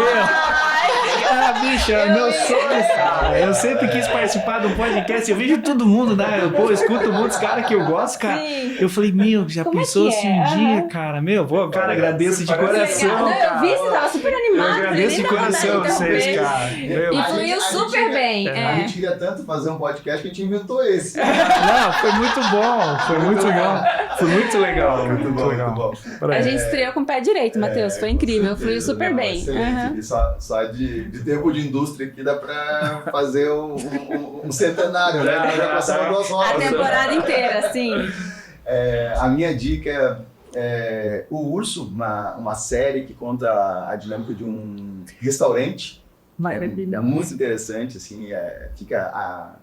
Bicha, meu sonho, cara. Eu sempre quis participar de um podcast. Eu vejo todo mundo, né? Eu escuto muitos caras que eu gosto, cara. Sim. Eu falei, já Como pensou é que assim é? um dia, cara? Cara, agradeço de coração, Legal. Não, cara. eu vi, você tava super animado. Eu agradeço de nem dá vontade coração de vocês, interromper. cara. E fluiu super bem. A gente queria tanto fazer um podcast que a gente inventou esse. Não, foi muito bom. Foi muito legal. Foi muito legal. Muito bom, muito bom. A gente estreou com o pé direito, Matheus. Foi incrível, fluiu super Não, bem. excelente. Uhum. E só de tempo de indústria aqui dá pra fazer um centenário, né? Nós já passamos 2 A horas. temporada inteira, sim. A minha dica é O Urso, uma série que conta a dinâmica de um restaurante. É muito interessante, assim, fica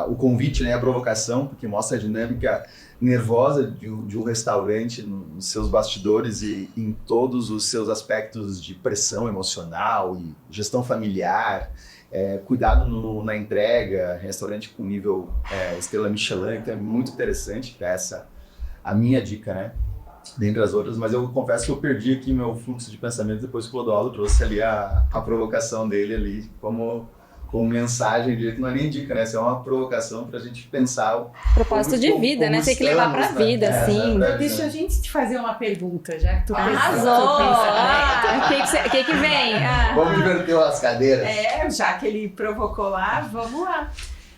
o convite, né, a provocação, porque mostra a dinâmica nervosa de um restaurante nos seus bastidores e em todos os seus aspectos de pressão emocional e gestão familiar, cuidado na entrega, restaurante com nível estrela Michelin, então é muito interessante, que é essa a minha dica, né, dentre as outras, mas eu confesso que eu perdi aqui meu fluxo de pensamento depois que o Clodoaldo trouxe ali a provocação dele ali como mensagem, que não é nem dica, né? Isso é uma provocação para a gente pensar Propósito de vida, né? Tem que levar pra vida, sim. Deixa a gente te fazer uma pergunta, já que tu Arrasou! O que vem? Vamos inverter as cadeiras. Já que ele provocou lá, vamos lá.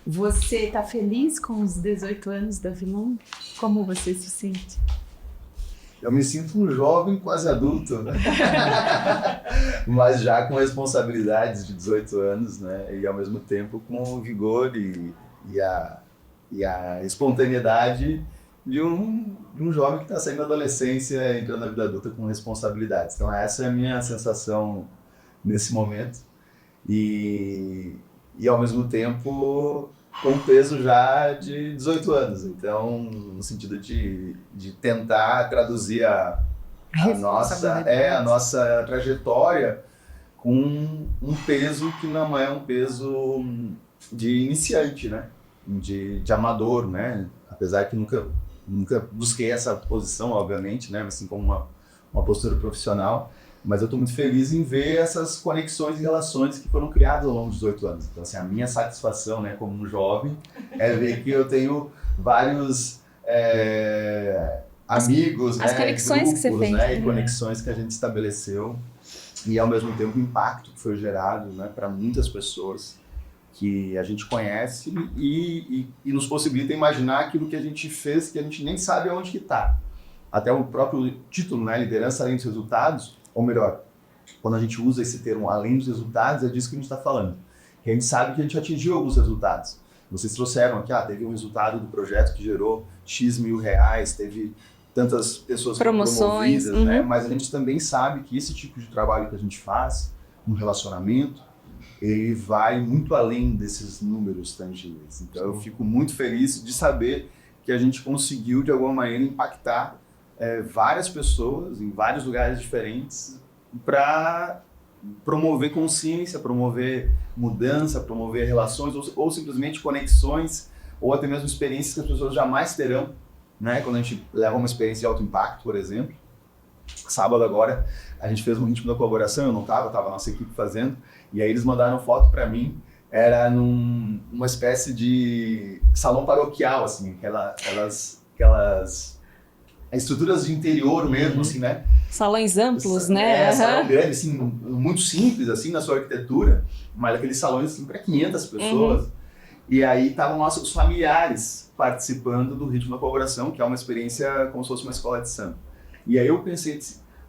Você tá feliz com os 18 anos da Vilon? Como você se sente? Eu me sinto um jovem quase adulto, né? Mas já com responsabilidades de 18 anos, né? E ao mesmo tempo com o vigor e a espontaneidade de um jovem que está saindo da adolescência, entrando na vida adulta com responsabilidades. Então essa é a minha sensação nesse momento. E ao mesmo tempo com peso já de 18 anos, então no sentido de tentar traduzir a nossa trajetória com um peso que não é um peso de iniciante, né? De amador, né? Apesar que nunca busquei essa posição, obviamente, né? Assim como uma postura profissional. Mas eu estou muito feliz em ver essas conexões e relações que foram criadas ao longo dos 18 anos. Então, assim, a minha satisfação, né, como um jovem, é ver que eu tenho vários amigos, as né, conexões grupos, que você fez. né, e conexões que a gente estabeleceu. E, ao mesmo tempo, o impacto que foi gerado, né, para muitas pessoas que a gente conhece e nos possibilita imaginar aquilo que a gente fez, que a gente nem sabe aonde que está. Até o próprio título, né, Liderança Além dos Resultados, ou melhor, quando a gente usa esse termo além dos resultados, é disso que a gente está falando. Que a gente sabe que a gente atingiu alguns resultados. Vocês trouxeram aqui, teve um resultado do projeto que gerou X mil reais, teve tantas pessoas promoções, promovidas, né? Mas a gente também sabe que esse tipo de trabalho que a gente faz no relacionamento, ele vai muito além desses números tangíveis. Então eu fico muito feliz de saber que a gente conseguiu, de alguma maneira, impactar várias pessoas em vários lugares diferentes para promover consciência, promover mudança, promover relações ou simplesmente conexões ou até mesmo experiências que as pessoas jamais terão, né? Quando a gente leva uma experiência de alto impacto, por exemplo. Sábado agora a gente fez um ritmo da colaboração, eu não estava a nossa equipe fazendo, e aí eles mandaram foto para mim, era numa espécie de salão paroquial, assim, aquelas estruturas de interior mesmo, assim, né? Salões amplos, né? Salão grande, assim, muito simples, assim, na sua arquitetura, mas aqueles salões, assim, para 500 pessoas. E aí estavam nossos familiares participando do Ritmo da Colaboração, que é uma experiência como se fosse uma escola de samba. E aí eu pensei,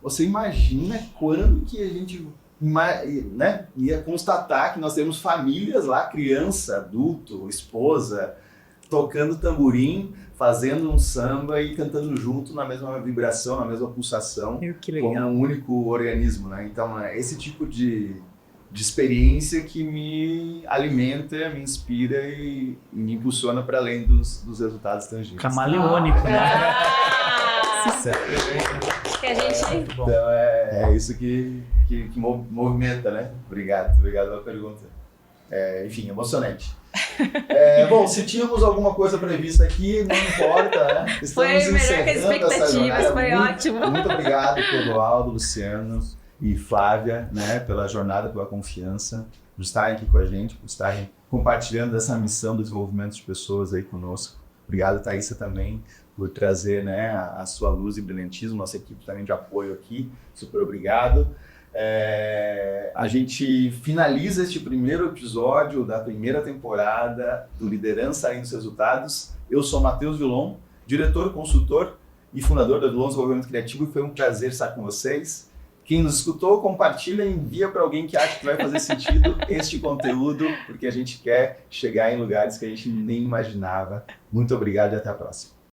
você imagina quando que a gente, né, ia constatar que nós temos famílias lá, criança, adulto, esposa, tocando tamborim, fazendo um samba e cantando junto na mesma vibração, na mesma pulsação, como um único organismo, né? Então é esse tipo de experiência que me alimenta, me inspira e me impulsiona para além dos resultados tangíveis. Camaleônico, né? Que a gente... Então é isso que movimenta, né? Obrigado pela pergunta. Enfim, emocionante. Bom, se tínhamos alguma coisa prevista aqui, não importa, né? Estamos Foi melhor que as encerrando essa expectativas, jornada. foi ótimo. Muito obrigado, Clodoaldo, Luciano e Flávia, né, pela jornada, pela confiança, por estarem aqui com a gente, por estarem compartilhando essa missão do desenvolvimento de pessoas aí conosco. Obrigado, Thaísa, também, por trazer, né, a sua luz e brilhantismo, nossa equipe também de apoio aqui. Super obrigado. A gente finaliza este primeiro episódio da primeira temporada do Liderança Além dos Resultados. Eu sou Matheus Vilon, diretor, consultor e fundador da Vilon Desenvolvimento Criativo, e foi um prazer estar com vocês. Quem nos escutou, compartilha e envia para alguém que acha que vai fazer sentido este conteúdo, porque a gente quer chegar em lugares que a gente nem imaginava. Muito obrigado e até a próxima.